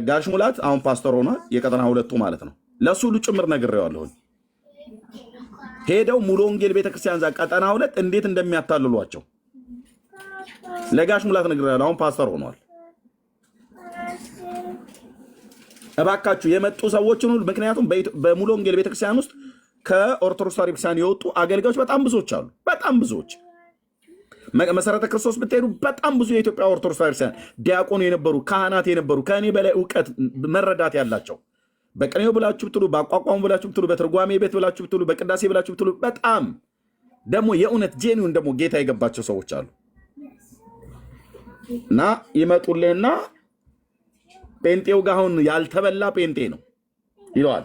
ጋሽ ሙላት አሁን ፓስተር ሆኗል፣ የቀጠና ሁለቱ ማለት ነው። ለእሱ ሁሉ ጭምር ነግሬዋለሁ። ሄደው ሙሉ ወንጌል ቤተክርስቲያን ዛ ቀጠና ሁለት እንዴት እንደሚያታልሏቸው ለጋሽ ሙላት ነግሬያለሁ። አሁን ፓስተር ሆኗል። እባካችሁ የመጡ ሰዎችን ሁሉ፣ ምክንያቱም በሙሉ ወንጌል ቤተክርስቲያን ውስጥ ከኦርቶዶክስ ተዋሕዶ ቤተክርስቲያን የወጡ አገልጋዮች በጣም ብዙዎች አሉ። በጣም ብዙዎች መሰረተ ክርስቶስ ብትሄዱ በጣም ብዙ የኢትዮጵያ ኦርቶዶክስ ተዋሕዶ ቤተክርስቲያን ዲያቆን የነበሩ ካህናት የነበሩ ከእኔ በላይ እውቀት መረዳት ያላቸው በቅኔው ብላችሁ ብትሉ፣ በአቋቋሙ ብላችሁ ብትሉ፣ በትርጓሜ ቤት ብላችሁ ብትሉ፣ በቅዳሴ ብላችሁ ብትሉ፣ በጣም ደግሞ የእውነት ጄኒውን ደግሞ ጌታ የገባቸው ሰዎች አሉ እና ይመጡልህና ጴንጤው ጋር አሁን ያልተበላ ጴንጤ ነው ይለዋል።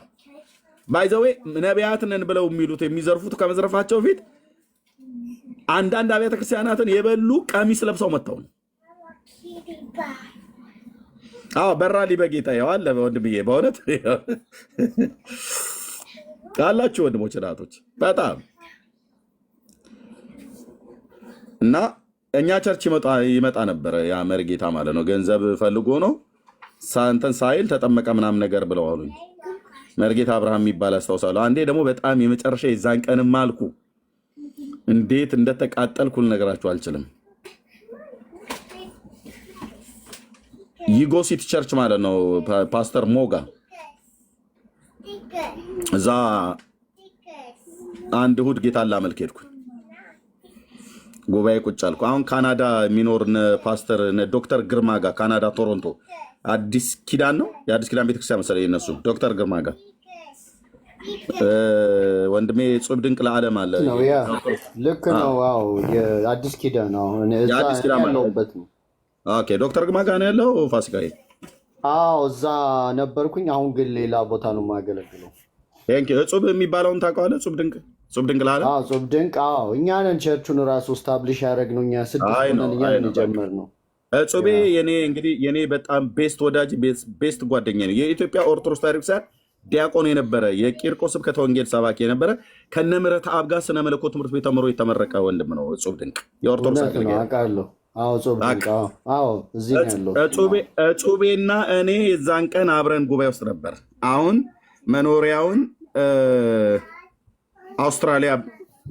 ባይዘዌ ነቢያት ነን ብለው የሚሉት የሚዘርፉት ከመዝረፋቸው ፊት አንዳንድ አብያተ ክርስቲያናትን የበሉ ቀሚስ ለብሰው መጥተው ነው። አዎ በራሊ በጌታ ያዋለ ወንድምዬ፣ በእውነት አላችሁ ወንድሞች እናቶች በጣም እና እኛ ቸርች ይመጣ ነበረ ያ መርጌታ ማለት ነው። ገንዘብ ፈልጎ ነው ሳንተን ሳይል ተጠመቀ ምናምን ነገር ብለው አሉኝ። መርጌታ አብርሃም የሚባል አስታውሳለሁ። አንዴ ደግሞ በጣም የመጨረሻ የዛን ቀንም አልኩ እንዴት እንደተቃጠልኩ ልነግራችሁ አልችልም። ይጎሲት ቸርች ማለት ነው። ፓስተር ሞጋ እዛ አንድ እሑድ ጌታን ላመልክ ሄድኩኝ። ጉባኤ ቁጭ አልኩ። አሁን ካናዳ የሚኖር ፓስተር ዶክተር ግርማ ጋር ካናዳ ቶሮንቶ አዲስ ኪዳን ነው የአዲስ ኪዳን ቤተክርስቲያን መሰለኝ እነሱ ዶክተር ግርማ ጋር ወንድሜ ጹብ ድንቅ ለዓለም አለ። ልክ ነው። ዋው የአዲስ ኪዳን ነው ያለውበት ነው። ኦኬ ዶክተር ግርማ ጋር ነው ያለው ፋሲካዬ። አዎ እዛ ነበርኩኝ። አሁን ግን ሌላ ቦታ ነው የማገለግለው። ጹብ የሚባለውን ታውቀዋለህ? ጹብ ድንቅ ለዓለም። አዎ ጹብ ድንቅ። አዎ እኛ ነን ቸርቹን ራሱ ስታብሊሽ ያደረግነው እኛ 6 ሆነን እኛ ነን የጀመርነው። ጹቤ የኔ በጣም ቤስት ወዳጅ ቤስት ጓደኛ ነው። የኢትዮጵያ ኦርቶዶክስ ተዋሕዶ ቤተክርስቲያን ዲያቆን የነበረ የቂርቆስ ስብከተ ወንጌል ሰባኪ የነበረ ከነ ምሕረት አብ ጋር ስነ መለኮት ትምህርት ቤት ተምሮ የተመረቀ ወንድም ነው ጹብ ድንቅ። የኦርቶዶክስ አውቃለሁ። አዎ ጹብ ድንቅ። አዎ እዚህ ነው ያለው። ጹቤና እኔ የዛን ቀን አብረን ጉባኤ ውስጥ ነበር። አሁን መኖሪያውን አውስትራሊያ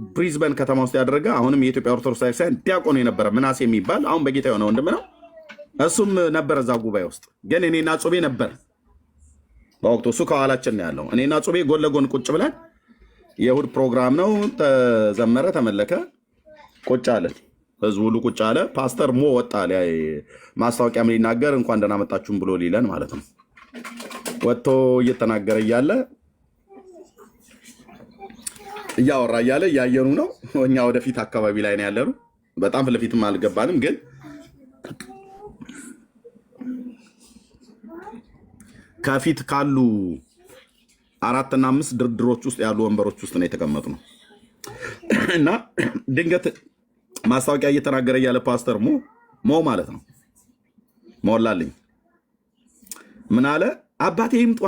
ብሪዝበን ከተማ ውስጥ ያደረገ አሁንም የኢትዮጵያ ኦርቶዶክስ ቤተክርስቲያን ዲያቆን የነበረ ምናሴ የሚባል አሁን በጌታ የሆነ ወንድም ነው። እሱም ነበር እዛ ጉባኤ ውስጥ። ግን እኔና ጹቤ ነበር በወቅቱ። እሱ ከኋላችን ነው ያለው። እኔና ጹቤ ጎን ለጎን ቁጭ ብለን የእሑድ ፕሮግራም ነው፣ ተዘመረ፣ ተመለከ፣ ቁጭ አለን። ህዝቡ ሁሉ ቁጭ አለ። ፓስተር ሞ ወጣ ማስታወቂያም ሊናገር እንኳን ደህና መጣችሁም ብሎ ሊለን ማለት ነው። ወጥቶ እየተናገረ እያለ እያወራ እያለ እያየኑ ነው። እኛ ወደፊት አካባቢ ላይ ነው ያለነው። በጣም ፊት ለፊትም አልገባንም፣ ግን ከፊት ካሉ 4 እና 5 ድርድሮች ውስጥ ያሉ ወንበሮች ውስጥ ነው የተቀመጡ ነው። እና ድንገት ማስታወቂያ እየተናገረ እያለ ፓስተር ሞ ማለት ነው ሞላልኝ ምን አለ? አባቴ ይምጡ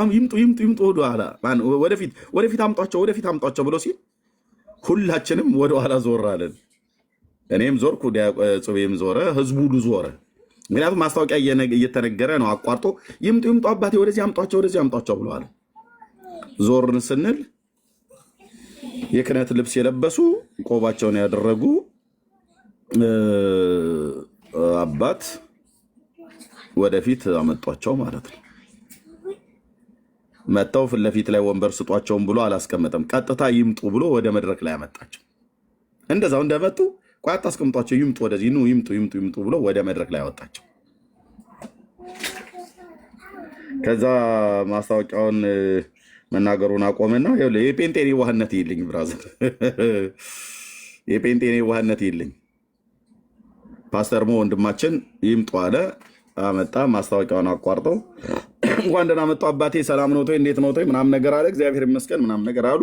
ወደፊት አምጧቸው ብሎ ሲል ሁላችንም ወደኋላ ዞር አለን። እኔም ዞርኩ፣ ጹቤም ዞረ፣ ህዝቡ ሁሉ ዞረ። ምክንያቱም ማስታወቂያ እየተነገረ ነው። አቋርጦ ይምጡ አባቴ ወደዚህ አምጧቸው ብለዋል። ዞርን ስንል የክህነት ልብስ የለበሱ ቆባቸውን ያደረጉ አባት ወደፊት አመጧቸው ማለት ነው። መጥተው ፊት ለፊት ላይ ወንበር ስጧቸውን ብሎ አላስቀመጠም። ቀጥታ ይምጡ ብሎ ወደ መድረክ ላይ አመጣቸው። እንደዛው እንደመጡ ቆይ አታስቀምጧቸው፣ ይምጡ፣ ወደዚህ ኑ፣ ይምጡ ብሎ ወደ መድረክ ላይ አወጣቸው። ከዛ ማስታወቂያውን መናገሩን አቆመና የጴንጤኔ ዋህነት ይልኝ ብራዘር፣ የጴንጤኔ ዋህነት ይልኝ ፓስተር ሞ ወንድማችን ይምጡ አለ። አመጣ። ማስታወቂያውን አቋርጦ እንኳን ደህና መጡ አባቴ፣ ሰላም ነው ወይ እንዴት ነው ወይ ምናምን ነገር አለ። እግዚአብሔር ይመስገን ምናምን ነገር አሉ።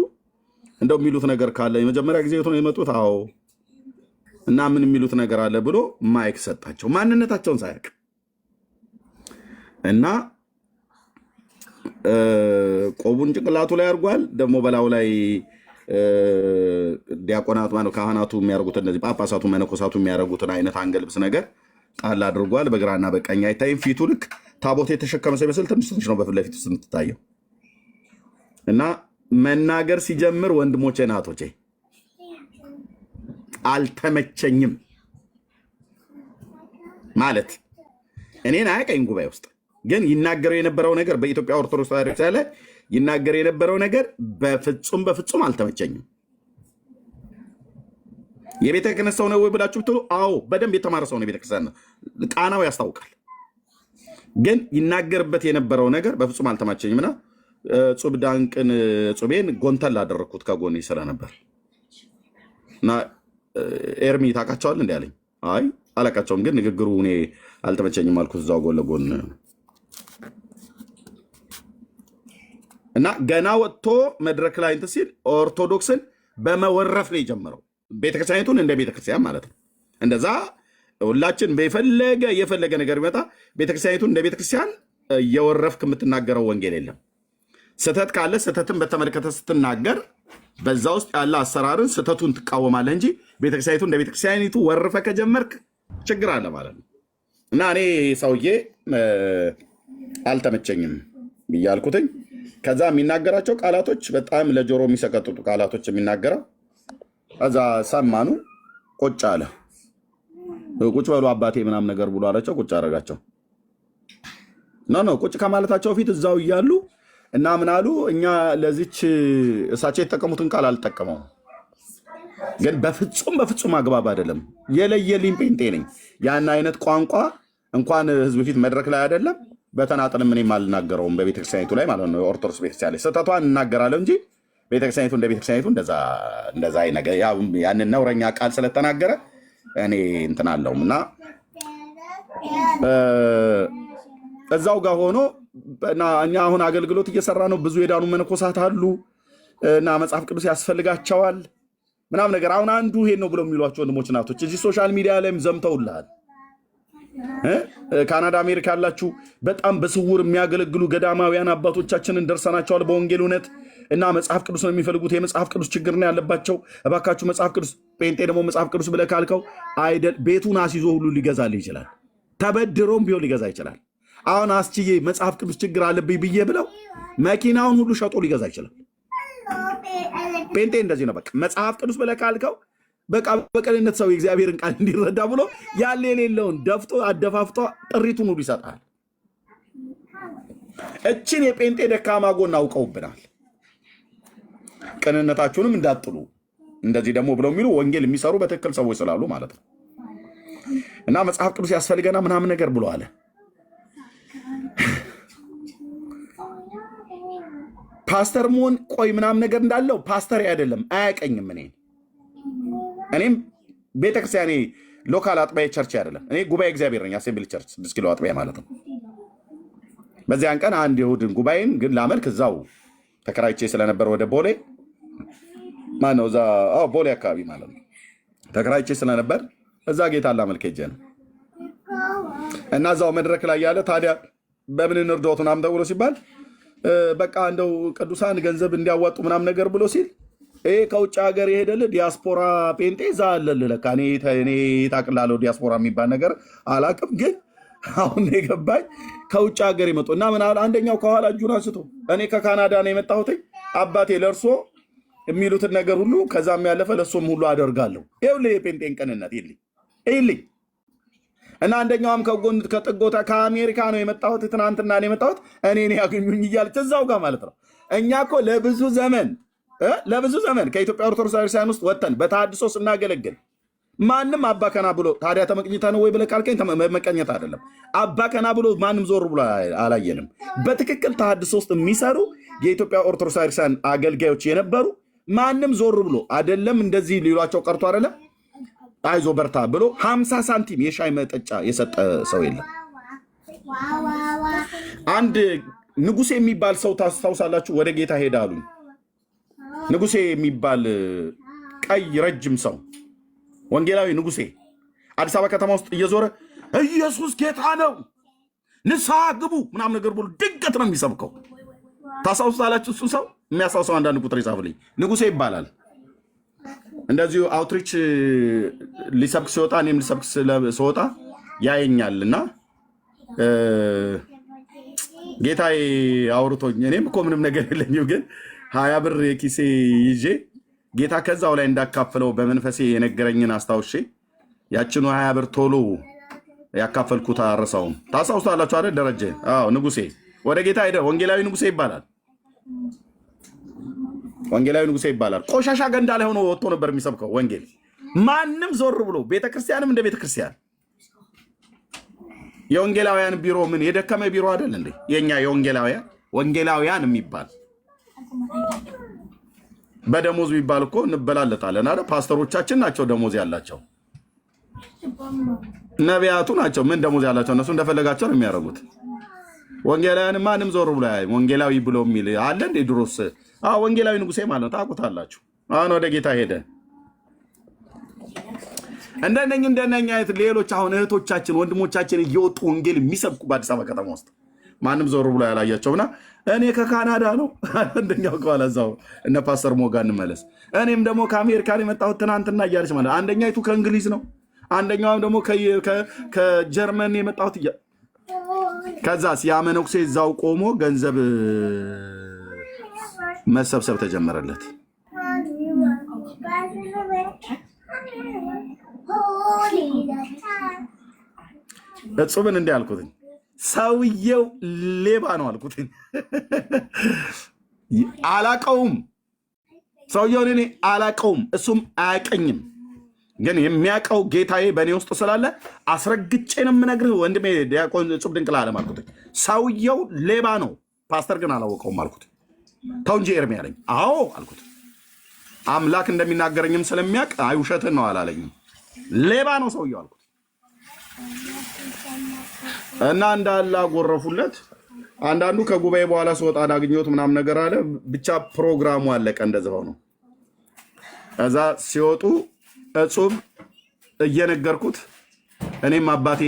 እንደው የሚሉት ነገር ካለ የመጀመሪያ ጊዜ ነው የመጡት። አዎ እና ምን የሚሉት ነገር አለ ብሎ ማይክ ሰጣቸው፣ ማንነታቸውን ሳያውቅ እና ቆቡን ጭንቅላቱ ላይ አድርጓል። ደግሞ በላው ላይ ዲያቆናቱ ማለት ካህናቱ የሚያደርጉት እነዚህ ጳጳሳቱ መነኮሳቱ የሚያደርጉትን አይነት አንገልብስ ነገር ጣል አድርጓል። በግራና በቀኝ አይታይም። ፊቱ ልክ ታቦት የተሸከመ ሲመስል ትንሽ ነው በፊት ለፊቱ ስንትታየው እና መናገር ሲጀምር ወንድሞቼ ናቶቼ አልተመቸኝም ማለት እኔን አያውቀኝ ጉባኤ ውስጥ ግን ይናገረው የነበረው ነገር በኢትዮጵያ ኦርቶዶክስ ተዋሕዶ ላይ ይናገር የነበረው ነገር በፍጹም አልተመቸኝም። የቤተ ክህነት ሰው ነው ወይ ብላችሁ ብትሉ፣ አዎ በደንብ የተማረ ሰው ነው። የቤተ ክርስቲያን ነው፣ ቃናው ያስታውቃል። ግን ይናገርበት የነበረው ነገር በፍጹም አልተመቸኝም እና ጹብ ዳንቅን ጹቤን ጎንተል አደረግኩት ከጎኔ ስለነበር እና ኤርሚ ታውቃቸዋል እንዲ አለኝ። አይ አላውቃቸውም፣ ግን ንግግሩ እኔ አልተመቸኝም አልኩት እዛው ጎን ለጎን እና ገና ወጥቶ መድረክ ላይ እንትን ሲል ኦርቶዶክስን በመወረፍ ነው የጀመረው። ቤተክርስቲያኒቱን እንደ ቤተክርስቲያን ማለት ነው። እንደዛ ሁላችን የፈለገ ነገር ቢመጣ ቤተክርስቲያኒቱን እንደ ቤተክርስቲያን እየወረፍክ የምትናገረው ወንጌል የለም። ስህተት ካለ ስህተትን በተመለከተ ስትናገር በዛ ውስጥ ያለ አሰራርን ስህተቱን ትቃወማለህ እንጂ ቤተክርስቲያኒቱ እንደ ቤተክርስቲያኒቱ ወርፈ ከጀመርክ ችግር አለ ማለት ነው። እና እኔ ሰውዬ አልተመቸኝም ብያልኩትኝ። ከዛ የሚናገራቸው ቃላቶች በጣም ለጆሮ የሚሰቀጥጡ ቃላቶች የሚናገረው እዛ ሰማኑ። ቁጭ አለ። ቁጭ በሉ አባቴ ምናምን ነገር ብሎ አላቸው። ቁጭ አደረጋቸው። ቁጭ ከማለታቸው ፊት እዛው እያሉ እና ምን አሉ፣ እኛ ለዚች እሳቸው የተጠቀሙትን ቃል አልጠቀመውም፣ ግን በፍጹም አግባብ አይደለም። የለየልኝ ጴንጤ ነኝ። ያን አይነት ቋንቋ እንኳን ህዝብ ፊት መድረክ ላይ አይደለም በተናጠልም እኔም አልናገረውም። በቤተክርስቲያኒቱ ላይ ማለት ነው። ኦርቶዶክስ ቤተክርስቲያን ላይ ስህተቷን እናገራለሁ እንጂ ቤተክርስቲያኒቱ እንደ ቤተክርስቲያኒቱ እንደዛ ነገር ያንን ነውረኛ ቃል ስለተናገረ እኔ እንትን አለውም እና እዛው ጋር ሆኖ እኛ አሁን አገልግሎት እየሰራ ነው። ብዙ የዳኑ መነኮሳት አሉ እና መጽሐፍ ቅዱስ ያስፈልጋቸዋል ምናምን ነገር። አሁን አንዱ ይሄን ነው ብለው የሚሏቸው ወንድሞች ናቶች እዚህ ሶሻል ሚዲያ ላይም ዘምተውልሃል። ካናዳ አሜሪካ ያላችሁ በጣም በስውር የሚያገለግሉ ገዳማውያን አባቶቻችንን ደርሰናቸዋል በወንጌል እውነት እና መጽሐፍ ቅዱስ ነው የሚፈልጉት። የመጽሐፍ ቅዱስ ችግር ነው ያለባቸው። እባካችሁ መጽሐፍ ቅዱስ። ጴንጤ ደግሞ መጽሐፍ ቅዱስ ብለህ ካልከው አይደል ቤቱን አስይዞ ሁሉ ሊገዛልህ ይችላል። ተበድሮም ቢሆን ሊገዛ ይችላል። አሁን አስችዬ መጽሐፍ ቅዱስ ችግር አለብኝ ብዬ ብለው መኪናውን ሁሉ ሸጦ ሊገዛ ይችላል። ጴንጤ እንደዚህ ነው። በቃ መጽሐፍ ቅዱስ ብለህ ካልከው በቃ በቀንነት ሰው የእግዚአብሔርን ቃል እንዲረዳ ብሎ ያለ የሌለውን ደፍቶ አደፋፍቶ ጥሪቱን ሁሉ ይሰጣል። እችን የጴንጤ ደካማ ጎን አውቀውብናል። ቅንነታችሁንም እንዳጥሉ እንደዚህ ደግሞ ብለው የሚሉ ወንጌል የሚሰሩ በትክክል ሰዎች ስላሉ ማለት ነው። እና መጽሐፍ ቅዱስ ያስፈልገና ምናምን ነገር ብሎ አለ። ፓስተር መሆን ቆይ ምናምን ነገር እንዳለው ፓስተር አይደለም፣ አያቀኝም። እኔም ቤተክርስቲያኔ ሎካል አጥቢያ ቸርች አይደለም። እኔ ጉባኤ እግዚአብሔር ነኝ። አሴምብሊ ቸርች 6 ኪሎ አጥቢያ ማለት ነው። በዚያን ቀን አንድ የእሑድን ጉባኤን ግን ላመልክ እዛው ተከራይቼ ስለነበር ወደ ቦሌ ማነው እዛ ቦሌ አካባቢ ማለት ነው ተከራይቼ ስለነበር እዛ ጌታ ላመልክ ሄጄ ነው እና እዛው መድረክ ላይ ያለ ታዲያ በምን እንርዳዎት ምናምን ተብሎ ሲባል በቃ እንደው ቅዱሳን ገንዘብ እንዲያዋጡ ምናምን ነገር ብሎ ሲል ይሄ ከውጭ ሀገር የሄደልህ ዲያስፖራ ጴንጤ እዛ አለልህ። ለካ እኔ ታቅላለሁ ዲያስፖራ የሚባል ነገር አላቅም፣ ግን አሁን የገባኝ ከውጭ ሀገር የመጡ እና ምን አንደኛው ከኋላ እጁን አንስቶ እኔ ከካናዳ ነው የመጣሁት አባቴ ለእርሶ የሚሉትን ነገር ሁሉ ከዛም ያለፈ ለእሶም ሁሉ አደርጋለሁ። ይኸውልህ የጴንጤን ቅንነት ይልኝ እና አንደኛውም ከጥጎታ ከአሜሪካ ነው የመጣሁት ትናንትና ነው የመጣሁት እኔ ያገኙኝ እያለች እዛው ጋር ማለት ነው። እኛ እኮ ለብዙ ዘመን ከኢትዮጵያ ኦርቶዶክስ ቤተክርስቲያን ውስጥ ወጥተን በተሐድሶ ስናገለግል ማንም አባከና ብሎ ታዲያ ተመቅኝታ ነው ወይ ብለህ ካልከኝ መቀኘት አይደለም። አባከና ብሎ ማንም ዞር ብሎ አላየንም። በትክክል ተሐድሶ ውስጥ የሚሰሩ የኢትዮጵያ ኦርቶዶክስ ቤተክርስቲያን አገልጋዮች የነበሩ ማንም ዞር ብሎ አይደለም እንደዚህ ሊሏቸው ቀርቶ አይደለም አይዞ በርታ ብሎ 50 ሳንቲም የሻይ መጠጫ የሰጠ ሰው የለም። አንድ ንጉሴ የሚባል ሰው ታስታውሳላችሁ? ወደ ጌታ ሄዳሉ። ንጉሴ የሚባል ቀይ ረጅም ሰው ወንጌላዊ ንጉሴ አዲስ አበባ ከተማ ውስጥ እየዞረ ኢየሱስ ጌታ ነው ንስሐ ግቡ ምናምን ነገር ብሎ ድንገት ነው የሚሰብከው። ታስታውሳላችሁ? እሱ ሰው የሚያስታውሰው አንዳንድ ቁጥር ይጻፍልኝ። ንጉሴ ይባላል። እንደዚሁ አውትሪች ሊሰብክ ሲወጣ እኔም ሊሰብክ ሲወጣ ያየኛል እና ጌታዬ አውርቶኝ እኔም እኮ ምንም ነገር የለኝም ግን 20 ብር የኪሴ ይዤ ጌታ ከዛው ላይ እንዳካፍለው በመንፈሴ የነገረኝን አስታውሼ ያችኑ 20 ብር ቶሎ ያካፈልኩት አረሳውም። ታስታውሳላችሁ አይደል? ደረጀ ንጉሴ ወደ ጌታ ሄደ። ወንጌላዊ ንጉሴ ይባላል። ወንጌላዊ ንጉሴ ይባላል። ቆሻሻ ገንዳ ላይ ሆኖ ወጥቶ ነበር የሚሰብከው ወንጌል። ማንም ዞር ብሎ ቤተክርስቲያንም እንደ ቤተክርስቲያን የወንጌላውያን ቢሮ ምን የደከመ ቢሮ አይደል እንዴ? የኛ ወንጌላውያን የሚባል በደሞዝ የሚባል እኮ እንበላለጣለን አይደል? ፓስተሮቻችን ናቸው ደሞዝ ያላቸው፣ ነቢያቱ ናቸው ምን ደሞዝ ያላቸው። እነሱ እንደፈለጋቸው ነው የሚያደርጉት። ወንጌላውያን ማንም ዞር ብሎ ወንጌላዊ ብሎ የሚል አለ እንዴ? ድሮስ ወንጌላዊ ንጉሴ ማለት ነው። ታውቁታላችሁ። አሁን ወደ ጌታ ሄደ። እንደነኛ አይነት ሌሎች አሁን እህቶቻችን ወንድሞቻችን እየወጡ ወንጌል የሚሰብኩ በአዲስ አበባ ከተማ ውስጥ ማንም ዞር ብሎ ያላያቸውና እኔ ከካናዳ ነው አንደኛው ከኋላ እዛው እነ ፓስተር ሞጋ እንመለስ። እኔም ደግሞ ከአሜሪካን የመጣሁት ትናንትና እያለች ማለት አንደኛይቱ ከእንግሊዝ ነው፣ አንደኛውም ደግሞ ከጀርመን የመጣሁት ከዛ ሲያመነኩሴ እዛው ቆሞ ገንዘብ መሰብሰብ ተጀመረለት። እጹብን እንዲህ አልኩትኝ፣ ሰውየው ሌባ ነው አልኩትኝ። አላቀውም፣ ሰውየውን እኔ አላቀውም፣ እሱም አያቀኝም። ግን የሚያውቀው ጌታዬ በእኔ ውስጥ ስላለ አስረግጬ ነው የምነግርህ ወንድሜ ዲያቆን እጹብ ድንቅል አለም አልኩትኝ። ሰውየው ሌባ ነው፣ ፓስተር ግን አላወቀውም አልኩት። ተው እንጂ ኤርሚ አለኝ። አዎ አልኩት። አምላክ እንደሚናገረኝም ስለሚያውቅ አይ ውሸትን ነው አላለኝም። ሌባ ነው ሰውየው አልኩት። እና እንዳላ ጎረፉለት። አንዳንዱ ከጉባኤ በኋላ ስወጣ አዳግኘሁት ምናምን ነገር አለ። ብቻ ፕሮግራሙ አለቀ። እንደዛው ነው። እዛ ሲወጡ እጹብ እየነገርኩት እኔም አባቴ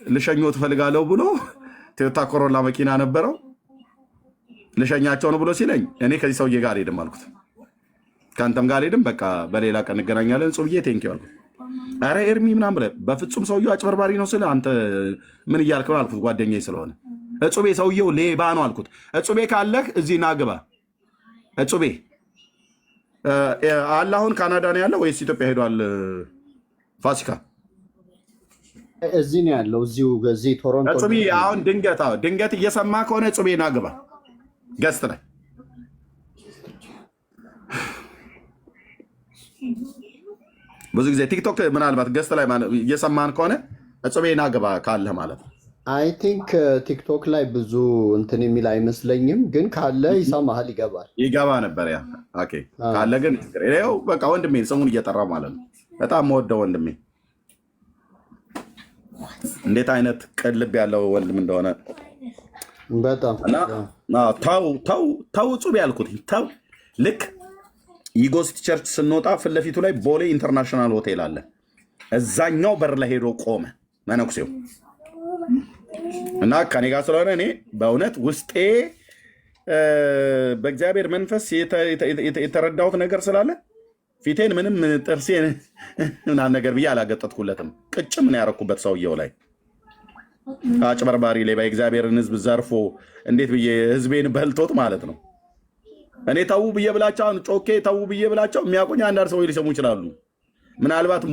ልሸኞት ፈልጋለሁ ብሎ ቶዮታ ኮሮላ መኪና ነበረው ልሸኛቸው ነው ብሎ ሲለኝ እኔ ከዚህ ሰውዬ ጋር አልሄድም አልኩት። ከአንተም ጋር አልሄድም፣ በቃ በሌላ ቀን እንገናኛለን እጹብዬ ቴንኪው አልኩት። ኧረ ኤርሚ ምናምን ብለህ በፍጹም ሰውየው አጭበርባሪ ነው ስለ አንተ ምን እያልክ ነው አልኩት። ጓደኛዬ ስለሆነ እጹቤ ሰውየው ሌባ ነው አልኩት። እጹቤ ካለህ እዚህ ና ግባ። እጹቤ አለ አሁን ካናዳ ነው ያለው ወይስ ኢትዮጵያ ሄዷል? ፋሲካ እዚህ ነው ያለው፣ እዚህ ቶሮንቶ። እጹቤ አሁን ድንገት እየሰማ ከሆነ እጹቤ ና ግባ ገስት ላይ ብዙ ጊዜ ቲክቶክ ምናልባት ገስት ላይ እየሰማን ከሆነ እጹቤ ና ግባ ካለ ማለት ነው። አይ ቲንክ ቲክቶክ ላይ ብዙ እንትን የሚል አይመስለኝም፣ ግን ካለ ይሰማሃል፣ ይገባ ነበር። ያ ኦኬ ካለ ግን ይኸው በቃ ወንድሜ ስሙን እየጠራ ማለት ነው። በጣም መወደው ወንድሜ፣ እንዴት አይነት ቅልብ ያለው ወንድም እንደሆነ በጣም ተው እጹቤ ያልኩት ተው። ልክ ኢጎስት ቸርች ስንወጣ ፊት ለፊቱ ላይ ቦሌ ኢንተርናሽናል ሆቴል አለ። እዛኛው በር ላይ ሄዶ ቆመ መነኩሴው እና ከኔ ጋር ስለሆነ እኔ በእውነት ውስጤ በእግዚአብሔር መንፈስ የተረዳሁት ነገር ስላለ ፊቴን ምንም ጥርሴን ምናምን ነገር ብዬ አላገጠጥኩለትም። ቅጭም ነው ያረኩበት ሰውየው ላይ። አጭበርባሪ ላይ በእግዚአብሔርን ሕዝብ ዘርፎ እንዴት ብዬ ሕዝቤን በልቶት ማለት ነው። እኔ ተው ብዬ ብላቸው ጮኬ ተው ብዬ ብላቸው የሚያውቁኝ አንዳንድ ሰዎች ሊሰሙ ይችላሉ። ምናልባት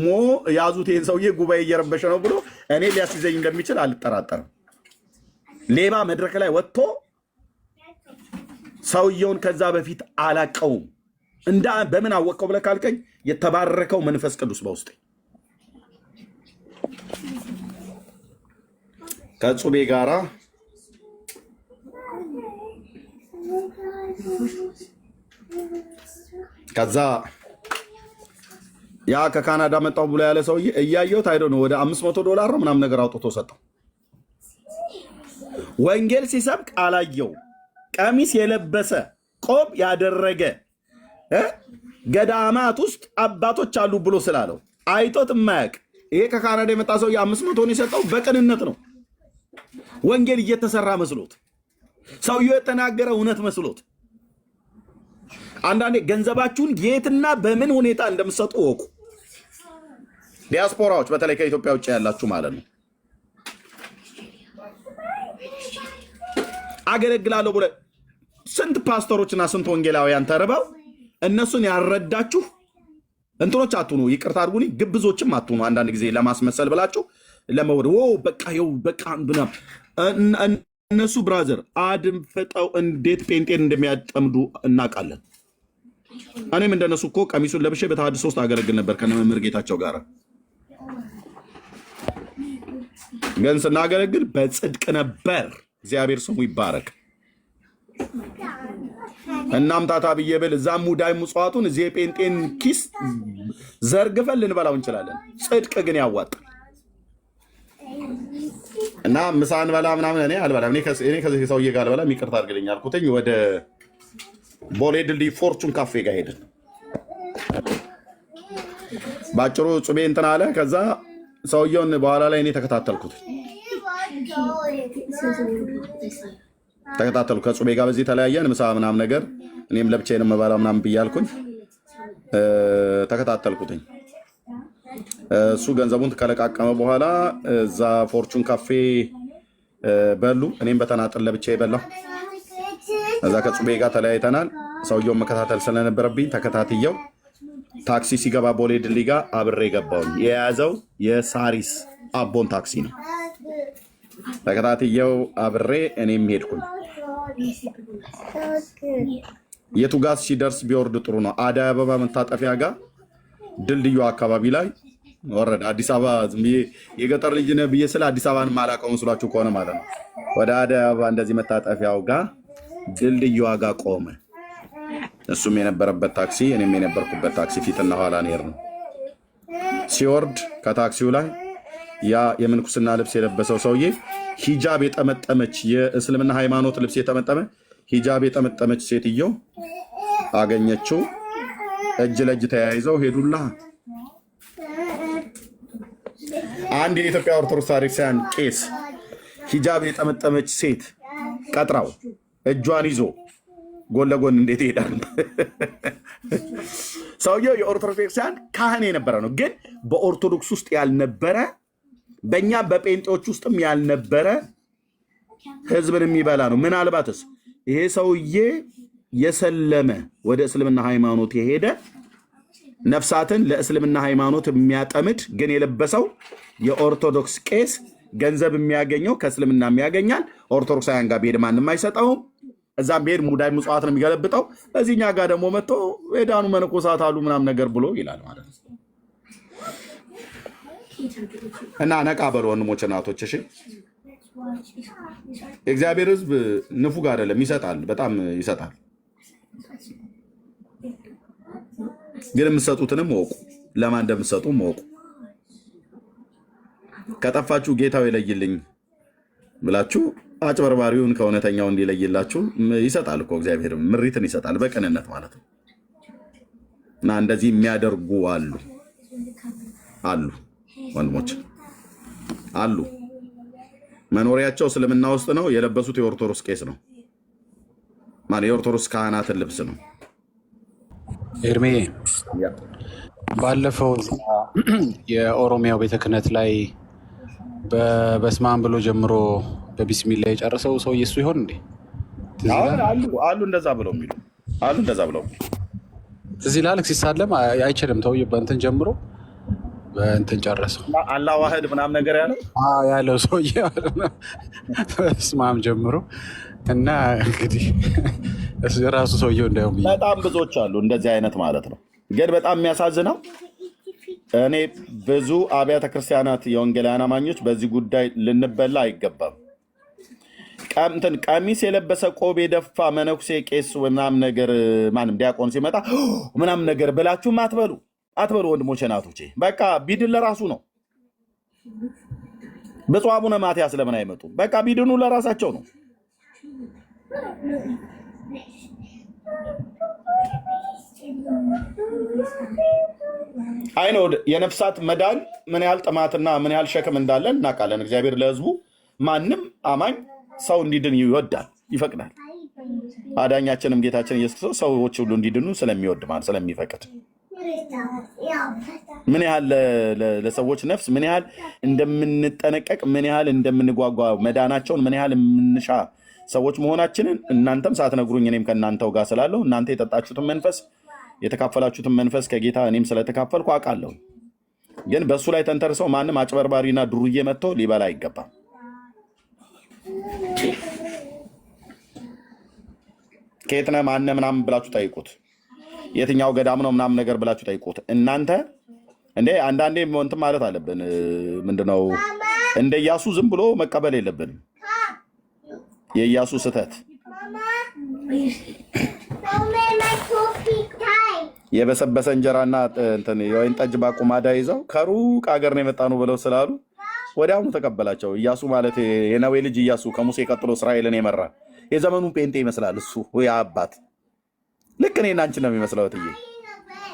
ያዙት ይህን ሰውዬ ጉባኤ እየረበሸ ነው ብሎ እኔ ሊያስይዘኝ እንደሚችል አልጠራጠርም። ሌባ መድረክ ላይ ወጥቶ ሰውየውን ከዛ በፊት አላቀውም በምን አወቀው ብለህ ካልከኝ የተባረከው መንፈስ ቅዱስ በውስጤ ከጹቤ ጋራ ከዛ ያ ከካናዳ መጣው ብሎ ያለ ሰውዬ እያየሁት አይዶ ነው ወደ $500 ነው ምናምን ነገር አውጥቶ ሰጠው። ወንጌል ሲሰብክ አላየው። ቀሚስ የለበሰ ቆብ ያደረገ ገዳማት ውስጥ አባቶች አሉ ብሎ ስላለው አይቶት የማያውቅ ይሄ ከካናዳ የመጣ ሰውዬ 500 ነው የሰጠው። በቅንነት ነው። ወንጌል እየተሰራ መስሎት ሰውየው የተናገረ እውነት መስሎት። አንዳንዴ ገንዘባችሁን የትና በምን ሁኔታ እንደምትሰጡ ወቁ። ዲያስፖራዎች በተለይ ከኢትዮጵያ ውጭ ያላችሁ ማለት ነው። አገለግላለሁ ብለ ስንት ፓስተሮችና ስንት ወንጌላውያን ተርበው እነሱን ያረዳችሁ እንትኖች አትሁኑ። ይቅርታ አድርጉኝ፣ ግብዞችም አትሁኑ። አንዳንድ ጊዜ ለማስመሰል ብላችሁ ለመወደ በቃ ይኸው በቃ ብና እነሱ ብራዘር አድምፈጠው እንዴት ጴንጤን እንደሚያጠምዱ እናውቃለን። እኔም እንደነሱ እኮ ቀሚሱን ለብሼ በተሐድሶ ውስጥ አገለግል ነበር ከነመምህር ጌታቸው ጋር። ግን ስናገለግል በጽድቅ ነበር። እግዚአብሔር ስሙ ይባረክ። እናም ታታ ብዬ ብል እዛም ሙዳይ ምጽዋቱን እዚህ የጴንጤን ኪስ ዘርግፈን ልንበላው እንችላለን። ጽድቅ ግን ያዋጣል። እና ምሳን በላ ምናምን እኔ አልበላም። እኔ ከዚህ ሰውዬ ጋር አልበላም። ይቅርታ አድርግልኝ አልኩትኝ። ወደ ቦሌ ድልድይ ፎርቹን ካፌ ጋር ሄድን። ባጭሩ ጹቤ እንትን አለ። ከዛ ሰውየውን በኋላ ላይ እኔ ተከታተልኩት ከጹቤ ጋር በዚህ ተለያየን። ምሳ ምናምን ነገር እኔም ለብቻዬን የምበላው ምናምን ብያልኩኝ ተከታተልኩትኝ። እሱ ገንዘቡን ከለቃቀመ በኋላ እዛ ፎርቹን ካፌ በሉ። እኔም በተናጠል ለብቻዬ በላሁ። እዛ ከጹቤ ጋር ተለያይተናል። ሰውየውን መከታተል ስለነበረብኝ ተከታትየው ታክሲ ሲገባ ቦሌ ድልድይ ጋር አብሬ ገባሁኝ። የያዘው የሳሪስ አቦን ታክሲ ነው። ተከታትየው አብሬ እኔም ሄድኩኝ። የቱ ጋር ሲደርስ ቢወርድ ጥሩ ነው? አደይ አበባ መታጠፊያ ጋር ድልድዩ አካባቢ ላይ ወረደ። አዲስ አበባ ዝም ብዬ የገጠር ልጅ ነህ ብዬ ስለ አዲስ አበባን ማላውቀው መስሏችሁ ከሆነ ማለት ነው። ወደ አደይ አበባ እንደዚህ መታጠፊያው ጋር ድልድዩዋ ጋር ቆመ። እሱም የነበረበት ታክሲ እኔም የነበርኩበት ታክሲ ፊትና ኋላ ነው። ሲወርድ ከታክሲው ላይ ያ የምንኩስና ልብስ የለበሰው ሰውዬ ሂጃብ የጠመጠመች የእስልምና ሃይማኖት ልብስ የጠመጠመ ሂጃብ የጠመጠመች ሴትዮ አገኘችው። እጅ ለእጅ ተያይዘው ሄዱላ። አንድ የኢትዮጵያ ኦርቶዶክስ ታሪክሳን ቄስ ሂጃብ የጠመጠመች ሴት ቀጥራው እጇን ይዞ ጎን ለጎን እንዴት ይሄዳል? ሰውየው የኦርቶዶክሳን ካህን የነበረ ነው፣ ግን በኦርቶዶክስ ውስጥ ያልነበረ በእኛ በጴንጤዎች ውስጥም ያልነበረ ህዝብን የሚበላ ነው። ምናልባትስ ይሄ ሰውዬ የሰለመ ወደ እስልምና ሃይማኖት የሄደ ነፍሳትን ለእስልምና ሃይማኖት የሚያጠምድ ግን የለበሰው የኦርቶዶክስ ቄስ ገንዘብ የሚያገኘው ከእስልምና የሚያገኛል። ኦርቶዶክሳውያን ጋር ብሄድ ማንም አይሰጠውም። እዛም ብሄድ ሙዳይ ምጽዋት ነው የሚገለብጠው። እዚህኛ ጋር ደግሞ መጥቶ የዳኑ መነኮሳት አሉ ምናምን ነገር ብሎ ይላል ማለት ነው። እና ነቃ በሉ ወንድሞች እናቶች። እሺ የእግዚአብሔር ህዝብ ንፉግ አይደለም፣ ይሰጣል፣ በጣም ይሰጣል። ግን የምትሰጡትንም እወቁ፣ ለማን እንደምትሰጡም እወቁ። ከጠፋችሁ ጌታው ይለይልኝ ብላችሁ አጭበርባሪውን ከእውነተኛው እንዲለይላችሁ ይሰጣል እኮ እግዚአብሔር፣ ምሪትን ይሰጣል በቅንነት ማለት ነው። እና እንደዚህ የሚያደርጉ አሉ ወንድሞች አሉ። መኖሪያቸው እስልምና ውስጥ ነው። የለበሱት የኦርቶዶክስ ቄስ ነው ማለት የኦርቶዶክስ ካህናትን ልብስ ነው። ኤርሜ ባለፈው የኦሮሚያው ቤተ ክህነት ላይ በስመ አብ ብሎ ጀምሮ በቢስሚላ የጨረሰው ሰው እሱ ይሆን እንዴ? አሉ እንደዛ ብለው የሚሉ አሉ። እንደዛ ብለው እዚህ ላልክ ሲሳለም አይችልም። ተው በእንትን ጀምሮ በእንትን ጨረሰው አላህ ዋህድ ምናምን ነገር ያለው ሰውዬ ማለት ነው። በስማም ጀምሮ እና እንግዲህ ራሱ ሰውየው እንዳይሆን በጣም ብዙዎች አሉ እንደዚህ አይነት ማለት ነው። ግን በጣም የሚያሳዝነው እኔ ብዙ አብያተ ክርስቲያናት የወንጌላውያን አማኞች በዚህ ጉዳይ ልንበላ አይገባም። ቀሚስ የለበሰ ቆብ የደፋ መነኩሴ ቄስ ምናምን ነገር ማንም ዲያቆን ሲመጣ ምናምን ነገር ብላችሁም አትበሉ ወንድሞቼ ናቶቼ። በቃ ቢድን ለራሱ ነው። ብፁዕ አቡነ ማትያስ ለምን አይመጡ? በቃ ቢድኑ ለራሳቸው ነው። አይኖ የነፍሳት መዳን ምን ያህል ጥማትና ምን ያህል ሸክም እንዳለን እናውቃለን። እግዚአብሔር ለሕዝቡ ማንም አማኝ ሰው እንዲድን ይወዳል፣ ይፈቅዳል። አዳኛችንም ጌታችን ኢየሱስ ክርስቶስ ሰዎች ሁሉ እንዲድኑ ስለሚወድ ማለት ስለሚፈቅድ ምን ያህል ለሰዎች ነፍስ ምን ያህል እንደምንጠነቀቅ ምን ያህል እንደምንጓጓ መዳናቸውን ምን ያህል የምንሻ ሰዎች መሆናችንን እናንተም ሳትነግሩኝ እኔም ከእናንተው ጋር ስላለሁ እናንተ የጠጣችሁትን መንፈስ የተካፈላችሁትን መንፈስ ከጌታ እኔም ስለተካፈልኩ አውቃለሁ። ግን በእሱ ላይ ተንተርሰው ማንም አጭበርባሪና ዱርዬ መጥቶ ሊበላ አይገባም። ከየት ነህ ማነህ ምናምን ብላችሁ ጠይቁት። የትኛው ገዳም ነው ምናምን ነገር ብላችሁ ጠይቁት። እናንተ እንዴ አንዳንዴ እንትን ማለት አለብን። ምንድነው እንደ ኢያሱ ዝም ብሎ መቀበል የለብንም። የኢያሱ ስህተት የበሰበሰ እንጀራና የወይን ጠጅ ባቁማዳ ይዘው ከሩቅ አገር ነው የመጣ ነው ብለው ስላሉ ወዲያውኑ ተቀበላቸው። ኢያሱ ማለት የነዌ ልጅ ኢያሱ ከሙሴ ቀጥሎ እስራኤልን የመራ የዘመኑ ጴንጤ ይመስላል እሱ። ያ አባት ልክ እኔና አንቺን ነው የሚመስለው። እትዬ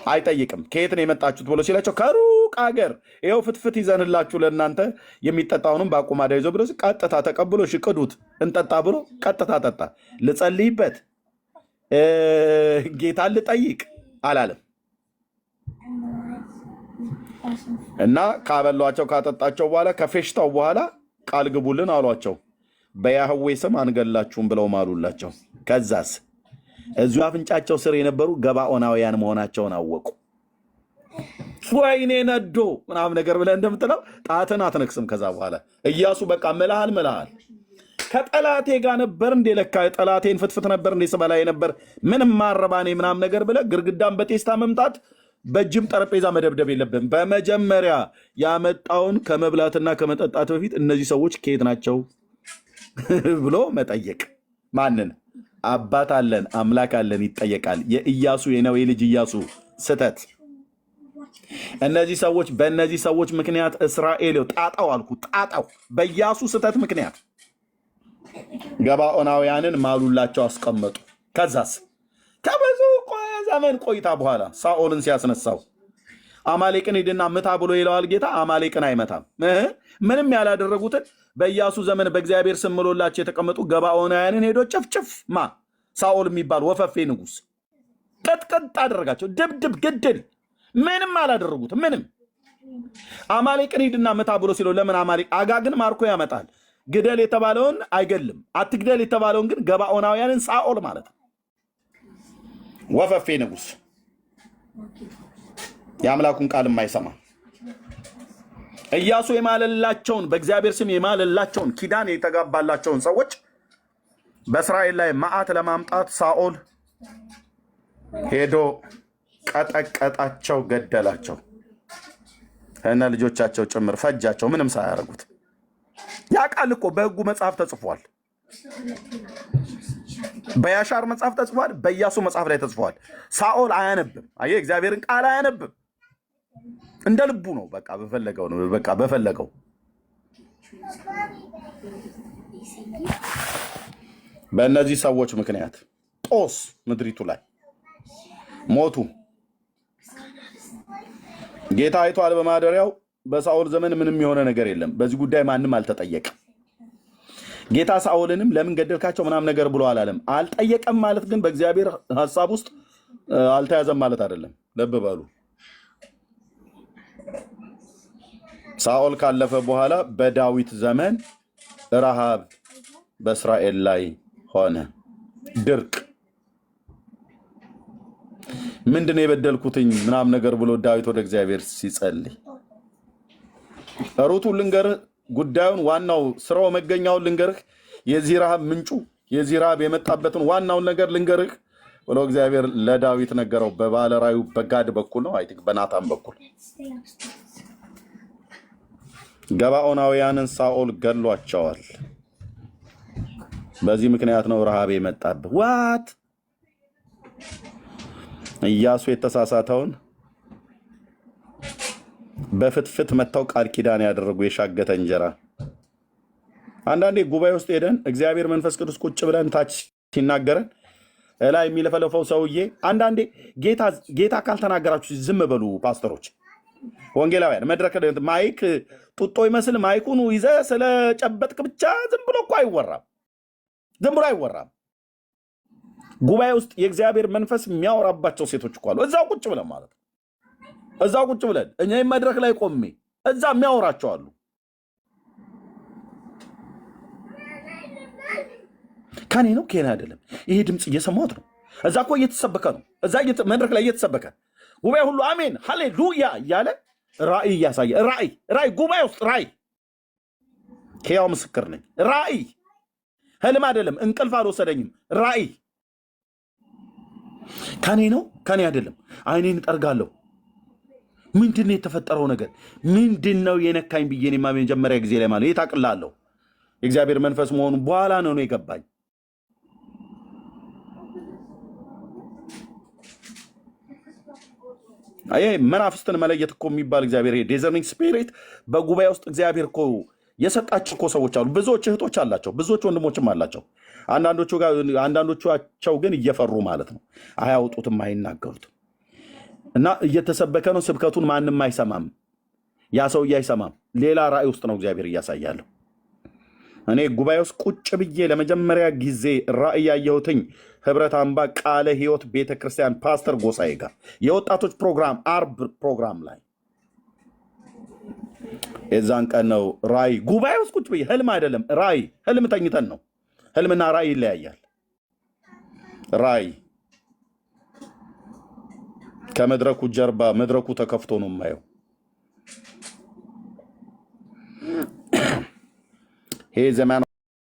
አይጠይቅም ከየት ነው የመጣችሁት ብሎ ሲላቸው ከሩቅ አገር ይኸው ፍትፍት ይዘንላችሁ ለእናንተ የሚጠጣውንም በአቁማዳ ይዞ ብሎ ቀጥታ ተቀብሎ ሽቅዱት እንጠጣ ብሎ ቀጥታ ጠጣ። ልጸልይበት ጌታን ልጠይቅ አላለም። እና ካበሏቸው ካጠጣቸው በኋላ ከፌሽታው በኋላ ቃል ግቡልን አሏቸው። በያህዌ ስም አንገላችሁም ብለው ማሉላቸው። ከዛስ እዚሁ አፍንጫቸው ስር የነበሩ ገባኦናውያን መሆናቸውን አወቁ። ወይኔ ነዶ ምናምን ነገር ብለህ እንደምትለው ጣትን አትነክስም። ከዛ በኋላ ኢያሱ በቃ ምልሃል ከጠላቴ ጋር ነበር እንዴ? ለካ ጠላቴን ፍትፍት ነበር እንዴ ስበላ ነበር? ምንም ማረባኔ ምናምን ነገር ብለህ ግርግዳን በቴስታ መምታት በእጅም ጠረጴዛ መደብደብ የለብን። በመጀመሪያ ያመጣውን ከመብላትና ከመጠጣት በፊት እነዚህ ሰዎች ከየት ናቸው ብሎ መጠየቅ። ማንን? አባት አለን አምላክ አለን ይጠየቃል። የኢያሱ የነዌ ልጅ ኢያሱ ስተት እነዚህ ሰዎች በእነዚህ ሰዎች ምክንያት እስራኤል ጣጣው አልኩ ጣጣው በኢያሱ ስተት ምክንያት ገባኦናውያንን ማሉላቸው አስቀመጡ። ከዛስ ከብዙ ዘመን ቆይታ በኋላ ሳኦልን ሲያስነሳው አማሌቅን ሂድና ምታ ብሎ ይለዋል ጌታ። አማሌቅን አይመታም። ምንም ያላደረጉትን በኢያሱ ዘመን በእግዚአብሔር ስም ምሎላቸው የተቀመጡ ገባኦናውያንን ሄዶ ጭፍጭፍ ሳኦል የሚባል ወፈፌ ንጉሥ ቅጥቅጥ አደረጋቸው። ድብድብ ግድል ምንም አላደረጉትም። ምንም አማሌቅን ሂድና ምታ ብሎ ሲለው ለምን አማሌቅ አጋግን ማርኮ ያመጣል። ግደል የተባለውን አይገልም። አትግደል የተባለውን ግን ገባኦናውያንን ሳኦል ማለት ነው። ወፈፌ ንጉሥ የአምላኩን ቃል የማይሰማ ኢያሱ የማለላቸውን በእግዚአብሔር ስም የማለላቸውን ኪዳን የተጋባላቸውን ሰዎች በእስራኤል ላይ መዓት ለማምጣት ሳኦል ሄዶ ቀጠቀጣቸው፣ ገደላቸው፣ እና ልጆቻቸው ጭምር ፈጃቸው ምንም ሳያደርጉት። ያ ቃል እኮ በሕጉ መጽሐፍ ተጽፏል። በያሻር መጽሐፍ ተጽፏል። በኢያሱ መጽሐፍ ላይ ተጽፏል። ሳኦል አያነብም። አየህ፣ እግዚአብሔርን ቃል አያነብም። እንደ ልቡ ነው። በቃ በፈለገው ነው። በቃ በፈለገው በእነዚህ ሰዎች ምክንያት ጦስ ምድሪቱ ላይ ሞቱ። ጌታ አይቷል በማደሪያው። በሳኦል ዘመን ምንም የሆነ ነገር የለም። በዚህ ጉዳይ ማንም አልተጠየቀም። ጌታ ሳኦልንም ለምን ገደልካቸው ምናምን ነገር ብሎ አላለም። አልጠየቀም ማለት ግን በእግዚአብሔር ሐሳብ ውስጥ አልተያዘም ማለት አይደለም። ልብ በሉ። ሳኦል ካለፈ በኋላ በዳዊት ዘመን ረሃብ በእስራኤል ላይ ሆነ፣ ድርቅ። ምንድነው የበደልኩትኝ ምናምን ነገር ብሎ ዳዊት ወደ እግዚአብሔር ሲጸልይ ሩቱን ልንገርህ፣ ጉዳዩን ዋናው ስራው መገኛውን ልንገርህ፣ የዚህ ረሃብ ምንጩ የዚህ ረሃብ የመጣበትን ዋናውን ነገር ልንገርህ ብሎ እግዚአብሔር ለዳዊት ነገረው። በባለራዩ በጋድ በኩል ነው፣ አይ ቲንክ በናታን በኩል። ገባኦናውያንን ሳኦል ገሏቸዋል። በዚህ ምክንያት ነው ረሃብ የመጣብህ። ዋት ኢያሱ የተሳሳተውን በፍትፍት መታው ቃል ኪዳን ያደረጉ የሻገተ እንጀራ። አንዳንዴ ጉባኤ ውስጥ ሄደን እግዚአብሔር መንፈስ ቅዱስ ቁጭ ብለን ታች ሲናገረን ላይ የሚለፈለፈው ሰውዬ አንዳንዴ ጌታ ካልተናገራችሁ ዝም በሉ ፓስተሮች፣ ወንጌላውያን መድረክ ማይክ ጡጦ ይመስል ማይኩን ይዘ ስለጨበጥክ ብቻ ዝም ብሎ እኮ አይወራም። ዝም ብሎ አይወራም። ጉባኤ ውስጥ የእግዚአብሔር መንፈስ የሚያወራባቸው ሴቶች እኮ አሉ። እዛው ቁጭ ብለን ማለት ነው። እዛው ቁጭ ብለን እኛ መድረክ ላይ ቆሜ እዛ የሚያወራቸው አሉ። ከኔ ነው ከኔ አይደለም። ይሄ ድምፅ እየሰማሁት ነው። እዛ እኮ እየተሰበከ ነው። እዛ መድረክ ላይ እየተሰበከ ጉባኤ ሁሉ አሜን ሃሌሉያ እያለ ራእይ እያሳየ ራእይ ጉባኤ ውስጥ ራእይ ሕያው ምስክር ነኝ። ራእይ ህልም አይደለም። እንቅልፍ አልወሰደኝም። ራእይ ከኔ ነው ከኔ አይደለም። አይኔን እጠርጋለሁ። ምንድነው የተፈጠረው ነገር? ምንድነው የነካኝ ብዬ እኔማ መጀመሪያ ጊዜ ላይ ማለት የታቅላለሁ የእግዚአብሔር መንፈስ መሆኑ በኋላ ነው የገባኝ። አይ መናፍስትን መለየት እኮ የሚባል እግዚአብሔር ዲዘርኒንግ ስፒሪት በጉባኤ ውስጥ እግዚአብሔር እኮ የሰጣቸው እኮ ሰዎች አሉ። ብዙዎች እህቶች አላቸው፣ ብዙዎች ወንድሞችም አላቸው። አንዳንዶቻቸው ግን እየፈሩ ማለት ነው አያወጡትም፣ አይናገሩትም። እና እየተሰበከ ነው ስብከቱን ማንም አይሰማም። ያ ሰውዬ አይሰማም። ሌላ ራእይ ውስጥ ነው እግዚአብሔር እያሳያለሁ። እኔ ጉባኤ ውስጥ ቁጭ ብዬ ለመጀመሪያ ጊዜ ራእይ ያየሁትኝ ህብረት አምባ ቃለ ሕይወት ቤተክርስቲያን ፓስተር ጎሳዬ ጋር የወጣቶች ፕሮግራም አርብ ፕሮግራም ላይ የዛን ቀን ነው ራእይ ጉባኤ ውስጥ ቁጭ ብዬ። ህልም አይደለም ራእይ። ህልም ተኝተን ነው። ህልምና ራእይ ይለያያል። ራእይ ከመድረኩ ጀርባ መድረኩ ተከፍቶ ነው የማየው። ይሄ ዘመን